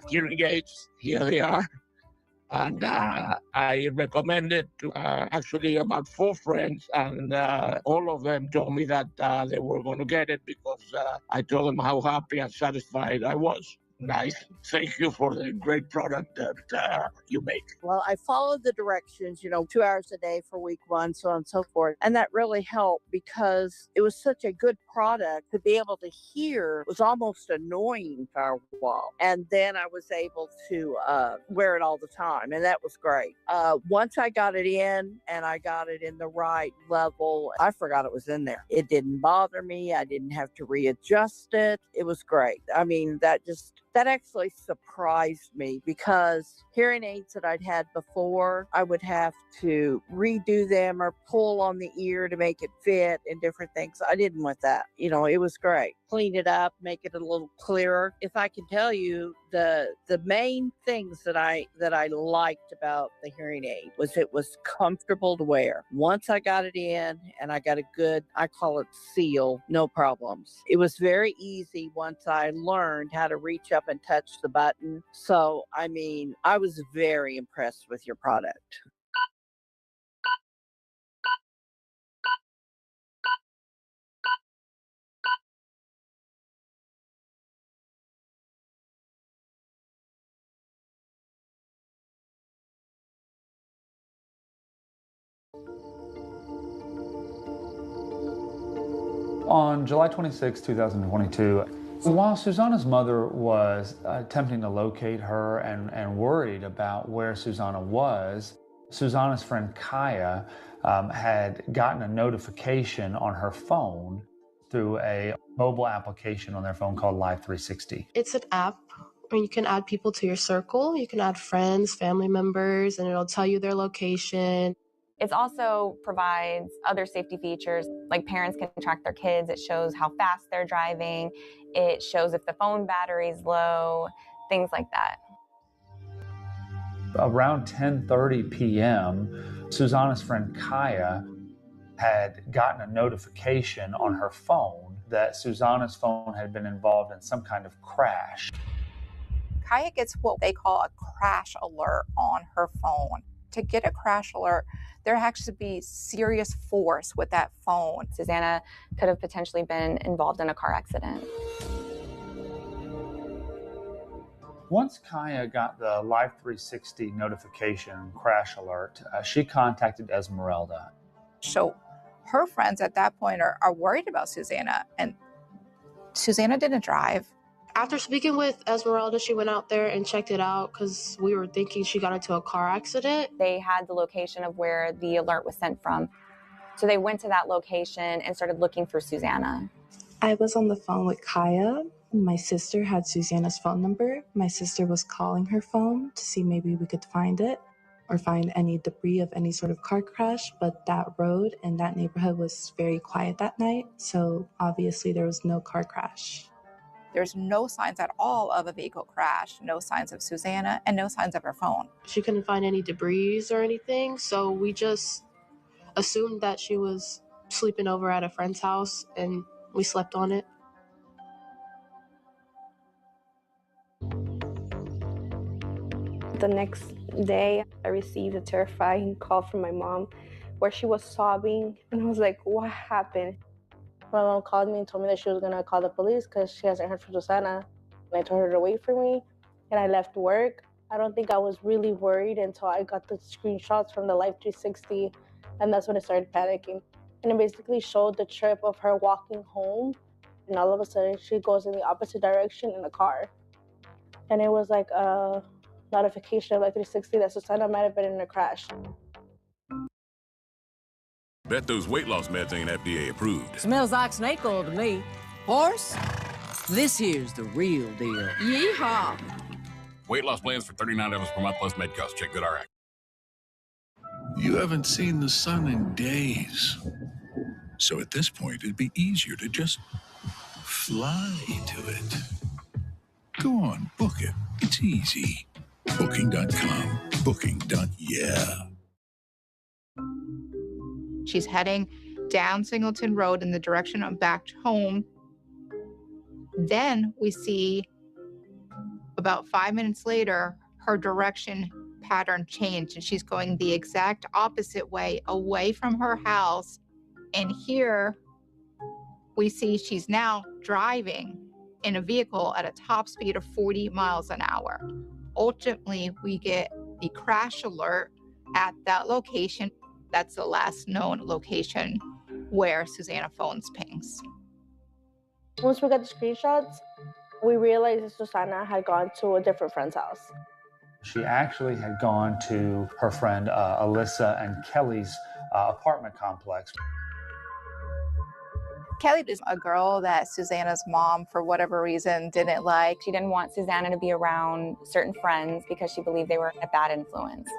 hearing aids. Here they are. And I recommended to actually about 4 friends, and all of them told me that they were going to get it because I told them how happy and satisfied I was. Nice. Thank you for the great product that you make. Well, I followed the directions, 2 hours a day for week 1, so on and so forth. And that really helped because it was such a good product to be able to hear was almost annoying for a while. And then I was able to wear it all the time. And that was great. Once I got it in and I got it in the right level, I forgot it was in there. It didn't bother me. I didn't have to readjust it. It was great. I mean, that actually surprised me because hearing aids that I'd had before, I would have to redo them or pull on the ear to make it fit and different things. I didn't want that. It was great. Clean it up, make it a little clearer. If I can tell you, the main things that I liked about the hearing aid was it was comfortable to wear. Once I got it in and I got a good, I call it seal, no problems. It was very easy once I learned how to reach up and touch the button. So, I mean, I was very impressed with your product. On July 26, 2022, while Susanna's mother was attempting to locate her and worried about where Susanna was, Susanna's friend Kaya had gotten a notification on her phone through a mobile application on their phone called Live 360. It's an app where you can add people to your circle. You can add friends, family members, and it'll tell you their location. It also provides other safety features, like parents can track their kids. It shows how fast they're driving. It shows if the phone battery's low, things like that. Around 10:30 p.m., Susanna's friend Kaya had gotten a notification on her phone that Susanna's phone had been involved in some kind of crash. Kaya gets what they call a crash alert on her phone. To get a crash alert, there has to be serious force with that phone. Susanna could have potentially been involved in a car accident. Once Kaya got the Live 360 notification crash alert, she contacted Esmeralda. So her friends at that point are worried about Susanna, and Susanna didn't drive. After speaking with Esmeralda, she went out there and checked it out because we were thinking she got into a car accident. They had the location of where the alert was sent from. So they went to that location and started looking for Susanna. I was on the phone with Kaya. My sister had Susanna's phone number. My sister was calling her phone to see maybe we could find it or find any debris of any sort of car crash, but that road and that neighborhood was very quiet that night, so obviously there was no car crash. There's no signs at all of a vehicle crash, no signs of Susanna, and no signs of her phone. She couldn't find any debris or anything, so we just assumed that she was sleeping over at a friend's house, and we slept on it. The next day, I received a terrifying call from my mom where she was sobbing, and I was like, what happened? My mom called me and told me that she was gonna call the police because she hasn't heard from Susanna. And I told her to wait for me, and I left work. I don't think I was really worried until I got the screenshots from the Live 360, and that's when I started panicking. And it basically showed the trip of her walking home, and all of a sudden she goes in the opposite direction in the car. And it was like a notification of Live 360 that Susanna might have been in a crash. Bet those weight loss meds ain't FDA approved. Smells like snake oil to me. Horse, this here's the real deal. Yeehaw! Weight loss plans for $39 per month plus med costs. Check GoodRx. You haven't seen the sun in days. So at this point, it'd be easier to just fly to it. Go on, book it. It's easy. Booking.com. Booking.yeah. She's heading down Singleton Road in the direction of back home. Then we see about 5 minutes later, her direction pattern changed and she's going the exact opposite way away from her house. And here we see she's now driving in a vehicle at a top speed of 40 miles an hour. Ultimately, we get the crash alert at that location. That's the last known location where Susanna phones pings. Once we got the screenshots, we realized that Susanna had gone to a different friend's house. She actually had gone to her friend Alyssa and Kelly's apartment complex. Kelly is a girl that Susanna's mom, for whatever reason, didn't like. She didn't want Susanna to be around certain friends because she believed they were a bad influence.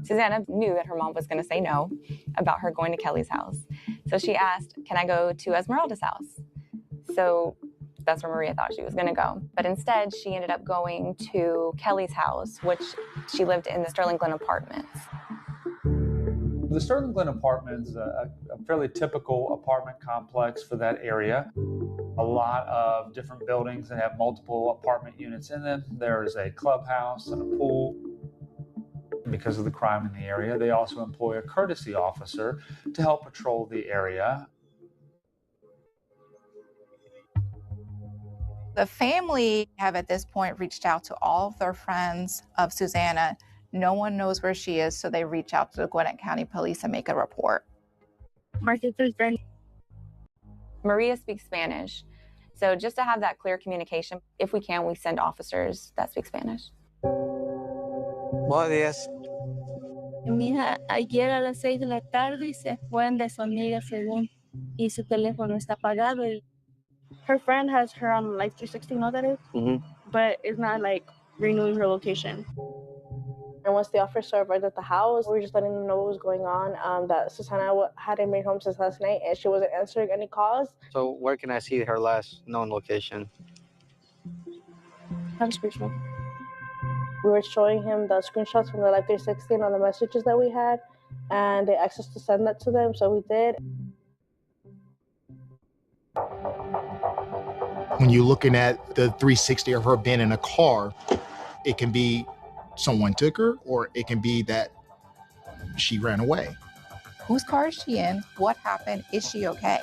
Susanna knew that her mom was going to say no about her going to Kelly's house. So she asked, can I go to Esmeralda's house? So that's where Maria thought she was going to go. But instead, she ended up going to Kelly's house, which she lived in the Sterling Glen Apartments. The Sterling Glen Apartments is a fairly typical apartment complex for that area. A lot of different buildings that have multiple apartment units in them. There's a clubhouse and a pool. Because of the crime in the area, they also employ a courtesy officer to help patrol the area. The family have at this point reached out to all of their friends of Susanna. No one knows where she is, so they reach out to the Gwinnett County Police and make a report. Maria speaks Spanish. So just to have that clear communication, if we can, we send officers that speak Spanish. Buenos días. Mi hija ayer a las 6 de la tarde se fue de su amiga según y su teléfono está apagado. Her friend has her on like 360, know that is? But it's not like renewing her location. And once the officer arrived at the house, we were just letting them know what was going on, that Susanna hadn't made home since last night and she wasn't answering any calls. So where can I see her last known location? We were showing him the screenshots from the Live 360 and all the messages that we had, and they asked us to send that to them, so we did. When you're looking at the 360 of her being in a car, it can be someone took her, or it can be that she ran away. Whose car is she in? What happened? Is she okay?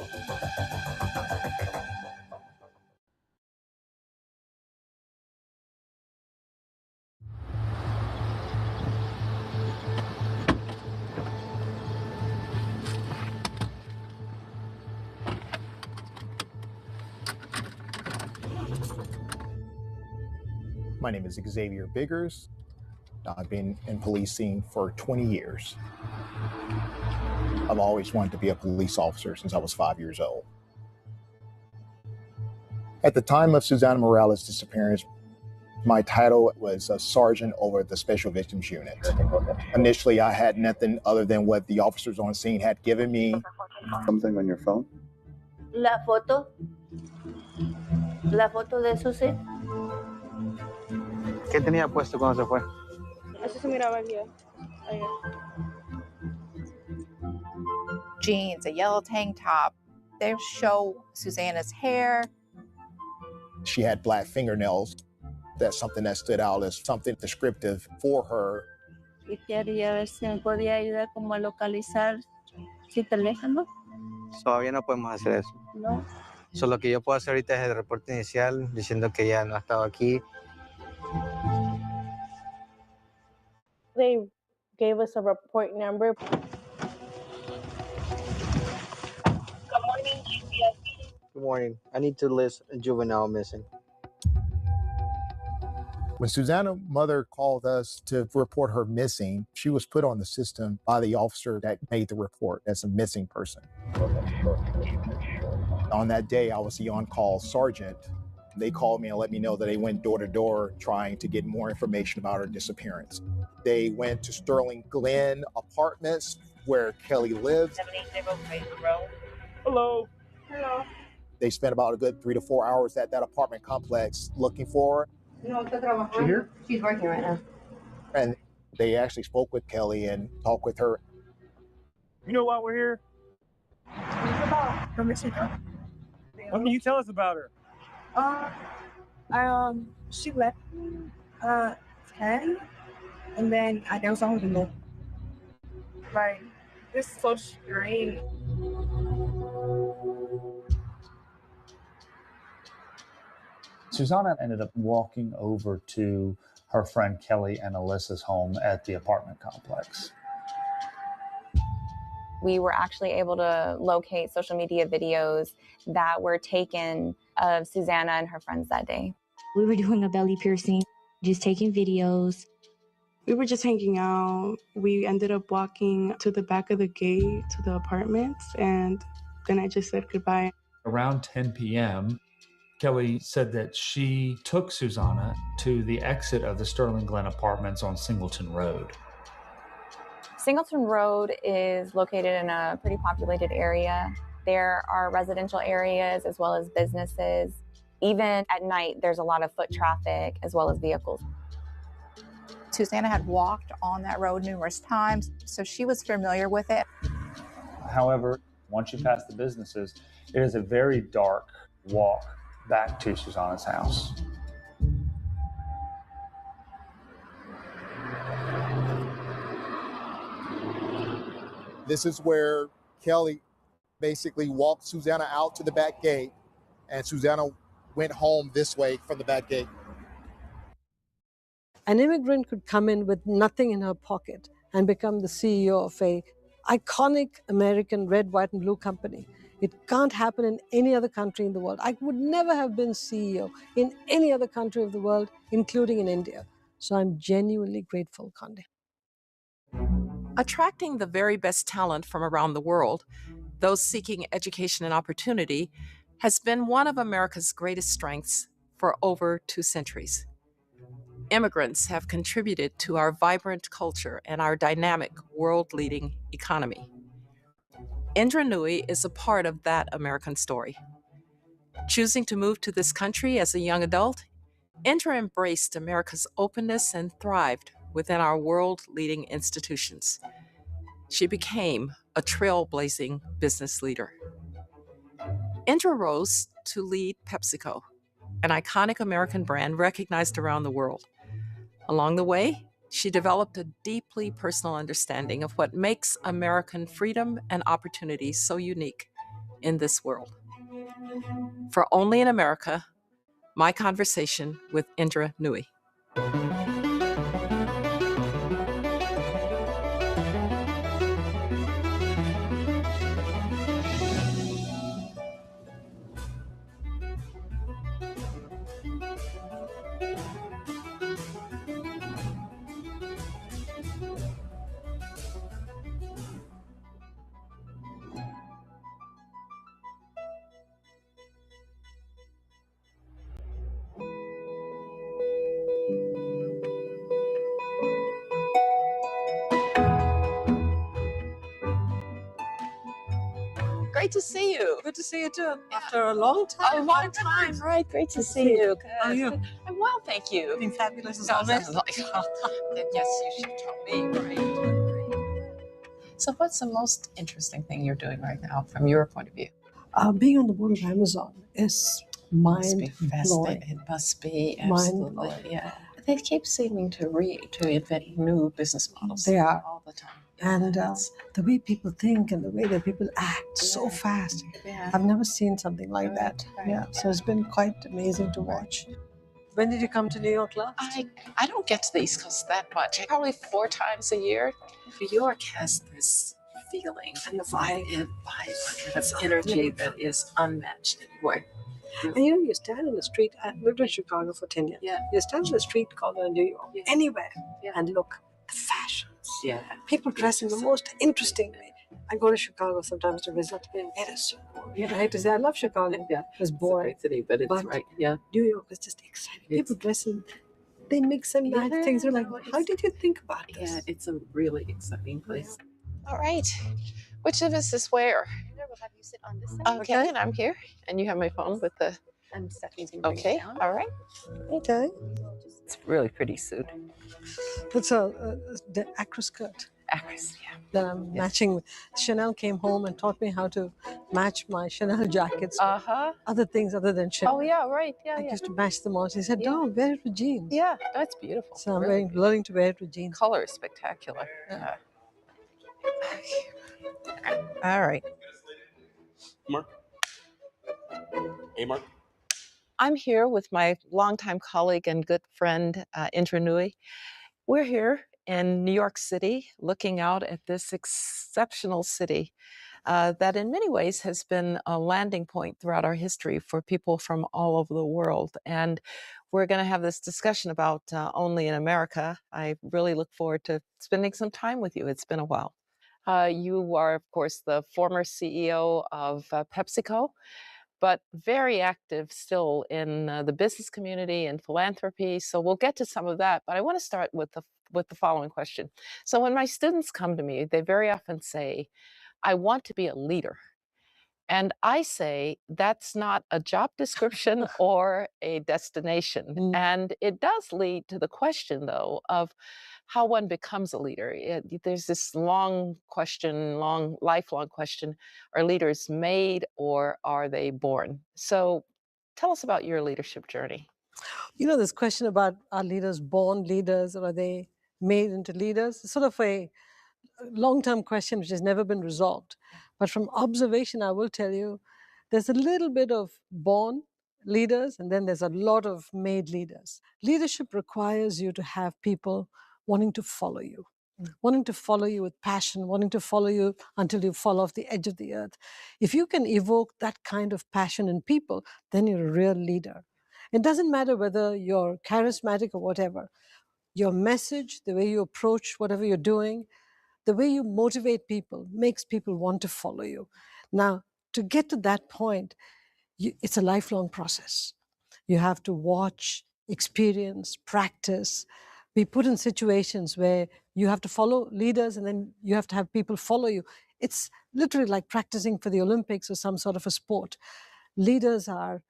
My name is Xavier Biggers. I've been in policing for 20 years. I've always wanted to be a police officer since I was 5 years old. At the time of Susanna Morales' disappearance, my title was a sergeant over the Special Victims Unit. Initially, I had nothing other than what the officers on scene had given me. Something on your phone? La foto de Susi. ¿Qué tenía puesto cuando se fue? Eso se miraba aquí. Jeans, a yellow tank top. They show Susanna's hair. She had black fingernails. That's something that stood out as something descriptive for her. Y quería ver si me podía ayudar como a localizar su teléfono. Todavía no podemos hacer eso. No. So, lo que yo puedo hacer ahorita es el reporte inicial diciendo que ya no ha estado aquí. They gave us a report number. Good morning. I need to list a juvenile missing. When Susanna's mother called us to report her missing, she was put on the system by the officer that made the report as a missing person. On that day, I was the on-call sergeant. They called me and let me know that they went door to door trying to get more information about her disappearance. They went to Sterling Glen Apartments where Kelly lives. Hello. Hello. They spent about a good 3 to 4 hours at that apartment complex looking for her. She here? She's working right now. And they actually spoke with Kelly and talked with her. You know why we're here? Her missing. What can you tell us about her? She left me 10, and then there was only no. Like, it's so strange. Susanna ended up walking over to her friend Kelly and Alyssa's home at the apartment complex. We were actually able to locate social media videos that were taken of Susanna and her friends that day. We were doing a belly piercing, just taking videos. We were just hanging out. We ended up walking to the back of the gate to the apartments, and then I just said goodbye. Around 10 p.m., Kelly said that she took Susanna to the exit of the Sterling Glen Apartments on Singleton Road. Singleton Road is located in a pretty populated area. There are residential areas as well as businesses. Even at night, there's a lot of foot traffic as well as vehicles. Susanna had walked on that road numerous times, so she was familiar with it. However, once you pass the businesses, it is a very dark walk back to Susanna's house. This is where Kelly basically walked Susanna out to the back gate, and Susanna went home this way from the back gate. An immigrant could come in with nothing in her pocket and become the CEO of an iconic American red, white, and blue company. It can't happen in any other country in the world. I would never have been CEO in any other country of the world, including in India. So I'm genuinely grateful, Conde. Attracting the very best talent from around the world, those seeking education and opportunity, has been one of America's greatest strengths for over 2 centuries. Immigrants have contributed to our vibrant culture and our dynamic, world-leading economy. Indra Nooyi is a part of that American story. Choosing to move to this country as a young adult, Indra embraced America's openness and thrived within our world-leading institutions. She became a trailblazing business leader. Indra rose to lead PepsiCo, an iconic American brand recognized around the world. Along the way, she developed a deeply personal understanding of what makes American freedom and opportunity so unique in this world. For Only in America, my conversation with Indra Nooyi. Great to see you. Good to see you too. After a long time. A long time, right? Great to see you. How are you? I'm well, thank you. Being fabulous as No, always. then yes, you should tell me. Great. So what's the most interesting thing you're doing right now from your point of view? Being on the board of Amazon is mind-blowing. It must be, Mind-blowing. absolutely. Yeah. They keep seeming to invent new business models. They are. All the time. And the way people think and the way that people act so fast. Yeah. I've never seen something like that. Right. Yeah, so it's been quite amazing to watch. When did you come to New York last? I don't get to the East Coast that much. Probably 4 times a year. New York has this feeling and the vibe, kind of energy that is unmatched anywhere. And you know, you stand in the street. I lived in Chicago for 10 years. Yeah. You stand in the street corner in New York, anywhere, and look, the fashions. Yeah. People dress in the most interesting way. I go to Chicago sometimes to visit. It is so boring. I hate to say I love Chicago. Yeah. It's boring. It's a great city, but it's right. Yeah. New York is just exciting. People dress in, they mix and match things. You're like, how did you think about this? Yeah, it's a really exciting place. All right. Which of us is where? We'll have you sit on this side. Okay, and I'm here. And you have my phone with the... And Stephanie's going to bring it down. All right. Okay. It's a really pretty suit. It's the acro skirt. that I'm matching. Chanel came home and taught me how to match my Chanel jackets. Other things other than Chanel. Oh, yeah, right. Yeah, I yeah. used to match them all. She said, Yeah. "Don't wear it with jeans." Yeah, that's beautiful. So I'm Really learning to wear it with jeans. color is spectacular. Yeah. All right. Mark. Hey, Mark. I'm here with my longtime colleague and good friend, Indra Nui. We're here in New York City looking out at this exceptional city that in many ways has been a landing point throughout our history for people from all over the world. And we're going to have this discussion about Only in America. I really look forward to spending some time with you. It's been a while. You are, of course, the former CEO of PepsiCo, but very active still in the business community and philanthropy. So we'll get to some of that. But I want to start with the following question. So when my students come to me, they very often say, I want to be a leader. And I say that's not a job description or a destination. And it does lead to the question, though, of how one becomes a leader. There's this lifelong question, are leaders made or are they born? So tell us about your leadership journey. You know, this question about are leaders born leaders or are they made into leaders? It's sort of a long-term question which has never been resolved. But from observation, I will tell you, there's a little bit of born leaders and then there's a lot of made leaders. Leadership requires you to have people wanting to follow you, wanting to follow you with passion, wanting to follow you until you fall off the edge of the earth. If you can evoke that kind of passion in people, then you're a real leader. It doesn't matter whether you're charismatic or whatever. Your message, the way you approach whatever you're doing, the way you motivate people makes people want to follow you. Now, to get to that point, it's a lifelong process. You have to watch, experience, practice, be put in situations where you have to follow leaders and then you have to have people follow you. It's literally like practicing for the Olympics or some sort of a sport. Leaders are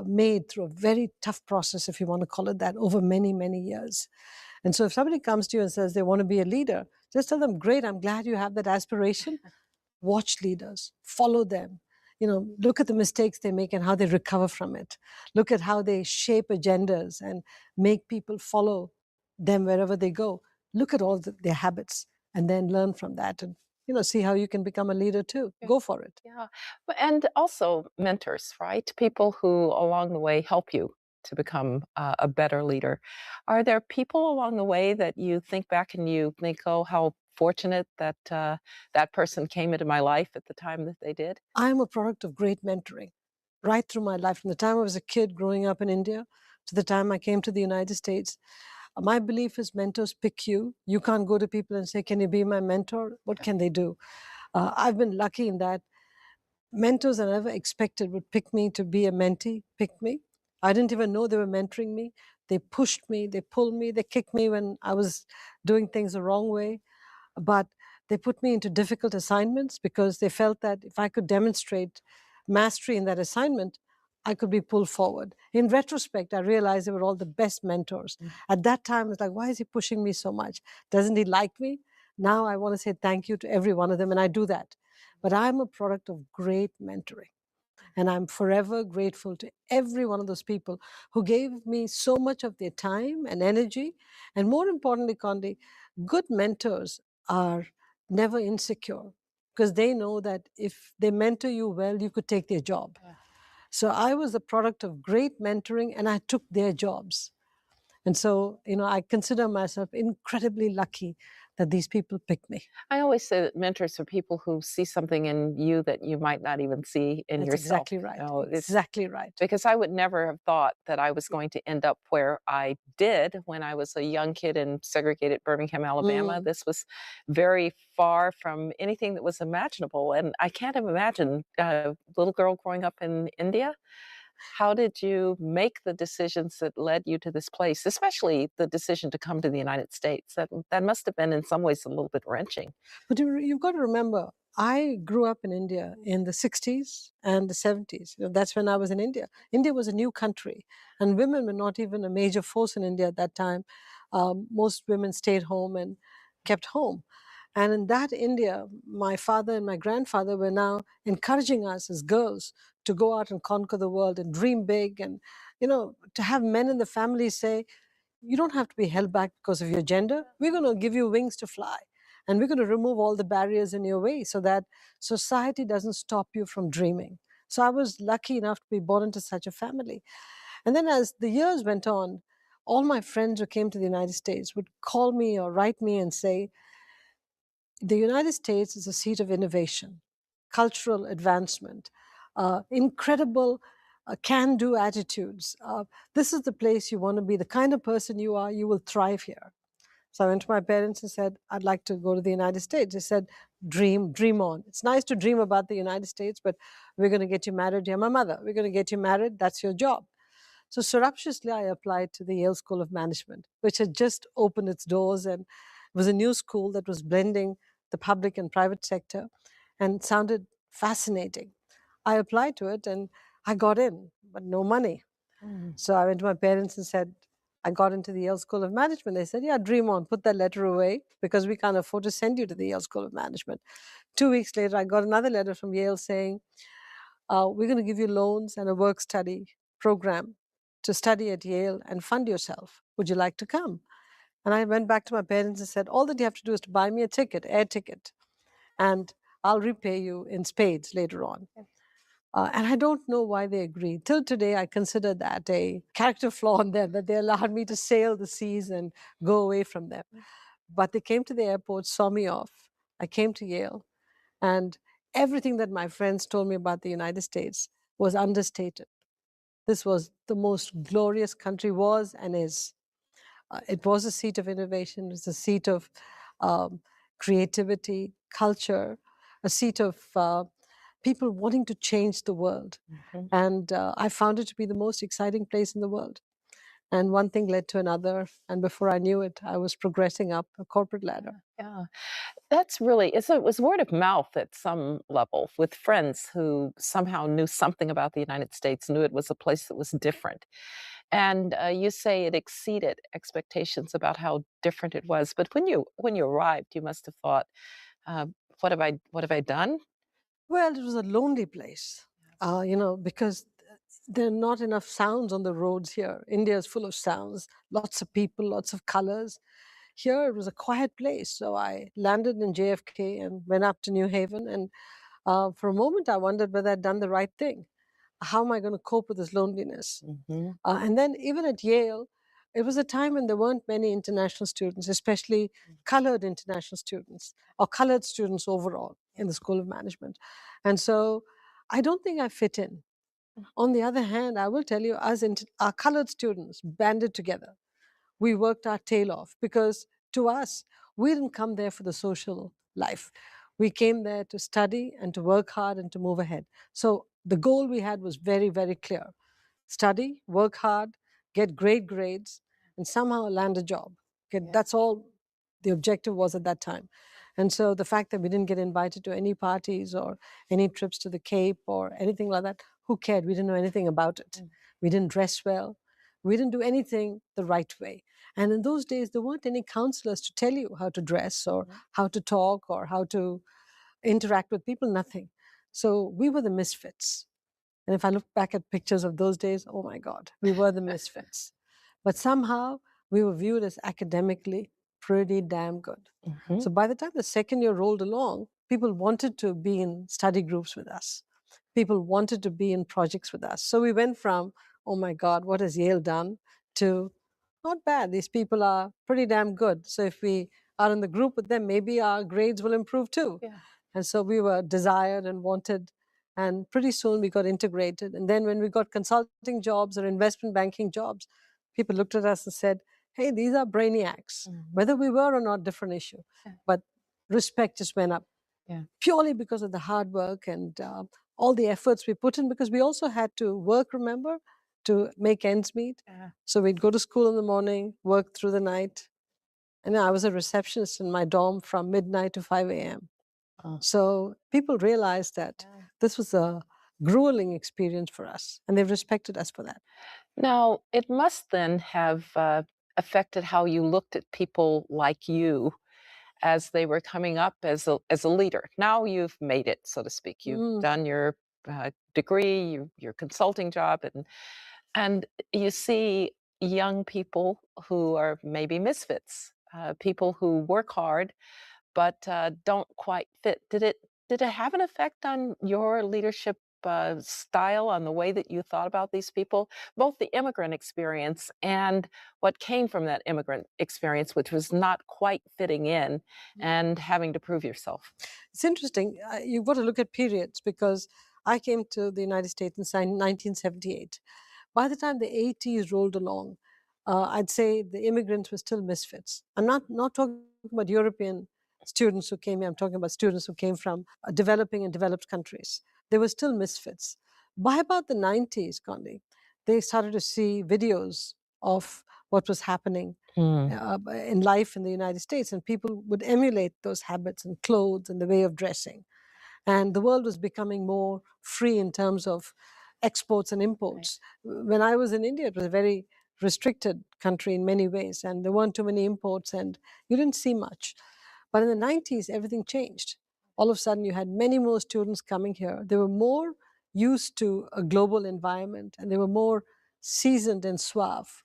made through a very tough process, if you want to call it that, over many, many years. And so if somebody comes to you and says they want to be a leader, just tell them, great, I'm glad you have that aspiration. Watch leaders, follow them. You know, look at the mistakes they make and how they recover from it. Look at how they shape agendas and make people follow them wherever they go. Look at all their habits and then learn from that and, you know, see how you can become a leader too. Go for it. Yeah. And also mentors, right? People who along the way help you to become a better leader. Are there people along the way that you think back and you think, oh, how fortunate that that person came into my life at the time that they did? I'm a product of great mentoring right through my life. From the time I was a kid growing up in India to the time I came to the United States. My belief is mentors pick you. You can't go to people and say, can you be my mentor? What can they do? I've been lucky in that mentors I never expected would pick me to be a mentee, pick me. I didn't even know they were mentoring me. They pushed me, they pulled me, they kicked me when I was doing things the wrong way. But they put me into difficult assignments because they felt that if I could demonstrate mastery in that assignment, I could be pulled forward. In retrospect, I realized they were all the best mentors. At that time, it's like, why is he pushing me so much? Doesn't he like me? Now I want to say thank you to every one of them, and I do that. But I'm a product of great mentoring. And I'm forever grateful to every one of those people who gave me so much of their time and energy. And more importantly, Condi, good mentors are never insecure because they know that if they mentor you well, you could take their job. So I was a product of great mentoring and I took their jobs. And so, you know, I consider myself incredibly lucky that these people picked me. I always say that mentors are people who see something in you that you might not even see in That's yourself. exactly right. You know, Exactly right. Because I would never have thought that I was going to end up where I did when I was a young kid in segregated Birmingham, Alabama. This was very far from anything that was imaginable. And I can't even imagine a little girl growing up in India. How did you make the decisions that led you to this place, especially the decision to come to the United States? That must have been in some ways a little bit wrenching. But you've got to remember, I grew up in India in the 60s and the 70s. You know, that's when I was in India. India was a new country, and women were not even a major force in India at that time. Most women stayed home and kept home. And in that India, my father and my grandfather were now encouraging us as girls to go out and conquer the world and dream big. And, to have men in the family say, you don't have to be held back because of your gender. We're going to give you wings to fly. And we're going to remove all the barriers in your way so that society doesn't stop you from dreaming. So I was lucky enough to be born into such a family. And then as the years went on, all my friends who came to the United States would call me or write me and say, the United States is a seat of innovation, cultural advancement, incredible can-do attitudes. This is the place you want to be. The kind of person you are, you will thrive here. So I went to my parents and said, I'd like to go to the United States. They said, dream on. It's nice to dream about the United States, but we're going to get you married. You're my mother. We're going to get you married. That's your job. So surreptitiously, I applied to the Yale School of Management, which had just opened its doors, and it was a new school that was blending the public and private sector and sounded fascinating. I applied to it and I got in, but no money. So I went to my parents and said, I got into the Yale School of Management. They said, yeah, dream on, put that letter away because we can't afford to send you to the Yale School of Management. 2 weeks later, I got another letter from Yale saying, we're going to give you loans and a work study program to study at Yale and fund yourself. Would you like to come? And I went back to my parents and said, all that you have to do is to buy me a ticket, air ticket, and I'll repay you in spades later on. And I don't know why they agreed. Till today, I consider that a character flaw in them, that they allowed me to sail the seas and go away from them. But they came to the airport, saw me off. I came to Yale, and everything that my friends told me about the United States was understated. This was the most glorious country, was and is. It was a seat of innovation. It was a seat of creativity, culture, a seat of people wanting to change the world. And I found it to be the most exciting place in the world. And one thing led to another. And before I knew it, I was progressing up a corporate ladder. Yeah, that's really, it was word of mouth at some level with friends who somehow knew something about the United States, knew it was a place that was different. And you say it exceeded expectations about how different it was. But when you arrived, you must have thought, what have I done? Well, it was a lonely place, because there are not enough sounds on the roads here. India is full of sounds, lots of people, lots of colors. Here it was a quiet place. So I landed in JFK and went up to New Haven. And for a moment, I wondered whether I'd done the right thing. How am I going to cope with this loneliness? And then even at Yale, it was a time when there weren't many international students, especially colored international students or colored students overall in the School of Management. And so I don't think I fit in. On the other hand, I will tell you, our colored students banded together. We worked our tail off because to us, we didn't come there for the social life. We came there to study and to work hard and to move ahead. So the goal we had was very, very clear. Study, work hard, get great grades, and somehow land a job. That's all the objective was at that time. And so the fact that we didn't get invited to any parties or any trips to the Cape or anything like that, who cared? We didn't know anything about it. We didn't dress well. We didn't do anything the right way. And in those days, there weren't any counselors to tell you how to dress or how to talk or how to interact with people, nothing. So we were the misfits. And if I look back at pictures of those days, oh my God, we were the misfits. But somehow we were viewed as academically pretty damn good. So by the time the second year rolled along, people wanted to be in study groups with us. People wanted to be in projects with us. So we went from, oh my God, what has Yale done, to not bad. These people are pretty damn good. So if we are in the group with them, maybe our grades will improve too. And so we were desired and wanted. And pretty soon we got integrated. And then when we got consulting jobs or investment banking jobs, people looked at us and said, hey, these are brainiacs. Whether we were or not, different issue. But respect just went up purely because of the hard work and all the efforts we put in, because we also had to work, remember, to make ends meet. So we'd go to school in the morning, work through the night. And I was a receptionist in my dorm from midnight to 5 a.m. So people realized that this was a grueling experience for us, and they've respected us for that. Now, it must then have affected how you looked at people like you as they were coming up as a leader. Now you've made it, so to speak. You've done your degree, your consulting job, and you see young people who are maybe misfits, people who work hard but don't quite fit. Did it have an effect on your leadership style, on the way that you thought about these people, both the immigrant experience and what came from that immigrant experience, which was not quite fitting in and having to prove yourself? It's interesting. You've got to look at periods, because I came to the United States in 1978. By the time the 80s rolled along, I'd say the immigrants were still misfits. I'm not talking about European students who came here. I'm talking about students who came from developing and developed countries. They were still misfits. By about the 90s, Condi, they started to see videos of what was happening in life in the United States, and people would emulate those habits and clothes and the way of dressing. And the world was becoming more free in terms of exports and imports. When I was in India, it was a very restricted country in many ways, and there weren't too many imports, and you didn't see much. But in the 90s, everything changed. All of a sudden, you had many more students coming here. They were more used to a global environment, and they were more seasoned and suave,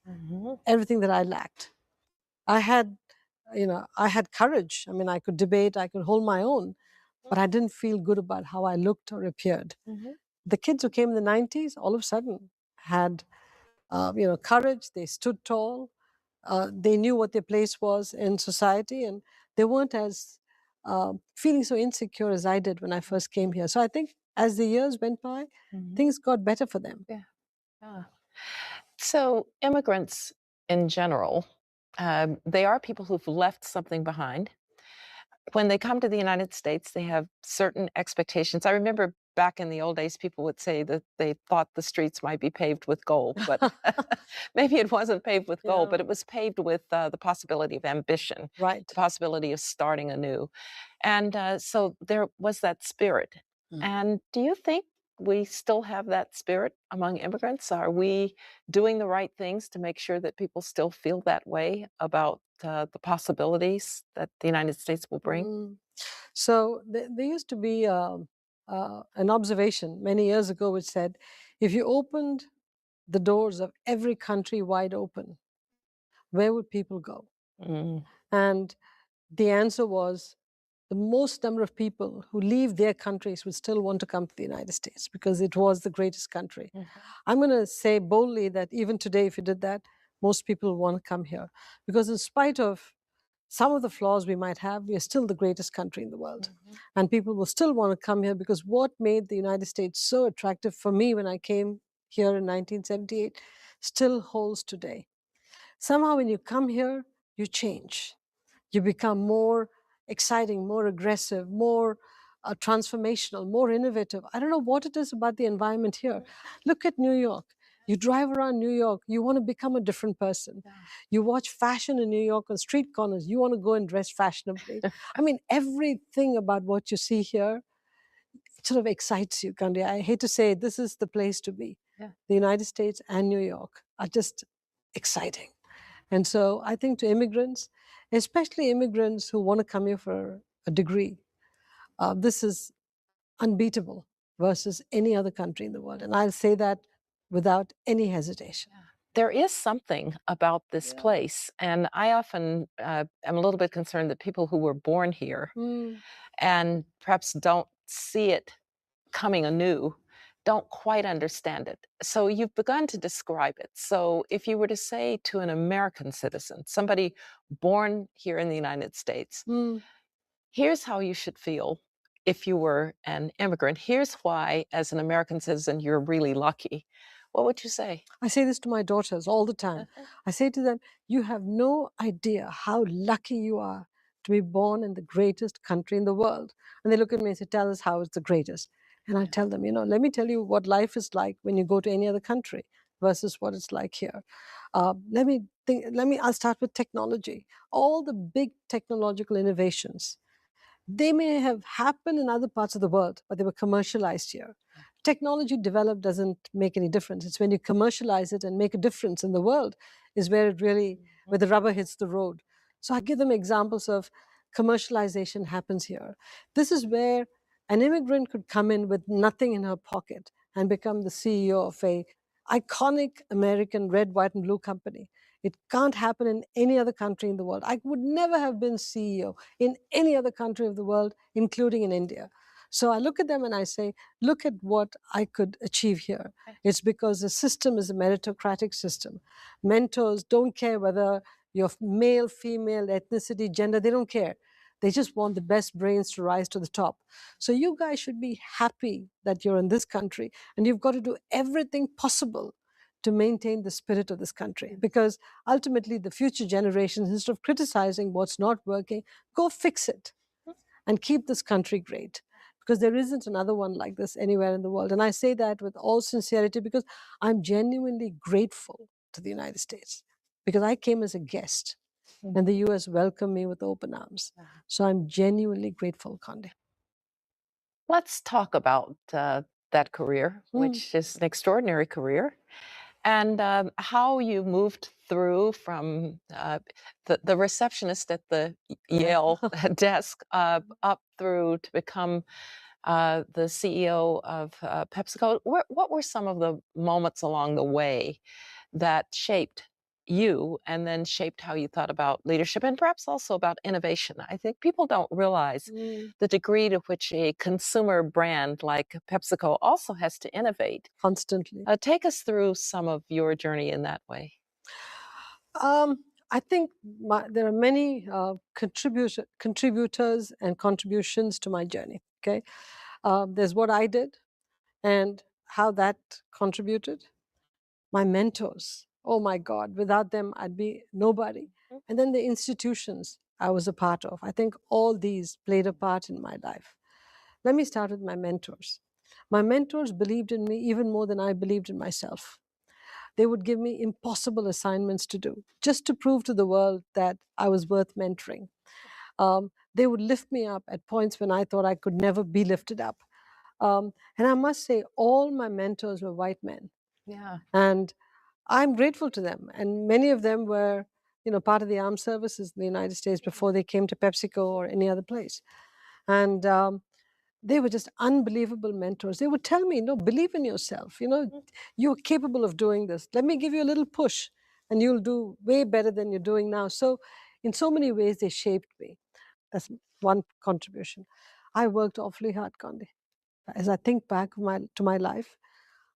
everything that I lacked. I had courage. I mean, I could debate, I could hold my own, but I didn't feel good about how I looked or appeared. The kids who came in the 90s all of a sudden had courage. They stood tall. They knew what their place was in society, and they weren't as feeling so insecure as I did when I first came here. So I think as the years went by, things got better for them. Yeah. So immigrants in general, they are people who've left something behind. When they come to the United States, they have certain expectations. I remember back in the old days, people would say that they thought the streets might be paved with gold, but maybe it wasn't paved with gold, but it was paved with the possibility of ambition, right? The possibility of starting anew. And so there was that spirit. And do you think we still have that spirit among immigrants? Are we doing the right things to make sure that people still feel that way about the possibilities that the United States will bring? So there used to be an observation many years ago which said, if you opened the doors of every country wide open, where would people go? And the answer was, the most number of people who leave their countries would still want to come to the United States because it was the greatest country. I'm going to say boldly that even today, if you did that, most people want to come here. Because in spite of some of the flaws we might have, we are still the greatest country in the world. And people will still want to come here, because what made the United States so attractive for me when I came here in 1978 still holds today. Somehow when you come here, you change. You become more exciting, more aggressive, more transformational, more innovative. I don't know what it is about the environment here. Look at New York. You drive around New York, you want to become a different person. You watch fashion in New York on street corners, you want to go and dress fashionably. I mean, everything about what you see here sort of excites you, Kandi. I hate to say it, this is the place to be. The United States and New York are just exciting. And so I think to immigrants, especially immigrants who want to come here for a degree, this is unbeatable versus any other country in the world. And I'll say that without any hesitation. There is something about this place, and I often am a little bit concerned that people who were born here and perhaps don't see it coming anew don't quite understand it. So you've begun to describe it. So if you were to say to an American citizen, somebody born here in the United States, here's how you should feel if you were an immigrant. Here's why, as an American citizen, you're really lucky. What would you say? I say this to my daughters all the time. I say to them, you have no idea how lucky you are to be born in the greatest country in the world. And they look at me and say, tell us how it's the greatest. And I tell them, let me tell you what life is like when you go to any other country versus what it's like here. I'll start with technology. All the big technological innovations, they may have happened in other parts of the world, but they were commercialized here. Technology developed doesn't make any difference. It's when you commercialize it and make a difference in the world is where it really, where the rubber hits the road. So I give them examples of commercialization happens here. This is where an immigrant could come in with nothing in her pocket and become the CEO of a iconic American red, white, and blue company. It can't happen in any other country in the world. I would never have been CEO in any other country of the world, including in India. So I look at them and I say, look at what I could achieve here. It's because the system is a meritocratic system. Mentors don't care whether you're male, female, ethnicity, gender, they don't care. They just want the best brains to rise to the top. So you guys should be happy that you're in this country, and you've got to do everything possible to maintain the spirit of this country, because ultimately the future generations, instead of criticizing what's not working, go fix it and keep this country great, because there isn't another one like this anywhere in the world. And I say that with all sincerity because I'm genuinely grateful to the United States, because I came as a guest and the US welcomed me with open arms. So I'm genuinely grateful, Conde. Let's talk about that career, which is an extraordinary career, and how you moved through from the receptionist at the Yale desk up through to become the CEO of PepsiCo. What were some of the moments along the way that shaped you and then shaped how you thought about leadership and perhaps also about innovation? I think people don't realize the degree to which a consumer brand like PepsiCo also has to innovate constantly. Take us through some of your journey in that way. I think there are many contributors and contributions to my journey. Okay, there's what I did and how that contributed. My mentors, oh my God, without them I'd be nobody. And then the institutions I was a part of. I think all these played a part in my life. Let me start with my mentors. My mentors believed in me even more than I believed in myself. They would give me impossible assignments to do just to prove to the world that I was worth mentoring. They would lift me up at points when I thought I could never be lifted up. And I must say, all my mentors were white men. Yeah. And I'm grateful to them. And many of them were, part of the armed services in the United States before they came to PepsiCo or any other place. And they were just unbelievable mentors. They would tell me, no, believe in yourself. You're capable of doing this. Let me give you a little push and you'll do way better than you're doing now. So in so many ways, they shaped me. That's one contribution. I worked awfully hard, Conde. As I think back to my life,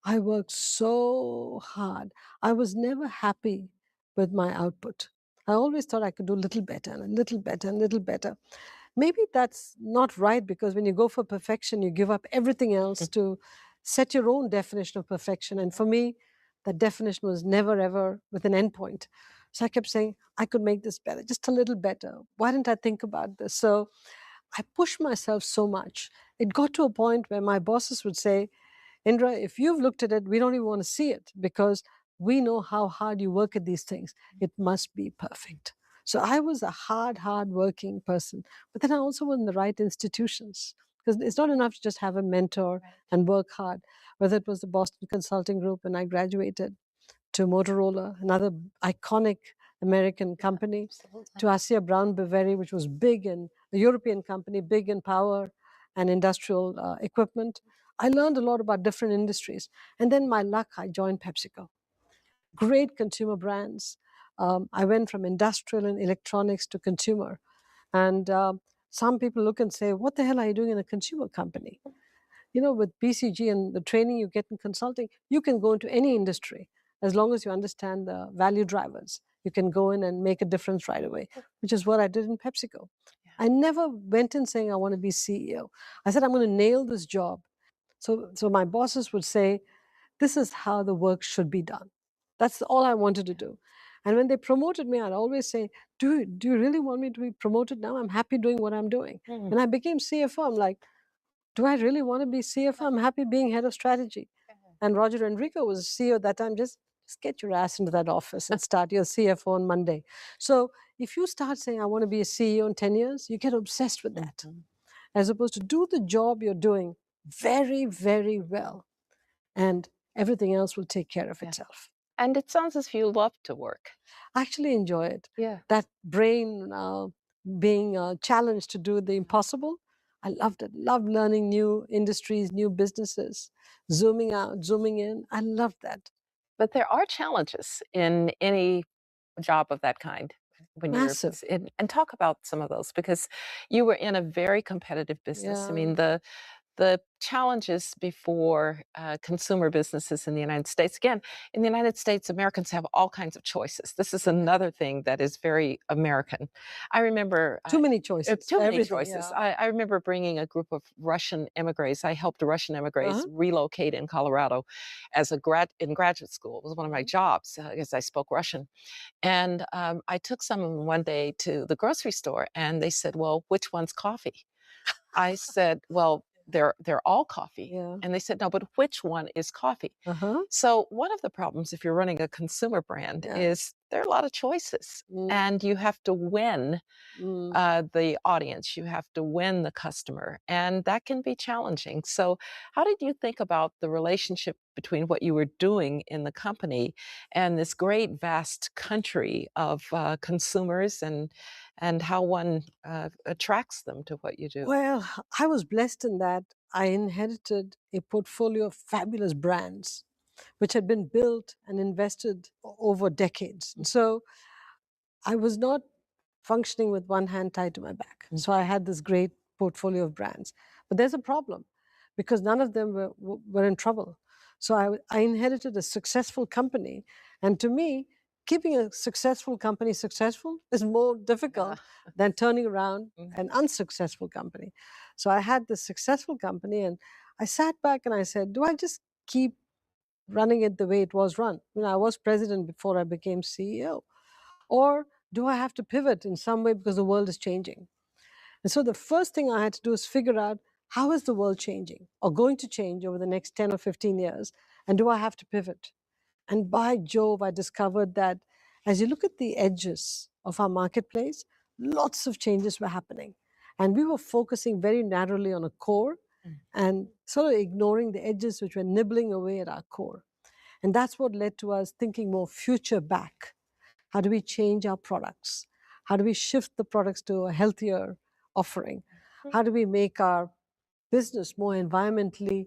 I worked so hard. I was never happy with my output. I always thought I could do a little better and a little better and a little better. Maybe that's not right, because when you go for perfection, you give up everything else to set your own definition of perfection. And for me, that definition was never, ever with an endpoint. So I kept saying, I could make this better, just a little better. Why didn't I think about this? So I pushed myself so much. It got to a point where my bosses would say, Indra, if you've looked at it, we don't even want to see it, because we know how hard you work at these things. It must be perfect. So I was a hard working person, but then I also was in the right institutions, because it's not enough to just have a mentor and work hard. Whether it was the Boston Consulting Group when I graduated, to Motorola, another iconic American company, to Asia Brown Boveri, which was big in a European company, big in power and industrial equipment. I learned a lot about different industries. And then my luck, I joined PepsiCo. Great consumer brands. I went from industrial and electronics to consumer. And some people look and say, what the hell are you doing in a consumer company? With BCG and the training you get in consulting, you can go into any industry as long as you understand the value drivers. You can go in and make a difference right away, which is what I did in PepsiCo. I never went in saying I want to be CEO. I said, I'm going to nail this job. So my bosses would say, this is how the work should be done. That's all I wanted to do. And when they promoted me, I'd always say, do you really want me to be promoted now? I'm happy doing what I'm doing. When I became CFO, I'm like, do I really want to be CFO? I'm happy being head of strategy. And Roger Enrico was CEO at that time. Just get your ass into that office and start your CFO on Monday. So if you start saying, I want to be a CEO in 10 years, you get obsessed with that. As opposed to do the job you're doing very, very well. And everything else will take care of itself. And it sounds as if you love to work. I actually enjoy it. Yeah. That brain being challenged to do the impossible. I loved it. Loved learning new industries, new businesses, zooming out, zooming in. I loved that. But there are challenges in any job of that kind when you're Massive. and talk about some of those, because you were in a very competitive business. I mean, Yeah. the challenges before consumer businesses in the United States. Again, in the United States, Americans have all kinds of choices. This is another thing that is very American. I remember Too many choices. too many Everything, choices. yeah. I remember bringing a group of Russian immigrants. I helped Russian immigrants relocate in Colorado as a in graduate school. It was one of my jobs because I spoke Russian. And I took some of them one day to the grocery store, and they said, "Well, which one's coffee?" I said, "Well, they're all coffee." Yeah. And they said, "No, but which one is coffee?" So one of the problems if you're running a consumer brand is there are a lot of choices, and you have to win the audience. You have to win the customer, and that can be challenging. So how did you think about the relationship between what you were doing in the company and this great vast country of consumers, and how one attracts them to what you do? Well, I was blessed in that I inherited a portfolio of fabulous brands, which had been built and invested over decades. And so I was not functioning with one hand tied to my back. So I had this great portfolio of brands. But there's a problem because none of them were in trouble. So I inherited a successful company. And to me, keeping a successful company successful is more difficult than turning around an unsuccessful company. So I had this successful company, and I sat back and I said, do I just keep running it the way it was run? You know, I was president before I became CEO. Or do I have to pivot in some way because the world is changing? And so the first thing I had to do is figure out how is the world changing or going to change over the next 10 or 15 years? And do I have to pivot? And by Jove, I discovered that as you look at the edges of our marketplace, lots of changes were happening. And we were focusing very narrowly on a core and sort of ignoring the edges which were nibbling away at our core. And that's what led to us thinking more future back. How do we change our products? How do we shift the products to a healthier offering? How do we make our business more environmentally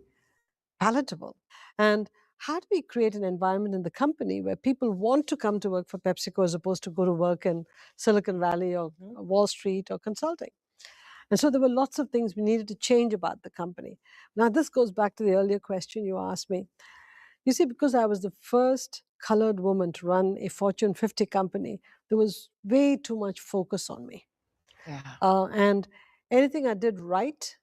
palatable? And how do we create an environment in the company where people want to come to work for PepsiCo as opposed to go to work in Silicon Valley or Wall Street or consulting? And so there were lots of things we needed to change about the company. Now, this goes back to the earlier question you asked me. You see, because I was the first colored woman to run a Fortune 50 company, there was way too much focus on me. And anything I did right,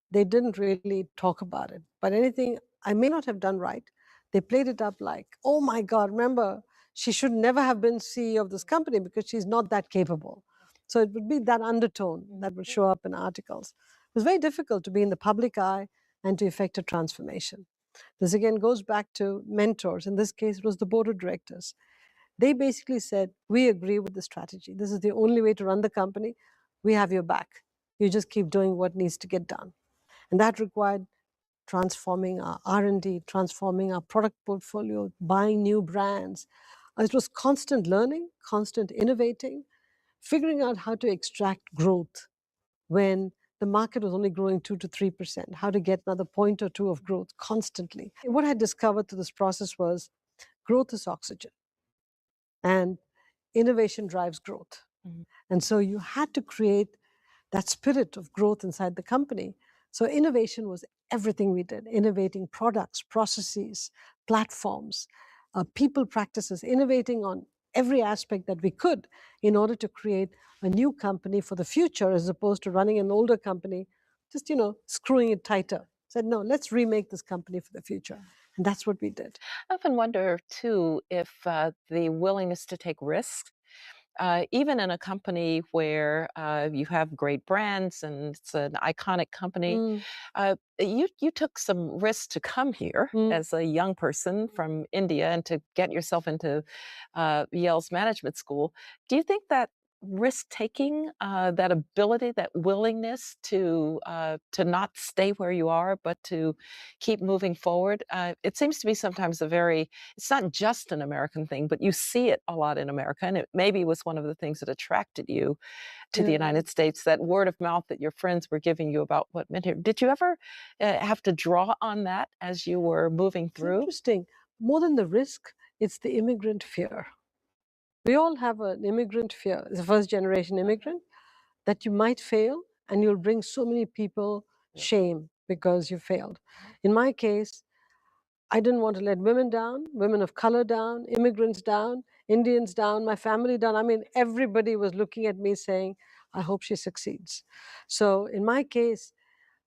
they didn't really talk about it. But anything I may not have done right, they played it up like, oh my God, remember, she should never have been CEO of this company because she's not that capable. So it would be that undertone that would show up in articles. It was very difficult to be in the public eye and to effect a transformation. This again goes back to mentors. In this case, it was the board of directors. They basically said, we agree with the strategy. This is the only way to run the company. We have your back. You just keep doing what needs to get done. And that required transforming our R&D, transforming our product portfolio, buying new brands. It was constant learning, constant innovating, figuring out how to extract growth when the market was only growing 2 to 3%, how to get another point or two of growth constantly. What I discovered through this process was growth is oxygen and innovation drives growth. And so you had to create that spirit of growth inside the company. So innovation was everything we did, innovating products, processes, platforms, people practices, innovating on every aspect that we could in order to create a new company for the future as opposed to running an older company, just, screwing it tighter. Said, no, let's remake this company for the future. And that's what we did. I often wonder, too, if the willingness to take risks, even in a company where you have great brands and it's an iconic company, you took some risks to come here as a young person from India and to get yourself into Yale's management school. Do you think that risk-taking, that ability, that willingness to not stay where you are, but to keep moving forward. It seems to be sometimes it's not just an American thing, but you see it a lot in America, and it maybe was one of the things that attracted you to the Yeah. United States, that word of mouth that your friends were giving you about what meant here. Did you ever have to draw on that as you were moving It's through? interesting. More than the risk, it's the immigrant fear. We all have an immigrant fear, as a first generation immigrant, that you might fail and you'll bring so many people shame because you failed. In my case, I didn't want to let women down, women of color down, immigrants down, Indians down, my family down. I mean, everybody was looking at me saying, I hope she succeeds. So in my case,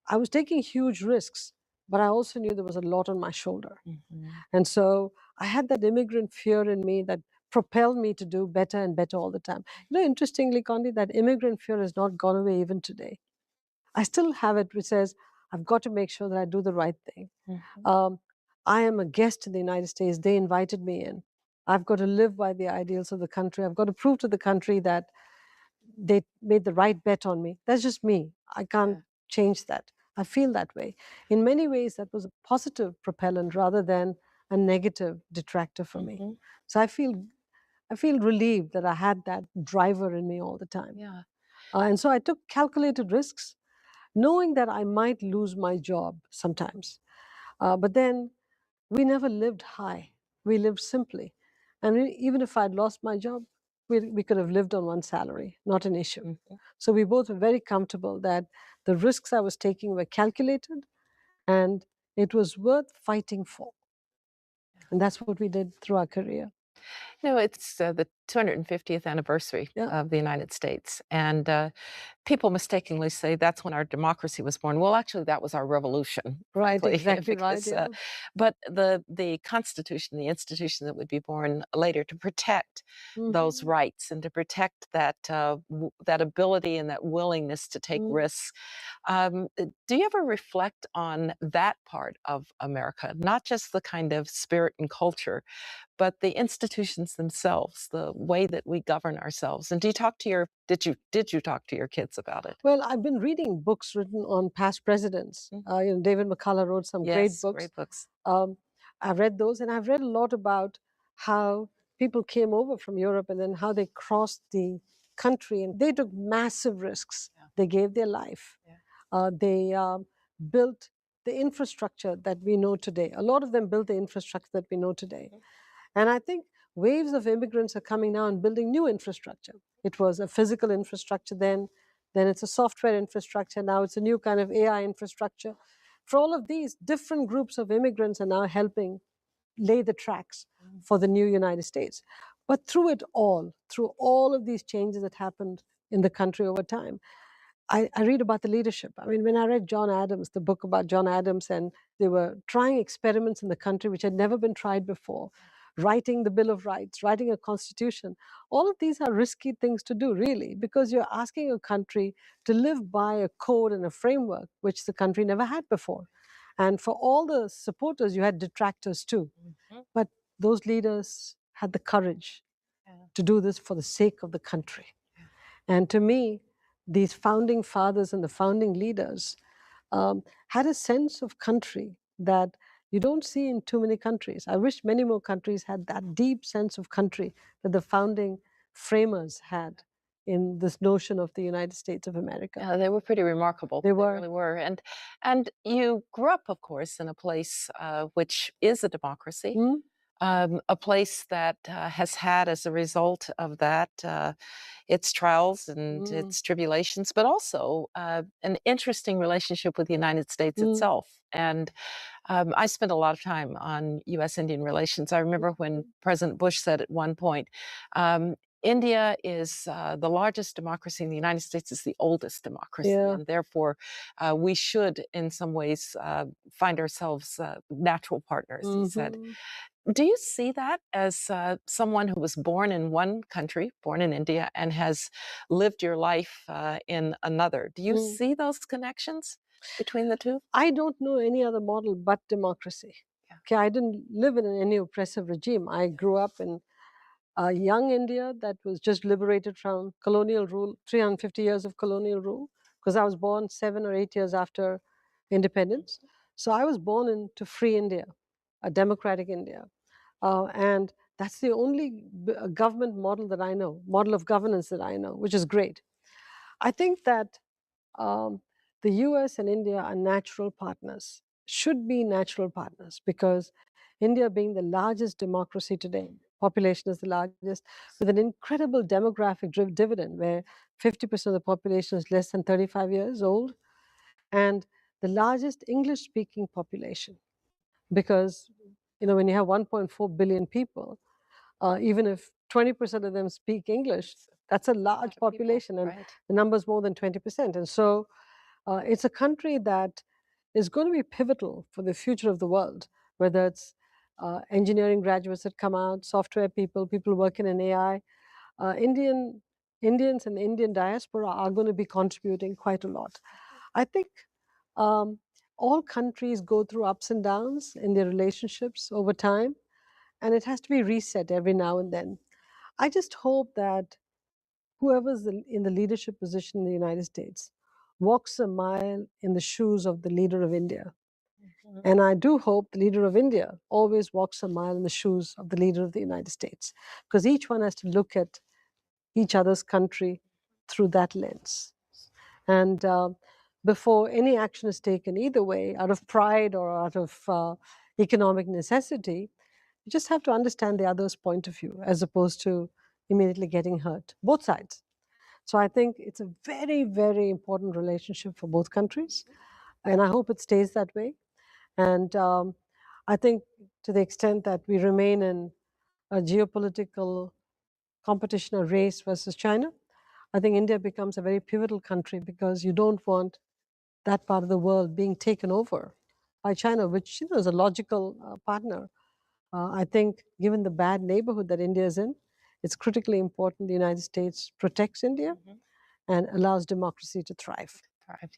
I was taking huge risks, but I also knew there was a lot on my shoulder. And so I had that immigrant fear in me that propelled me to do better and better all the time. You know, interestingly, Condi, that immigrant fear has not gone away even today. I still have it, which says, I've got to make sure that I do the right thing. I am a guest in the United States. They invited me in. I've got to live by the ideals of the country. I've got to prove to the country that they made the right bet on me. That's just me. I can't change that. I feel that way. In many ways, that was a positive propellant rather than a negative detractor for me. So I feel relieved that I had that driver in me all the time. Yeah. And so I took calculated risks, knowing that I might lose my job sometimes. But then we never lived high. We lived simply. And even if I'd lost my job, we could have lived on one salary, not an issue. So we both were very comfortable that the risks I was taking were calculated and it was worth fighting for. And that's what we did through our career. You know, it's the 250th anniversary of the United States, and people mistakenly say that's when our democracy was born. Well, actually, that was our revolution. Right, frankly, exactly right, because, yeah. But the Constitution, the institution that would be born later to protect those rights and to protect that that ability and that willingness to take risks. Do you ever reflect on that part of America, not just the kind of spirit and culture, but the institutions themselves, the way that we govern ourselves? And do you talk to your did you talk to your kids about it? Well, I've been reading books written on past presidents. David McCullough wrote some great books. Great books. I've read those, and I've read a lot about how people came over from Europe and then how they crossed the country, and they took massive risks. They gave their life. They built the infrastructure that we know today. A lot of them built the infrastructure that we know today. And I think waves of immigrants are coming now and building new infrastructure. It was a physical infrastructure then it's a software infrastructure, now it's a new kind of AI infrastructure. For all of these, different groups of immigrants are now helping lay the tracks for the new United States. But through it all, through all of these changes that happened in the country over time, I read about the leadership. I mean, when I read John Adams, the book about John Adams, and they were trying experiments in the country which had never been tried before, writing the Bill of Rights, writing a constitution. All of these are risky things to do, really, because you're asking a country to live by a code and a framework which the country never had before. And for all the supporters, you had detractors too. But those leaders had the courage to do this for the sake of the country. And to me, these founding fathers and the founding leaders had a sense of country that you don't see in too many countries. I wish many more countries had that deep sense of country that the founding framers had in this notion of the United States of America. Yeah, they were pretty remarkable. They were. Really were. And you grew up, of course, in a place which is a democracy, a place that has had, as a result of that, its trials and its tribulations, but also an interesting relationship with the United States itself. And I spent a lot of time on U.S.-Indian relations. I remember when President Bush said at one point, India is the largest democracy, and the United States is the oldest democracy, and therefore we should, in some ways, find ourselves natural partners, he said. Do you see that as someone who was born in one country, born in India, and has lived your life in another? Do you see those connections between the two? I don't know any other model but democracy. Okay, I didn't live in any oppressive regime. I grew up in young India that was just liberated from colonial rule, 350 years of colonial rule, because I was born 7 or 8 years after independence. So I was born into free India, a democratic India. And that's the only government model that I know, model of governance that I know, which is great. I think that the US and India are natural partners, should be natural partners, because India being the largest democracy today, population is the largest, with an incredible demographic dividend where 50% of the population is less than 35 years old, and the largest English-speaking population. Because when you have 1.4 billion people, even if 20% of them speak English, that's a large population, and the number is more than 20%. And so it's a country that is going to be pivotal for the future of the world, whether it's engineering graduates that come out, software people, people working in AI. Indians and the Indian diaspora are going to be contributing quite a lot. I think all countries go through ups and downs in their relationships over time, and it has to be reset every now and then. I just hope that whoever's in the leadership position in the United States walks a mile in the shoes of the leader of India. And I do hope the leader of India always walks a mile in the shoes of the leader of the United States, because each one has to look at each other's country through that lens. And before any action is taken, either way, out of pride or out of economic necessity, you just have to understand the other's point of view as opposed to immediately getting hurt, both sides. So I think it's a very, very important relationship for both countries, and I hope it stays that way. And I think to the extent that we remain in a geopolitical competition or race versus China, I think India becomes a very pivotal country, because you don't want that part of the world being taken over by China, which is a logical partner. I think given the bad neighborhood that India is in, it's critically important the United States protects India and allows democracy to thrive.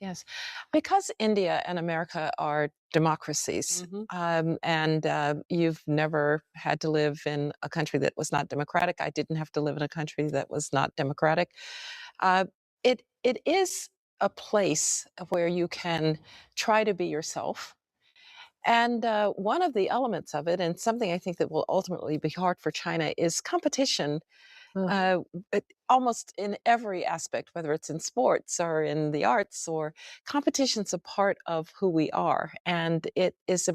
Yes, because India and America are democracies, and you've never had to live in a country that was not democratic. I didn't have to live in a country that was not democratic. It is a place where you can try to be yourself. And one of the elements of it, and something I think that will ultimately be hard for China, is competition. Almost in every aspect, whether it's in sports or in the arts, or competition's a part of who we are, and it is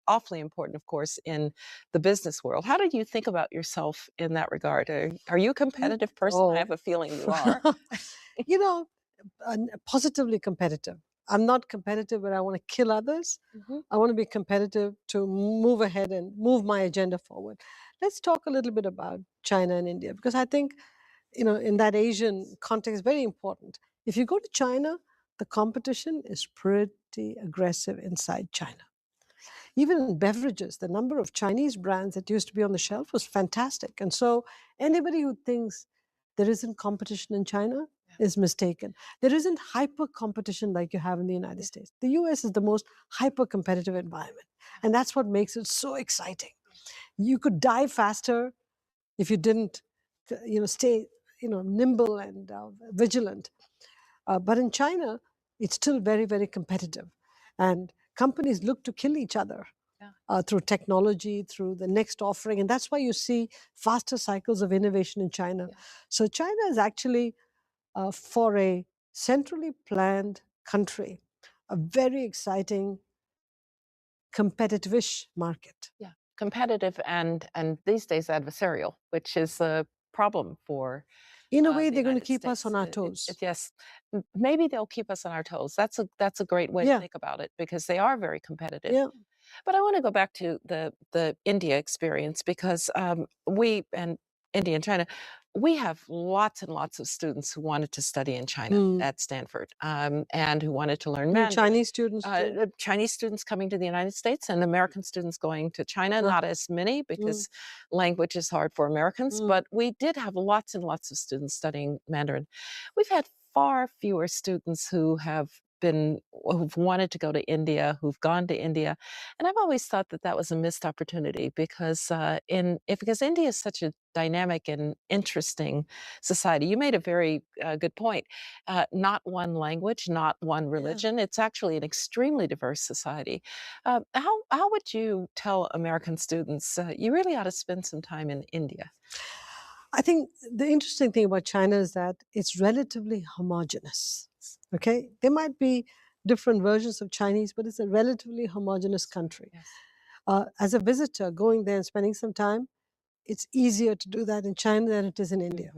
awfully important, of course, in the business world. How do you think about yourself in that regard? Are you a competitive person? I have a feeling you are. Positively competitive. I'm not competitive where I want to kill others. I want to be competitive to move ahead and move my agenda forward. Let's talk a little bit about China and India, because I think, in that Asian context, very important. If you go to China, the competition is pretty aggressive inside China. Even in beverages, the number of Chinese brands that used to be on the shelf was fantastic. And so anybody who thinks there isn't competition in China is mistaken. There isn't hyper competition like you have in the United States. The US is the most hyper competitive environment. And that's what makes it so exciting. You could die faster if you didn't stay nimble and vigilant. But in China, it's still very, very competitive. And companies look to kill each other through technology, through the next offering. And that's why you see faster cycles of innovation in China. So China is actually, for a centrally planned country, a very exciting, competitive-ish market. Yeah, competitive and these days adversarial, which is a problem for. In a way, they're going to keep us on our toes. Yes, maybe they'll keep us on our toes. That's a great way to think about it, because they are very competitive. Yeah. But I want to go back to the India experience, because we, and India and China, we have lots and lots of students who wanted to study in China at Stanford, and who wanted to learn Mandarin. Chinese students too? Chinese students coming to the United States, and American students going to China. Not as many, because language is hard for Americans, but we did have lots and lots of students studying Mandarin. We've had far fewer students who have who've wanted to go to India, who've gone to India, and I've always thought that that was a missed opportunity because because India is such a dynamic and interesting society. You made a very good point. Not one language, not one religion. It's actually an extremely diverse society. How would you tell American students you really ought to spend some time in India? I think the interesting thing about China is that it's relatively homogenous. Okay, there might be different versions of Chinese, but it's a relatively homogenous country. As a visitor, going there and spending some time, it's easier to do that in China than it is in India.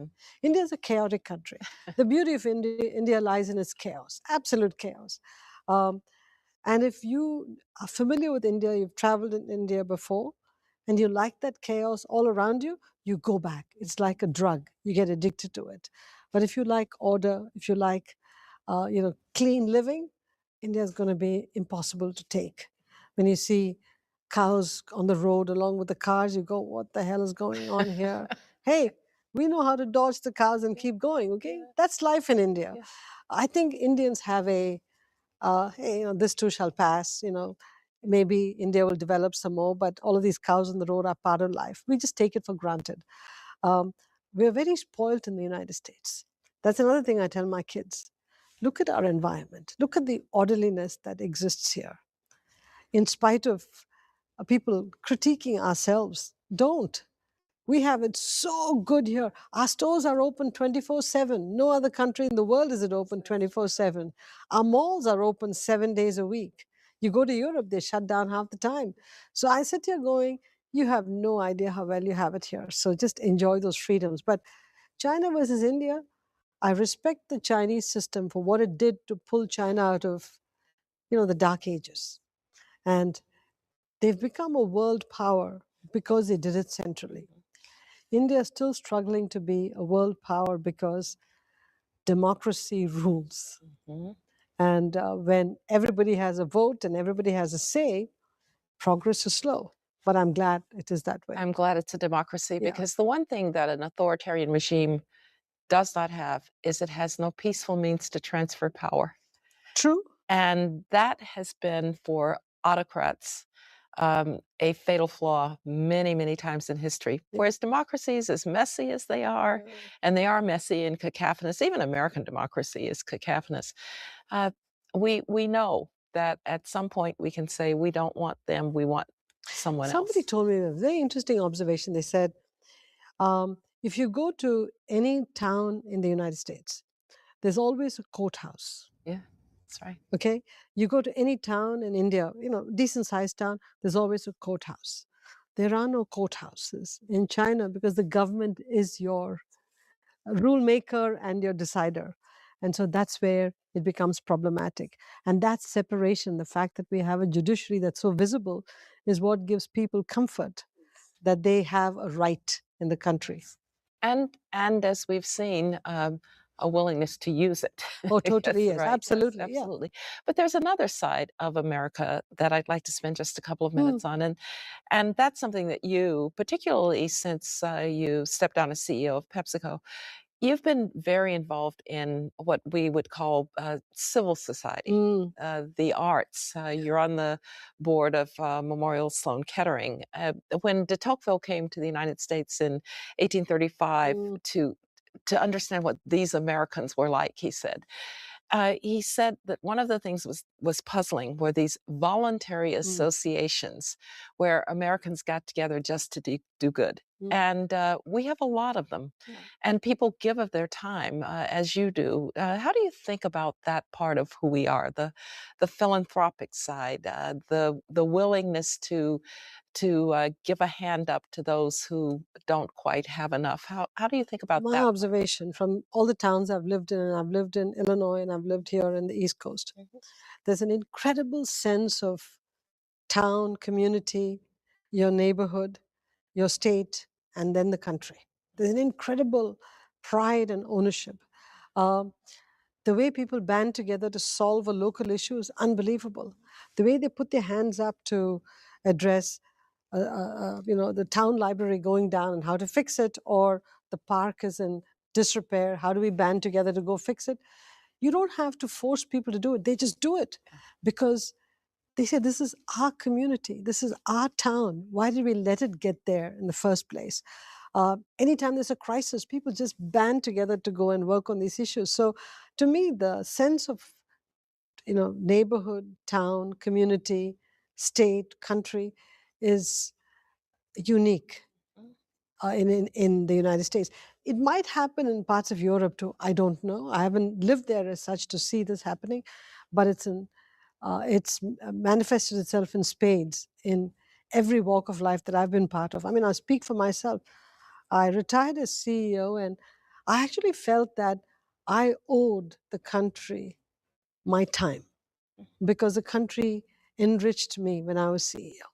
India is a chaotic country. The beauty of India lies in its chaos, absolute chaos. And if you are familiar with India, you've traveled in India before, and you like that chaos all around you, you go back. It's like a drug. You get addicted to it. But if you like order, if you like, clean living, India is going to be impossible to take. When you see cows on the road along with the cars, you go, what the hell is going on here? Hey, we know how to dodge the cows and keep going, okay? That's life in India. I think Indians have a, hey, this too shall pass, maybe India will develop some more, but all of these cows on the road are part of life. We just take it for granted. We're very spoiled in the United States. That's another thing I tell my kids. Look at our environment. Look at the orderliness that exists here. In spite of people critiquing ourselves, don't. We have it so good here. Our stores are open 24/7. No other country in the world is it open 24/7. Our malls are open 7 days a week. You go to Europe, they shut down half the time. So I sit here going, you have no idea how well you have it here. So just enjoy those freedoms. But China versus India, I respect the Chinese system for what it did to pull China out of, the dark ages. And they've become a world power because they did it centrally. India is still struggling to be a world power because democracy rules. And when everybody has a vote and everybody has a say, progress is slow. But I'm glad it is that way. I'm glad it's a democracy because the one thing that an authoritarian regime does not have is it has no peaceful means to transfer power. True. And that has been for autocrats a fatal flaw many, many times in history. Whereas democracies, as messy as they are, and they are messy and cacophonous, even American democracy is cacophonous, we know that at some point we can say we don't want them, we want someone else. Somebody told me a very interesting observation. They said, if you go to any town in the United States, there's always a courthouse. Yeah, that's right. Okay, you go to any town in India, decent sized town, there's always a courthouse. There are no courthouses in China because the government is your rule maker and your decider. And so that's where it becomes problematic. And that separation, the fact that we have a judiciary that's so visible, is what gives people comfort that they have a right in the country. And as we've seen, a willingness to use it. Oh, totally, yes, right. absolutely. Yes, absolutely. But there's another side of America that I'd like to spend just a couple of minutes on. And that's something that you, particularly since you stepped down as CEO of PepsiCo, you've been very involved in what we would call civil society, the arts. You're on the board of Memorial Sloan Kettering. When de Tocqueville came to the United States in 1835 to understand what these Americans were like, he said that one of the things was puzzling were these voluntary associations where Americans got together just to do good. And we have a lot of them. And people give of their time, as you do. How do you think about that part of who we are, the philanthropic side, the willingness to give a hand up to those who don't quite have enough? How do you think about that? My observation from all the towns I've lived in, and I've lived in Illinois and I've lived here in the East Coast, there's an incredible sense of town, community, your neighborhood, your state, and then the country. There's an incredible pride and ownership. The way people band together to solve a local issue is unbelievable. The way they put their hands up to address the town library going down and how to fix it, or the park is in disrepair, how do we band together to go fix it? You don't have to force people to do it. They just do it because they say, this is our community. This is our town. Why did we let it get there in the first place? Anytime there's a crisis, people just band together to go and work on these issues. So to me, the sense of neighborhood, town, community, state, country is unique in the United States. It might happen in parts of Europe too. I don't know. I haven't lived there as such to see this happening, but it's manifested itself in spades in every walk of life that I've been part of. I mean, I'll speak for myself. I retired as CEO, and I actually felt that I owed the country my time because the country enriched me when I was CEO.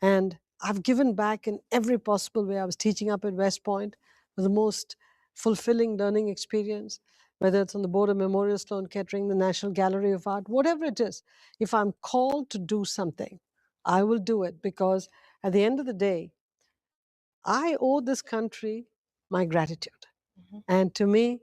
And I've given back in every possible way. I was teaching up at West Point, was the most fulfilling learning experience, whether it's on the board of Memorial Sloan Kettering, the National Gallery of Art, whatever it is. If I'm called to do something, I will do it because at the end of the day, I owe this country my gratitude. And to me,